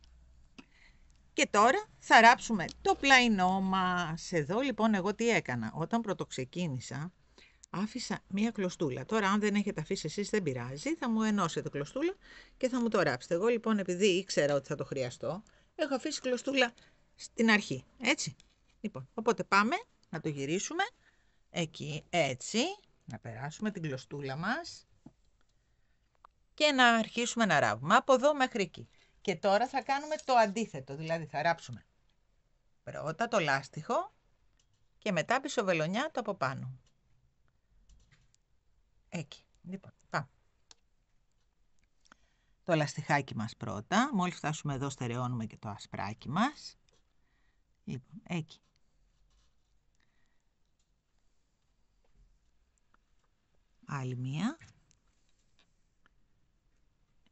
Και τώρα θα ράψουμε το πλαϊνό μας. Εδώ λοιπόν εγώ τι έκανα? Όταν πρωτοξεκίνησα άφησα μία κλωστούλα. Τώρα αν δεν έχετε αφήσει εσείς δεν πειράζει. Θα μου ενώσετε κλωστούλα και θα μου το ράψετε. Εγώ λοιπόν επειδή ήξερα ότι θα το χρειαστώ, έχω αφήσει κλωστούλα στην αρχή. Έτσι. Λοιπόν, οπότε πάμε να το γυρίσουμε. Εκεί έτσι. Να περάσουμε την κλωστούλα μας. Και να αρχίσουμε να ράβουμε. Από εδώ μέχρι εκεί. Και τώρα θα κάνουμε το αντίθετο, δηλαδή θα ράψουμε πρώτα το λάστιχο και μετά πίσω βελονιά το από πάνω. Εκεί, λοιπόν, πάμε. Το λαστιχάκι μας πρώτα, μόλις φτάσουμε εδώ στερεώνουμε και το ασπράκι μας. Λοιπόν, εκεί. Άλλη μία.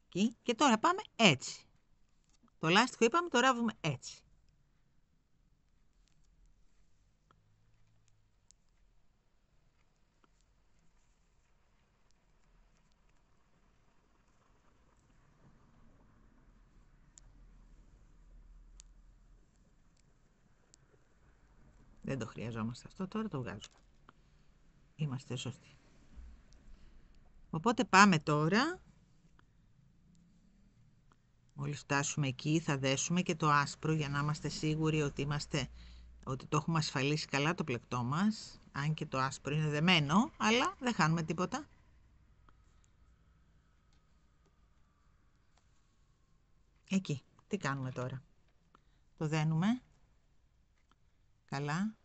Εκεί. Και τώρα πάμε έτσι. Το λάστιχο είπαμε, το ράβουμε έτσι. Δεν το χρειαζόμαστε αυτό, τώρα το βγάζουμε. Είμαστε σωστοί. Οπότε πάμε τώρα, μόλις φτάσουμε εκεί θα δέσουμε και το άσπρο για να είμαστε σίγουροι ότι το έχουμε ασφαλίσει καλά το πλεκτό μας. Αν και το άσπρο είναι δεμένο, αλλά δεν χάνουμε τίποτα. Εκεί, τι κάνουμε τώρα? Το δένουμε καλά,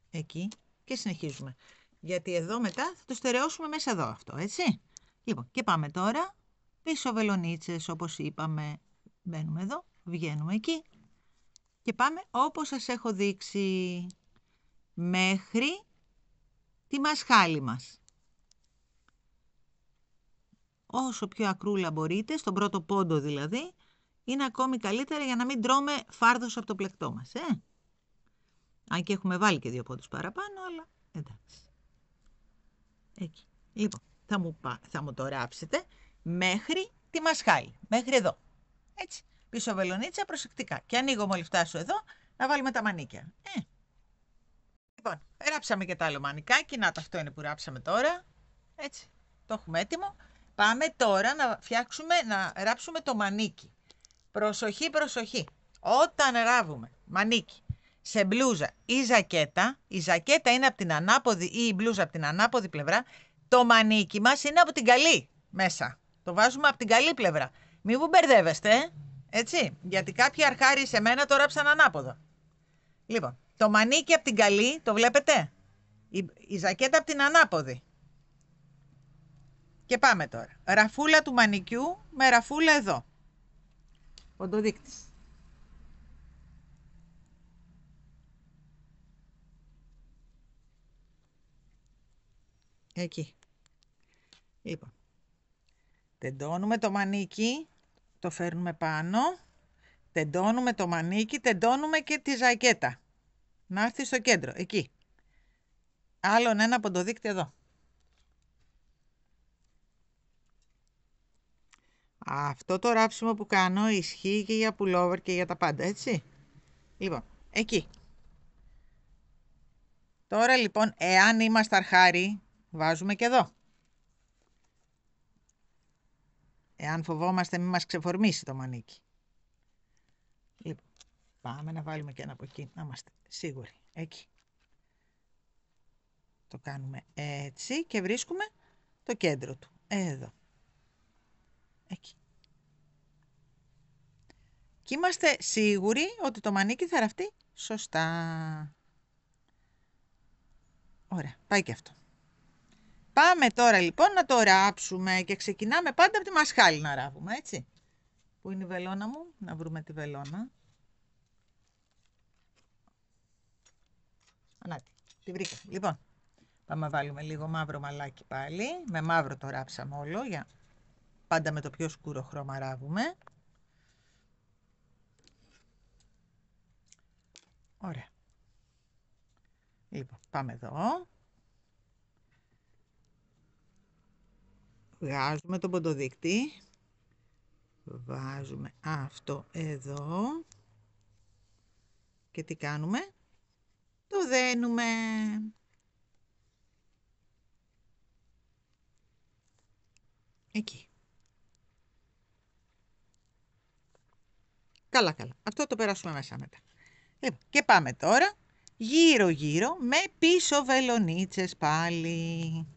εκεί και συνεχίζουμε. Γιατί εδώ μετά θα το στερεώσουμε μέσα εδώ αυτό, έτσι. Λοιπόν, και πάμε τώρα πίσω βελονίτσες, όπως είπαμε, μπαίνουμε εδώ, βγαίνουμε εκεί και πάμε όπως σας έχω δείξει μέχρι τη μασχάλη μας. Όσο πιο ακρούλα μπορείτε, στον πρώτο πόντο δηλαδή, είναι ακόμη καλύτερα για να μην τρώμε φάρδος από το πλεκτό μας. Αν και έχουμε βάλει και 2 πόντους παραπάνω, αλλά εντάξει. Εκεί. Λοιπόν, θα μου το ράψετε μέχρι τη μασχάλη, μέχρι εδώ. Έτσι, πίσω βελονίτσα προσεκτικά. Και ανοίγω μόλις φτάσω εδώ, να βάλουμε τα μανίκια. Λοιπόν, ράψαμε και το άλλο μανικάκι, να αυτό είναι που ράψαμε τώρα. Έτσι, το έχουμε έτοιμο. Πάμε τώρα να ράψουμε το μανίκι. Προσοχή, προσοχή. Όταν ράβουμε μανίκι σε μπλούζα ή ζακέτα, η ζακέτα είναι από την ανάποδη ή η μπλούζα από την ανάποδη πλευρά, το μανίκι μας είναι από την καλή μέσα. Το βάζουμε από την καλή πλευρά. Μην μου μπερδεύεστε, έτσι, γιατί κάποιοι αρχάριοι σε μένα το ράψαν ανάποδα. Λοιπόν, το μανίκι από την καλή, το βλέπετε, η ζακέτα από την ανάποδη. Και πάμε τώρα. Ραφούλα του μανικιού με ραφούλα εδώ. Ποντοδείκτης. Εκεί. Λοιπόν. Τεντώνουμε το μανίκι, το φέρνουμε πάνω. Τεντώνουμε το μανίκι, τεντώνουμε και τη ζακέτα. Να έρθει στο κέντρο, εκεί. Άλλον ένα ποντοδείκτη εδώ. Αυτό το ράψιμο που κάνω ισχύει και για pullover και για τα πάντα, έτσι. Λοιπόν, εκεί. Τώρα λοιπόν, εάν είμαστε αρχάρι, βάζουμε και εδώ. Εάν φοβόμαστε μην μας ξεφορμήσει το μανίκι. Λοιπόν, πάμε να βάλουμε και ένα από εκεί, να είμαστε σίγουροι. Εκεί. Το κάνουμε έτσι και βρίσκουμε το κέντρο του. Εδώ. Εκεί. Και είμαστε σίγουροι ότι το μανίκι θα ραφτεί σωστά. Ωραία, πάει και αυτό. Πάμε τώρα λοιπόν να το ράψουμε και ξεκινάμε πάντα από τη μασχάλη να ράβουμε, έτσι. Πού είναι η βελόνα μου? Να βρούμε τη βελόνα. Ανάτι, τη βρήκα. Λοιπόν, πάμε να βάλουμε λίγο μαύρο μαλάκι πάλι. Με μαύρο το ράψαμε όλο, για πάντα με το πιο σκούρο χρώμα ράβουμε. Ωραία. Λοιπόν, πάμε εδώ. Βγάζουμε τον ποντοδείκτη. Βάζουμε αυτό εδώ. Και τι κάνουμε? Το δένουμε. Εκεί. Καλά, καλά. Αυτό το περάσουμε μέσα μετά. Λοιπόν, και πάμε τώρα γύρω γύρω με πίσω βελονίτσες πάλι.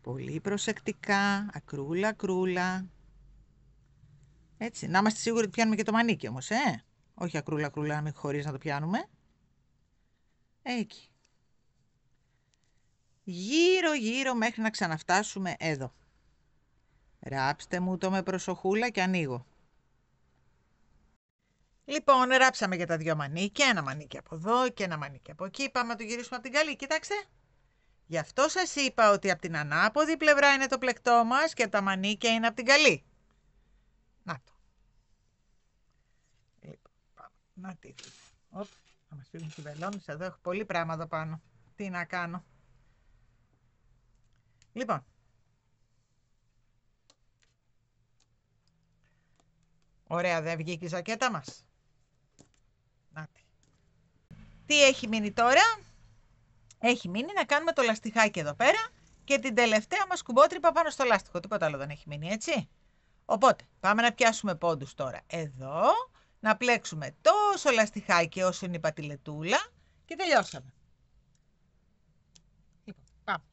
Πολύ προσεκτικά, ακρούλα, ακρούλα. Έτσι, να είμαστε σίγουροι ότι πιάνουμε και το μανίκι όμως, Όχι ακρούλα, ακρούλα, χωρίς να το πιάνουμε. Εκεί. Γύρω, γύρω μέχρι να ξαναφτάσουμε εδώ. Ράψτε μου το με προσοχούλα και ανοίγω. Λοιπόν, ράψαμε για τα 2 μανίκια, ένα μανίκι από εδώ και ένα μανίκι από εκεί. Πάμε να το γυρίσουμε από την καλή, κοιτάξτε. Γι' αυτό σας είπα ότι από την ανάποδη πλευρά είναι το πλεκτό μας και τα μανίκια είναι από την καλή. Να το. Λοιπόν, πάμε. Να τι δούμε. Θα μας φύγουν τις βελόνες. Εδώ έχω πολύ πράγμα εδώ πάνω. Τι να κάνω. Λοιπόν. Ωραία, δεν βγήκε η ζακέτα μας. Τι έχει μείνει τώρα? Έχει μείνει να κάνουμε το λαστιχάκι εδώ πέρα και την τελευταία μας κουμπότρυπα πάνω στο λάστιχο. Τίποτα άλλο δεν έχει μείνει, έτσι. Οπότε, πάμε να πιάσουμε πόντους τώρα εδώ, να πλέξουμε τόσο λαστιχάκι όσο είναι η πατηλετούλα και τελειώσαμε. Λοιπόν, πάμε.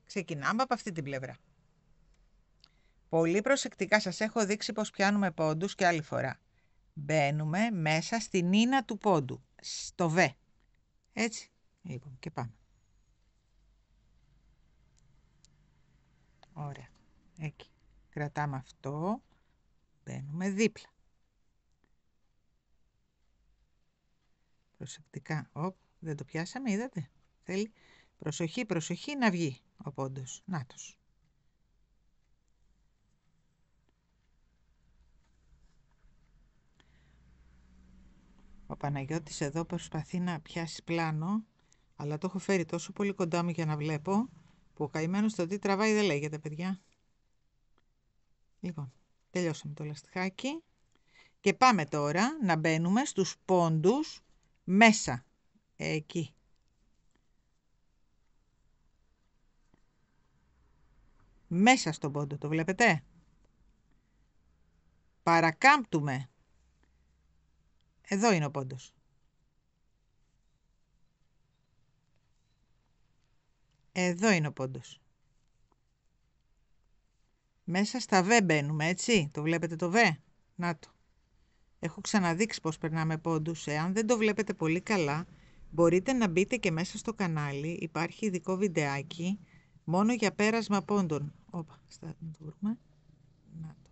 Ξεκινάμε από αυτή την πλευρά. Πολύ προσεκτικά, σας έχω δείξει πως πιάνουμε πόντους και άλλη φορά. Μπαίνουμε μέσα στην ίνα του πόντου, στο β. Έτσι, λοιπόν, και πάμε. Ωραία, εκεί. Κρατάμε αυτό, μπαίνουμε δίπλα. Προσεκτικά, δεν το πιάσαμε, είδατε. Θέλει προσοχή, προσοχή να βγει ο πόντος. Νάτος. Ο Παναγιώτης εδώ προσπαθεί να πιάσει πλάνο, αλλά το έχω φέρει τόσο πολύ κοντά μου για να βλέπω, που ο καημένος το τι τραβάει δεν λέγεται, παιδιά. Λοιπόν, τελειώσαμε το λαστιχάκι και πάμε τώρα να μπαίνουμε στους πόντους μέσα. Εκεί. Μέσα στον πόντο, το βλέπετε. Παρακάμπτουμε. Εδώ είναι ο πόντος. Εδώ είναι ο πόντος. Μέσα στα β μπαίνουμε, έτσι. Το βλέπετε το β. Να το. Έχω ξαναδείξει πώς περνάμε πόντους. Εάν δεν το βλέπετε πολύ καλά, μπορείτε να μπείτε και μέσα στο κανάλι. Υπάρχει ειδικό βιντεάκι μόνο για πέρασμα πόντων. Να το βρούμε. Να το.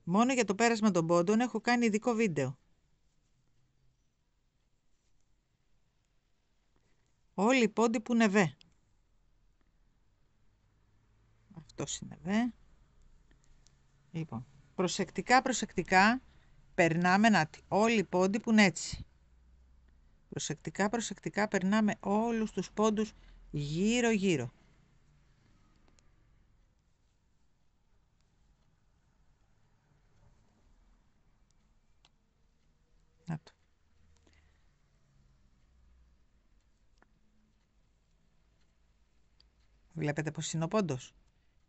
Μόνο για το πέρασμα των πόντων έχω κάνει ειδικό βίντεο. Όλοι οι πόντοι που είναι β. Αυτός είναι β. Λοιπόν, προσεκτικά, προσεκτικά περνάμε όλοι οι πόντοι που είναι έτσι. Προσεκτικά, προσεκτικά περνάμε όλους τους πόντους γύρω-γύρω. Να το. Βλέπετε πως είναι ο πόντος.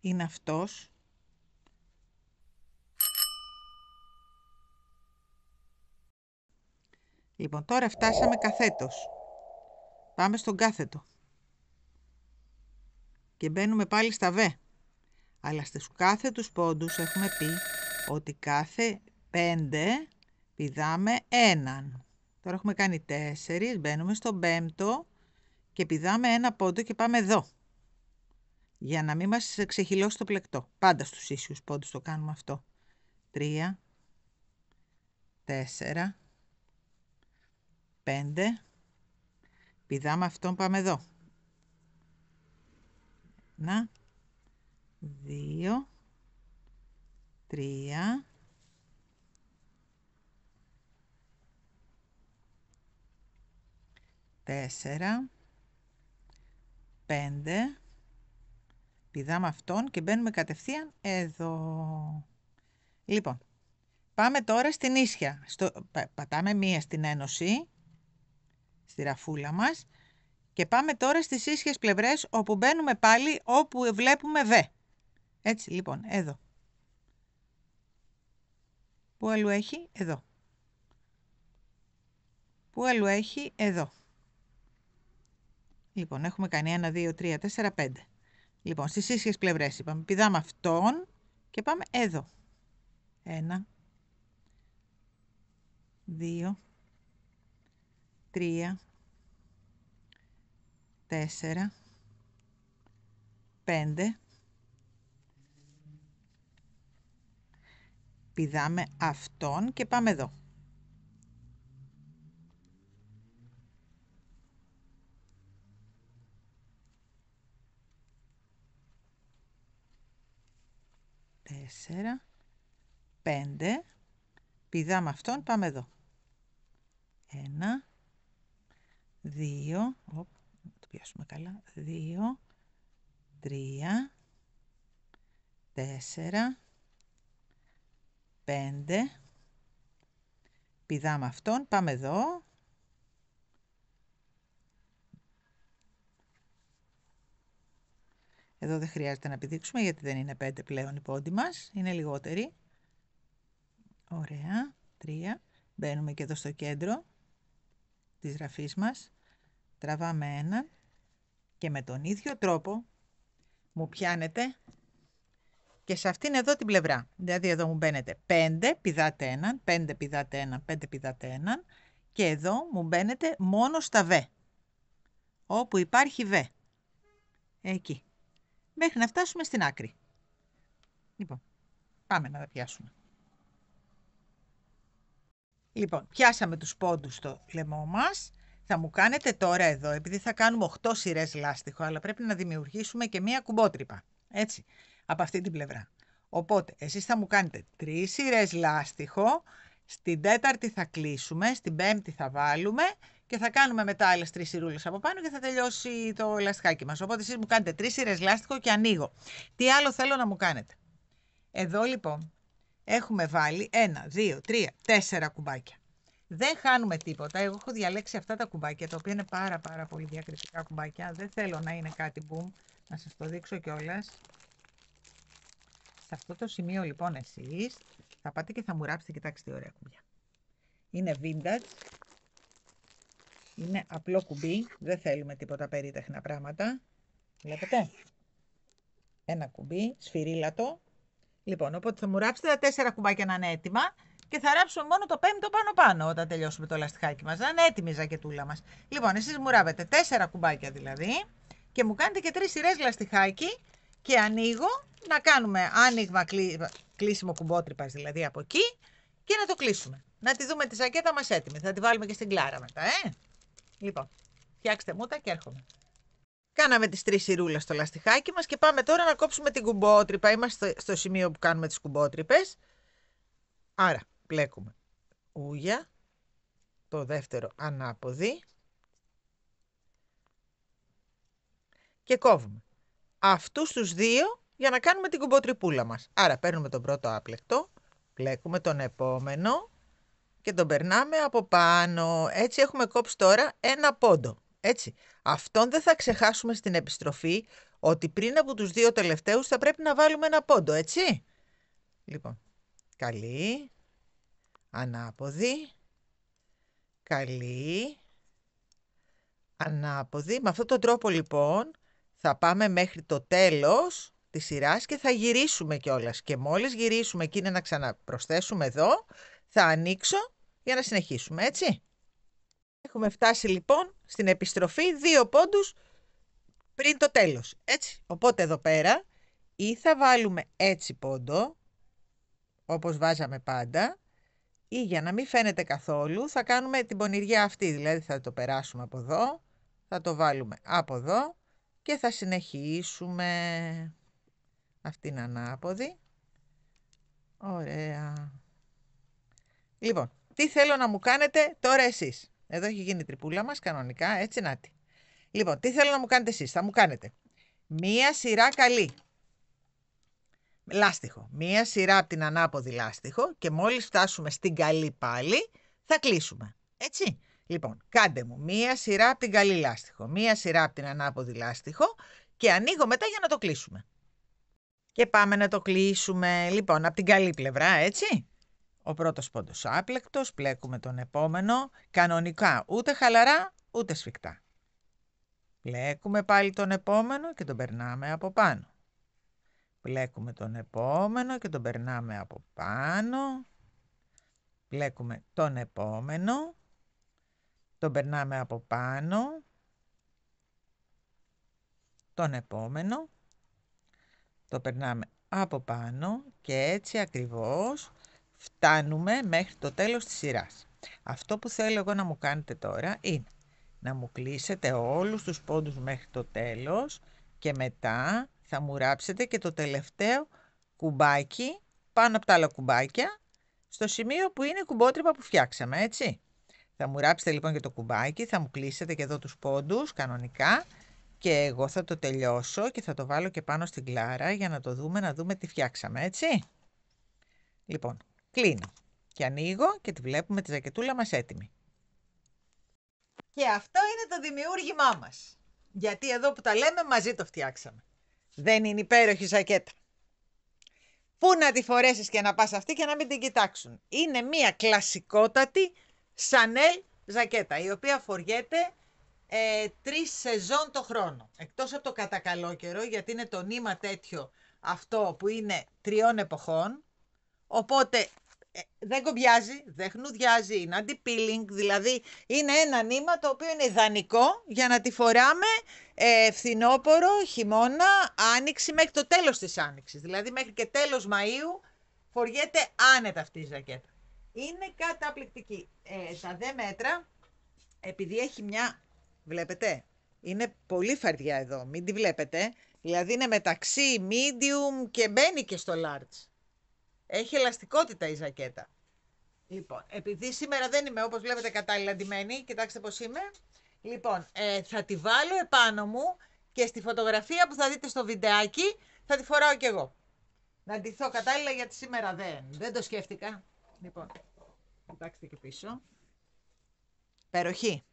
Είναι αυτός. Λοιπόν, τώρα φτάσαμε καθέτος. Πάμε στον κάθετο. Και μπαίνουμε πάλι στα β. Αλλά στους κάθετους πόντους έχουμε πει ότι κάθε 5 πηδάμε έναν. Τώρα έχουμε κάνει 4, μπαίνουμε στον πέμπτο και πηδάμε ένα πόντο και πάμε εδώ. Για να μην μας ξεχυλώσει το πλεκτό. Πάντα στους ίσιους πόντους το κάνουμε αυτό. 3, 4, 5. Πηδάμε αυτόν, πάμε εδώ. 1, 2, 3, 4, 5. Πηδάμε αυτόν και μπαίνουμε κατευθείαν εδώ. Λοιπόν, πάμε τώρα στην ίσια. Πατάμε μία στην ένωση, στη ραφούλα μας, και πάμε τώρα στις ίσιες πλευρές όπου μπαίνουμε πάλι όπου βλέπουμε β. Έτσι, λοιπόν, εδώ. Πού αλλού έχει? Εδώ. Πού αλλού έχει? Εδώ. Λοιπόν, έχουμε κάνει 1, 2, 3, 4, 5. Λοιπόν, στις ίσιες πλευρές είπαμε, πηδάμε αυτόν και πάμε εδώ. 1, 2, 3, 4, 5. Πηδάμε αυτόν και πάμε εδώ. 4, 5. Πηδάμε αυτόν, πάμε εδώ. 1, 2, το πιάσουμε καλά. 2, 3, 4, 5. πηδάμε αυτόν, πάμε εδώ. Εδώ δεν χρειάζεται να πηδήξουμε γιατί δεν είναι 5 πλέον οι πόντοι μας, είναι λιγότεροι. Ωραία, 3. Μπαίνουμε και εδώ στο κέντρο της γραφής μας, τραβάμε έναν και με τον ίδιο τρόπο μου πιάνετε και σε αυτήν εδώ την πλευρά. Δηλαδή εδώ μου μπαίνετε 5, πηδάτε έναν, 5 πηδάτε έναν, 5 πηδάτε έναν και εδώ μου μπαίνετε μόνο στα β. Όπου υπάρχει β. Εκεί. Μέχρι να φτάσουμε στην άκρη. Λοιπόν, πάμε να τα πιάσουμε. Λοιπόν, πιάσαμε τους πόντους στο λαιμό μας. Θα μου κάνετε τώρα εδώ, επειδή θα κάνουμε 8 σειρές λάστιχο, αλλά πρέπει να δημιουργήσουμε και μία κουμπότρυπα. Έτσι, από αυτή την πλευρά. Οπότε, εσείς θα μου κάνετε 3 σειρές λάστιχο, στην 4η θα κλείσουμε, στην 5η θα βάλουμε και θα κάνουμε μετά άλλες 3 σειρούλες από πάνω και θα τελειώσει το λαστιχάκι μας. Οπότε, εσείς μου κάνετε 3 σειρές λάστιχο και ανοίγω. Τι άλλο θέλω να μου κάνετε? Εδώ λοιπόν έχουμε βάλει 1, 2, 3, 4 κουμπάκια. Δεν χάνουμε τίποτα. Εγώ έχω διαλέξει αυτά τα κουμπάκια, τα οποία είναι πάρα πολύ διακριτικά κουμπάκια. Δεν θέλω να είναι κάτι boom. Να σας το δείξω κιόλας. Σε αυτό το σημείο λοιπόν εσείς θα πάτε και θα μουράψετε, κοιτάξτε τι ωραία κουμπιά. Είναι vintage. Είναι απλό κουμπί. Δεν θέλουμε τίποτα περίτεχνα πράγματα. Βλέπετε. Ένα κουμπί, σφυρίλατο. Λοιπόν, οπότε θα μουράψετε τα 4 κουμπάκια να είναι έτοιμα και θα ράψουμε μόνο το 5ο πάνω όταν τελειώσουμε το λαστιχάκι μας. Να είναι έτοιμη η ζακετούλα μας. Λοιπόν, εσείς μουράβετε 4 κουμπάκια δηλαδή και μου κάνετε και 3 σειρές λαστιχάκι και ανοίγω να κάνουμε άνοιγμα, κλείσιμο κουμπότρυπας δηλαδή από εκεί και να το κλείσουμε. Να τη δούμε τη ζακέτα μας έτοιμη. Θα τη βάλουμε και στην κλάρα μετά, Λοιπόν, φτιάξτε μούτα και έρχομαι. Κάναμε τις 3 σειρούλες στο λαστιχάκι μας και πάμε τώρα να κόψουμε την κουμπότρυπα. Είμαστε στο σημείο που κάνουμε τις κουμπότρυπες. Άρα, πλέκουμε ούγια, το δεύτερο ανάποδη και κόβουμε αυτούς τους 2 για να κάνουμε την κουμπότρυπούλα μας. Άρα, παίρνουμε τον πρώτο άπλεκτο, πλέκουμε τον επόμενο και τον περνάμε από πάνω. Έτσι έχουμε κόψει τώρα ένα πόντο. Έτσι. Αυτόν δεν θα ξεχάσουμε στην επιστροφή, ότι πριν από τους 2 τελευταίους θα πρέπει να βάλουμε ένα πόντο, έτσι. Λοιπόν, καλή, ανάποδη, καλή, ανάποδη. Με αυτόν τον τρόπο λοιπόν θα πάμε μέχρι το τέλος της σειράς και θα γυρίσουμε κιόλας. Και μόλις γυρίσουμε και είναι να ξαναπροσθέσουμε εδώ, θα ανοίξω για να συνεχίσουμε, έτσι. Έχουμε φτάσει λοιπόν στην επιστροφή 2 πόντους πριν το τέλος, έτσι. Οπότε εδώ πέρα ή θα βάλουμε έτσι πόντο, όπως βάζαμε πάντα, ή για να μην φαίνεται καθόλου θα κάνουμε την πονηριά αυτή, δηλαδή θα το περάσουμε από εδώ, θα το βάλουμε από εδώ και θα συνεχίσουμε αυτήν ανάποδη. Ωραία. Λοιπόν, τι θέλω να μου κάνετε τώρα εσείς? Εδώ έχει γίνει η τρυπούλα μας κανονικά, έτσι να τη. Λοιπόν, τι θέλω να μου κάνετε εσείς? Θα μου κάνετε μία σειρά καλή λάστιχο, μία σειρά από την ανάποδη λάστιχο και μόλις φτάσουμε στην καλή πάλι θα κλείσουμε, έτσι. Λοιπόν, κάντε μου μία σειρά από την καλή λάστιχο, μία σειρά από την ανάποδη λάστιχο και ανοίγω μετά για να το κλείσουμε. Και πάμε να το κλείσουμε, λοιπόν, από την καλή πλευρά, έτσι. Ο πρώτος πόντος άπλεκτος, πλέκουμε τον επόμενο, κανονικά ούτε χαλαρά ούτε σφιχτά. Πλέκουμε πάλι τον επόμενο και τον περνάμε από πάνω. Πλέκουμε τον επόμενο και τον περνάμε από πάνω. Πλέκουμε τον επόμενο, τον περνάμε από πάνω. Τον επόμενο, το περνάμε από πάνω και έτσι ακριβώς φτάνουμε μέχρι το τέλος της σειράς. Αυτό που θέλω εγώ να μου κάνετε τώρα είναι να μου κλείσετε όλους τους πόντους μέχρι το τέλος και μετά θα μου ράψετε και το τελευταίο κουμπάκι πάνω από τα άλλα κουμπάκια στο σημείο που είναι η κουμπότρυπα που φτιάξαμε, έτσι. Θα μου ράψετε λοιπόν και το κουμπάκι, θα μου κλείσετε και εδώ τους πόντους κανονικά και εγώ θα το τελειώσω και θα το βάλω και πάνω στην κλάρα για να το δούμε, να δούμε τι φτιάξαμε, έτσι. Λοιπόν, κλείνω. Και ανοίγω και τη βλέπουμε τη ζακετούλα μας έτοιμη. Και αυτό είναι το δημιούργημά μας. Γιατί εδώ που τα λέμε μαζί το φτιάξαμε. Δεν είναι υπέροχη ζακέτα? Πού να τη φορέσεις και να πας αυτή και να μην την κοιτάξουν? Είναι μια κλασικότατη Chanel ζακέτα, η οποία φοριέται 3 σεζόν το χρόνο. Εκτός από το κατά καλό καιρό, γιατί είναι το νήμα τέτοιο αυτό που είναι 3 εποχών, οπότε δεν κομπιάζει, δεν χνουδιάζει, είναι anti-peeling, δηλαδή είναι ένα νήμα το οποίο είναι ιδανικό για να τη φοράμε φθινόπωρο, χειμώνα, άνοιξη, μέχρι το τέλος της άνοιξης. Δηλαδή μέχρι και τέλος Μαΐου φοριέται άνετα αυτή η ζακέτα. Είναι καταπληκτική. Τα δε μέτρα, επειδή έχει μια, βλέπετε, είναι πολύ φαρδιά εδώ, μην τη βλέπετε, δηλαδή είναι μεταξύ medium και μπαίνει και στο large. Έχει ελαστικότητα η ζακέτα. Λοιπόν, επειδή σήμερα δεν είμαι όπως βλέπετε κατάλληλα ντυμένη, κοιτάξτε πώς είμαι. Λοιπόν, θα τη βάλω επάνω μου και στη φωτογραφία που θα δείτε στο βιντεάκι θα τη φοράω κι εγώ. Να ντυθώ κατάλληλα γιατί σήμερα δεν το σκέφτηκα. Λοιπόν, κοιτάξτε και πίσω. Υπέροχη.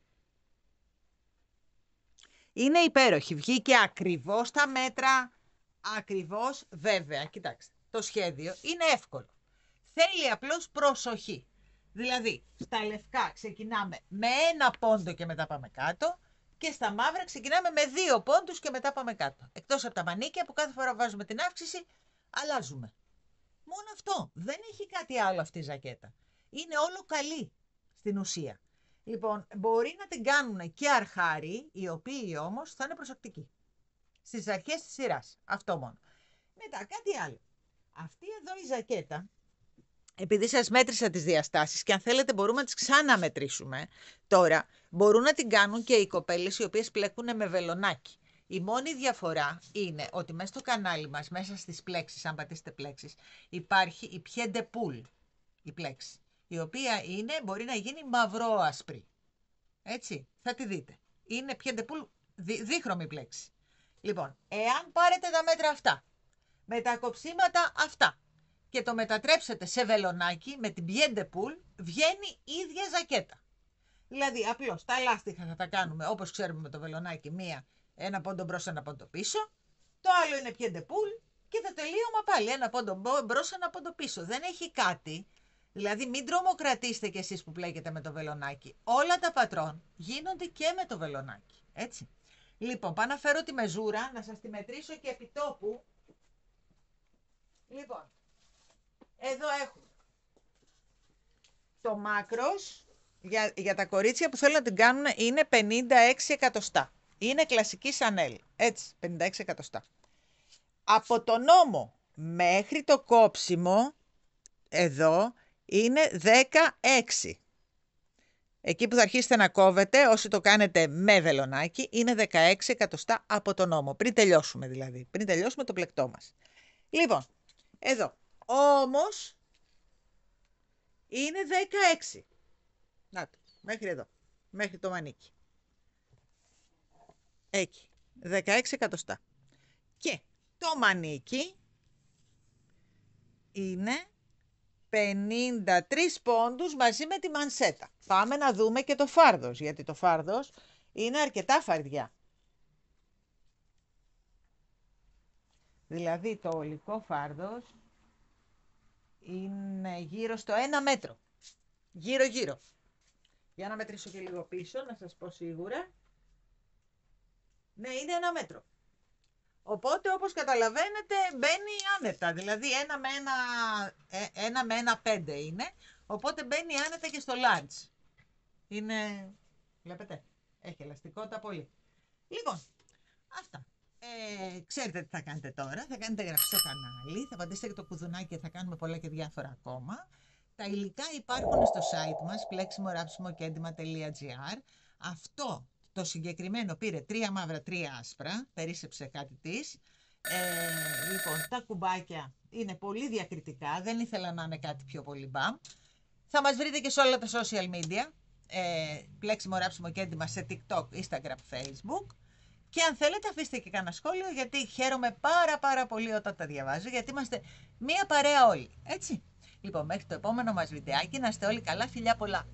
Είναι υπέροχη. Βγήκε ακριβώς τα μέτρα. Ακριβώς, βέβαια. Κοιτάξτε. Το σχέδιο είναι εύκολο. Θέλει απλώς προσοχή. Δηλαδή, στα λευκά ξεκινάμε με 1 πόντο και μετά πάμε κάτω και στα μαύρα ξεκινάμε με 2 πόντους και μετά πάμε κάτω. Εκτός από τα μανίκια που κάθε φορά βάζουμε την αύξηση, αλλάζουμε. Μόνο αυτό. Δεν έχει κάτι άλλο αυτή η ζακέτα. Είναι όλο καλή στην ουσία. Λοιπόν, μπορεί να την κάνουν και αρχάρι, οι οποίοι όμως θα είναι προσεκτικοί. Στις αρχές της σειράς. Αυτό μόνο. Μετά κάτι άλλο. Αυτή εδώ η ζακέτα, επειδή σας μέτρησα τις διαστάσεις και αν θέλετε μπορούμε να τις ξαναμετρήσουμε, τώρα μπορούν να την κάνουν και οι κοπέλες οι οποίες πλέκουν με βελονάκι. Η μόνη διαφορά είναι ότι μέσα στο κανάλι μας, μέσα στις πλέξεις, αν πατήσετε πλέξεις, υπάρχει η pied de poule, η πλέξη, η οποία μπορεί να γίνει μαυρό-άσπρη. Έτσι, θα τη δείτε. Είναι pied de poule, δίχρωμη πλέξη. Λοιπόν, εάν πάρετε τα μέτρα αυτά, με τα κοψίματα αυτά και το μετατρέψετε σε βελονάκι με την pied de poule, βγαίνει η ίδια ζακέτα. Δηλαδή απλώς τα λάστιχα θα τα κάνουμε όπως ξέρουμε με το βελονάκι, ένα πόντο μπρος, ένα πόντο πίσω, το άλλο είναι pied de poule και το τελείωμα πάλι ένα πόντο μπρος, ένα πόντο πίσω. Δεν έχει κάτι, δηλαδή μην τρομοκρατήσετε κι εσείς που πλέκετε με το βελονάκι. Όλα τα πατρόν γίνονται και με το βελονάκι, έτσι. Λοιπόν, πάω να φέρω τη μεζούρα, να σας τη μετρήσω και επί τόπου. Λοιπόν, εδώ έχουμε το μάκρος για τα κορίτσια που θέλουν να την κάνουν είναι 56 εκατοστά. Είναι κλασική Chanel, έτσι, 56 εκατοστά. Από τον ώμο μέχρι το κόψιμο, εδώ, είναι 16. Εκεί που θα αρχίσετε να κόβετε, όσοι το κάνετε με βελονάκι, είναι 16 εκατοστά από τον ώμο. Πριν τελειώσουμε δηλαδή, πριν τελειώσουμε το πλεκτό μας. Λοιπόν, εδώ, όμως, είναι 16. Να το, μέχρι εδώ, μέχρι το μανίκι. Εκεί, 16 εκατοστά. Και το μανίκι είναι 53 πόντους μαζί με τη μανσέτα. Πάμε να δούμε και το φάρδος, γιατί το φάρδος είναι αρκετά φαρδιά. Δηλαδή το ολικό φάρδος είναι γύρω στο 1 μέτρο. Γύρω-γύρω. Για να μετρήσω και λίγο πίσω, να σας πω σίγουρα. Ναι, είναι 1 μέτρο. Οπότε, όπως καταλαβαίνετε, μπαίνει άνετα. Δηλαδή, 1 με 1,5 είναι. Οπότε, μπαίνει άνετα και στο large. Είναι, βλέπετε, έχει ελαστικότητα πολύ. Λοιπόν, αυτά. Ξέρετε τι θα κάνετε τώρα. Θα κάνετε εγγραφή στο κανάλι, θα πατήσετε και το κουδουνάκι και θα κάνουμε πολλά και διάφορα ακόμα. Τα υλικά υπάρχουν στο site μας, pleximoraψimokendima.gr. Αυτό το συγκεκριμένο πήρε 3 μαύρα, 3 άσπρα, περίσσεψε κάτι της. Λοιπόν, τα κουμπάκια είναι πολύ διακριτικά, δεν ήθελα να είναι κάτι πιο πολύ μπαμ. Θα μας βρείτε και σε όλα τα social media, pleximoraψimokendima σε TikTok, Instagram, Facebook. Και αν θέλετε αφήστε και κανένα σχόλιο, γιατί χαίρομαι πάρα πολύ όταν τα διαβάζω, γιατί είμαστε μία παρέα όλοι, έτσι. Λοιπόν, μέχρι το επόμενο μας βιντεάκι, να είστε όλοι καλά, φιλιά πολλά.